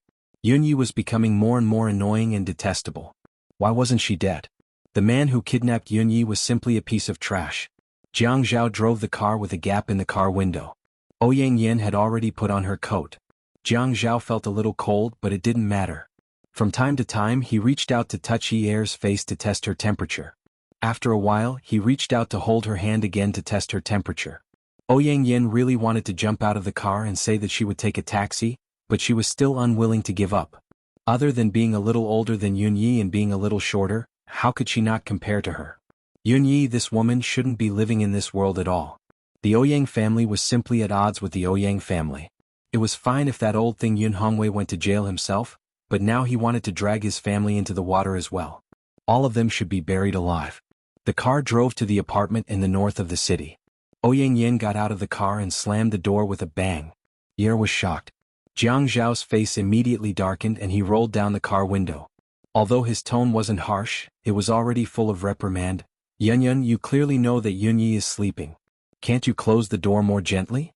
Speaker 1: Yunyi was becoming more and more annoying and detestable. Why wasn't she dead? The man who kidnapped Yunyi was simply a piece of trash. Jianghu drove the car with a gap in the car window. Ouyang Yen had already put on her coat. Jianghu felt a little cold, but it didn't matter. From time to time he reached out to touch Yi Er's face to test her temperature. After a while he reached out to hold her hand again to test her temperature. Ouyang Yen really wanted to jump out of the car and say that she would take a taxi, but she was still unwilling to give up. Other than being a little older than Yunyi and being a little shorter, how could she not compare to her? Yunyi, this woman shouldn't be living in this world at all. The Ouyang family was simply at odds with the Ouyang family. It was fine if that old thing Yun Hongwei went to jail himself, but now he wanted to drag his family into the water as well. All of them should be buried alive. The car drove to the apartment in the north of the city. Ouyang Yen got out of the car and slammed the door with a bang. Yi Er was shocked. Jianghu's face immediately darkened and he rolled down the car window. Although his tone wasn't harsh, it was already full of reprimand. Yun, you clearly know that Yunyi is sleeping. Can't you close the door more gently?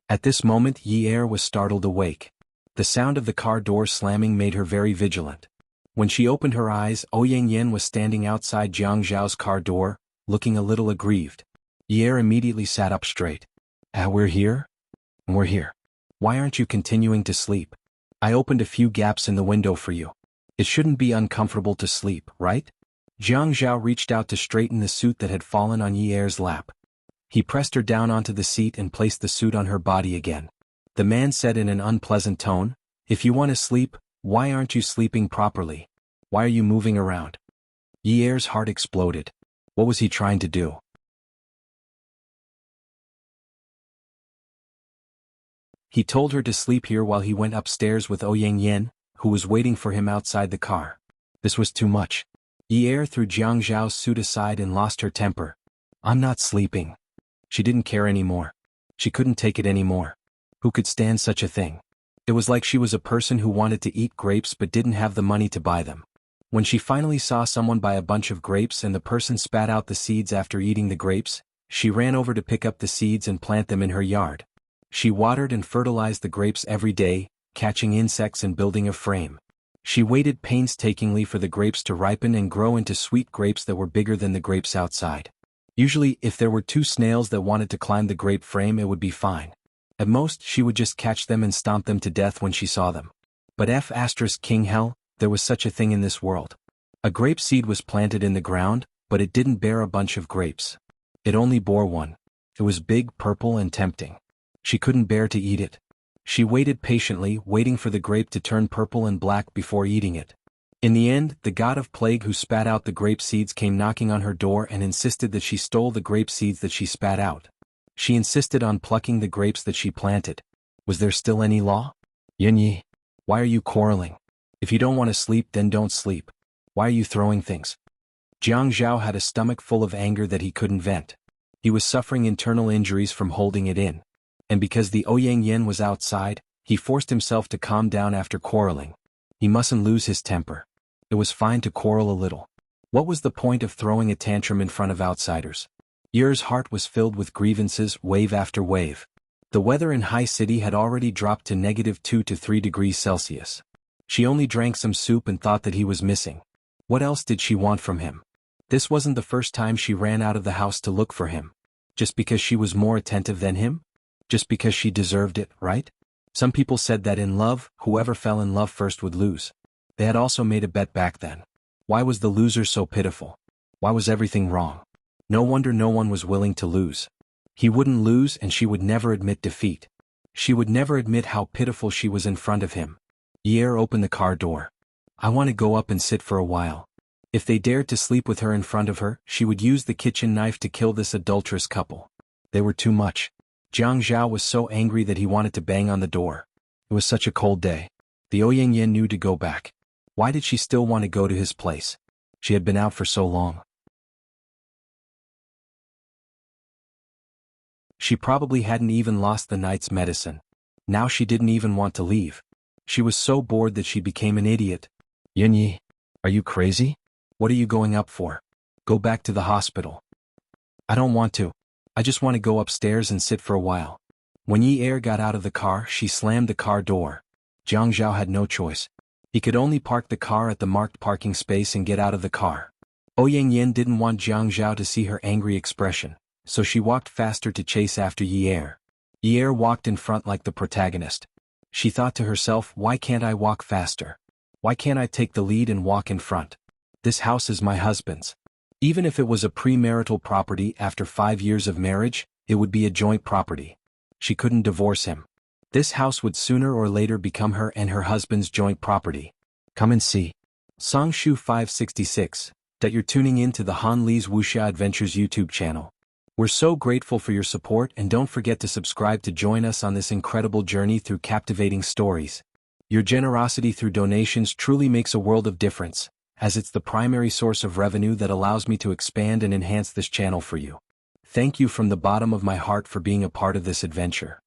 Speaker 1: At this moment Yi Er was startled awake. The sound of the car door slamming made her very vigilant. When she opened her eyes, Ouyang Yen was standing outside Jianghu's car door, looking a little aggrieved. Yi Er immediately sat up straight. We're here? We're here. Why aren't you continuing to sleep? I opened a few gaps in the window for you. It shouldn't be uncomfortable to sleep, right? Jianghu reached out to straighten the suit that had fallen on Yi Er's lap. He pressed her down onto the seat and placed the suit on her body again. The man said in an unpleasant tone, if you want to sleep, why aren't you sleeping properly? Why are you moving around? Yi Er's heart exploded. What was he trying to do? He told her to sleep here while he went upstairs with Ouyang Yen, who was waiting for him outside the car. This was too much. Yi Er threw Jianghu's suit aside and lost her temper. I'm not sleeping. She didn't care anymore. She couldn't take it anymore. Who could stand such a thing? It was like she was a person who wanted to eat grapes but didn't have the money to buy them. When she finally saw someone buy a bunch of grapes and the person spat out the seeds after eating the grapes, she ran over to pick up the seeds and plant them in her yard. She watered and fertilized the grapes every day, catching insects and building a frame. She waited painstakingly for the grapes to ripen and grow into sweet grapes that were bigger than the grapes outside. Usually, if there were 2 snails that wanted to climb the grape frame, it would be fine. At most, she would just catch them and stomp them to death when she saw them. But King hell, there was such a thing in this world. A grape seed was planted in the ground, but it didn't bear a bunch of grapes. It only bore one. It was big, purple, and tempting. She couldn't bear to eat it. She waited patiently, waiting for the grape to turn purple and black before eating it. In the end, the god of plague who spat out the grape seeds came knocking on her door and insisted that she stole the grape seeds that she spat out. She insisted on plucking the grapes that she planted. Was there still any law? Yinyi, why are you quarreling? If you don't want to sleep, then don't sleep. Why are you throwing things? Jianghu had a stomach full of anger that he couldn't vent. He was suffering internal injuries from holding it in. And because the Ouyang Yen was outside, he forced himself to calm down after quarreling. He mustn't lose his temper. It was fine to quarrel a little. What was the point of throwing a tantrum in front of outsiders? Ye's heart was filled with grievances, wave after wave. The weather in High City had already dropped to -2 to 3 degrees Celsius. She only drank some soup and thought that he was missing. What else did she want from him? This wasn't the first time she ran out of the house to look for him. Just because she was more attentive than him? Just because she deserved it, right? Some people said that in love, whoever fell in love first would lose. They had also made a bet back then. Why was the loser so pitiful? Why was everything wrong? No wonder no one was willing to lose. He wouldn't lose and she would never admit defeat. She would never admit how pitiful she was in front of him. Ye opened the car door. I want to go up and sit for a while. If they dared to sleep with her in front of her, she would use the kitchen knife to kill this adulterous couple. They were too much. Jianghu was so angry that he wanted to bang on the door. It was such a cold day. The Ouyang Yen knew to go back. Why did she still want to go to his place? She had been out for so long. She probably hadn't even lost the night's medicine. Now she didn't even want to leave. She was so bored that she became an idiot. Yinyi, are you crazy? What are you going up for? Go back to the hospital. I don't want to. I just want to go upstairs and sit for a while. When Yi got out of the car, she slammed the car door. Jianghu had no choice. He could only park the car at the marked parking space and get out of the car. Ouyang Yen didn't want Jianghu to see her angry expression, so she walked faster to chase after Yi. Yi walked in front like the protagonist. She thought to herself, why can't I walk faster? Why can't I take the lead and walk in front? This house is my husband's. Even if it was a premarital property after 5 years of marriage, it would be a joint property. She couldn't divorce him. This house would sooner or later become her and her husband's joint property. Come and see. Songshu 566, that you're tuning in to the Han Li's Wuxia Adventures YouTube channel. We're so grateful for your support and don't forget to subscribe to join us on this incredible journey through captivating stories. Your generosity through donations truly makes a world of difference, as it's the primary source of revenue that allows me to expand and enhance this channel for you. Thank you from the bottom of my heart for being a part of this adventure.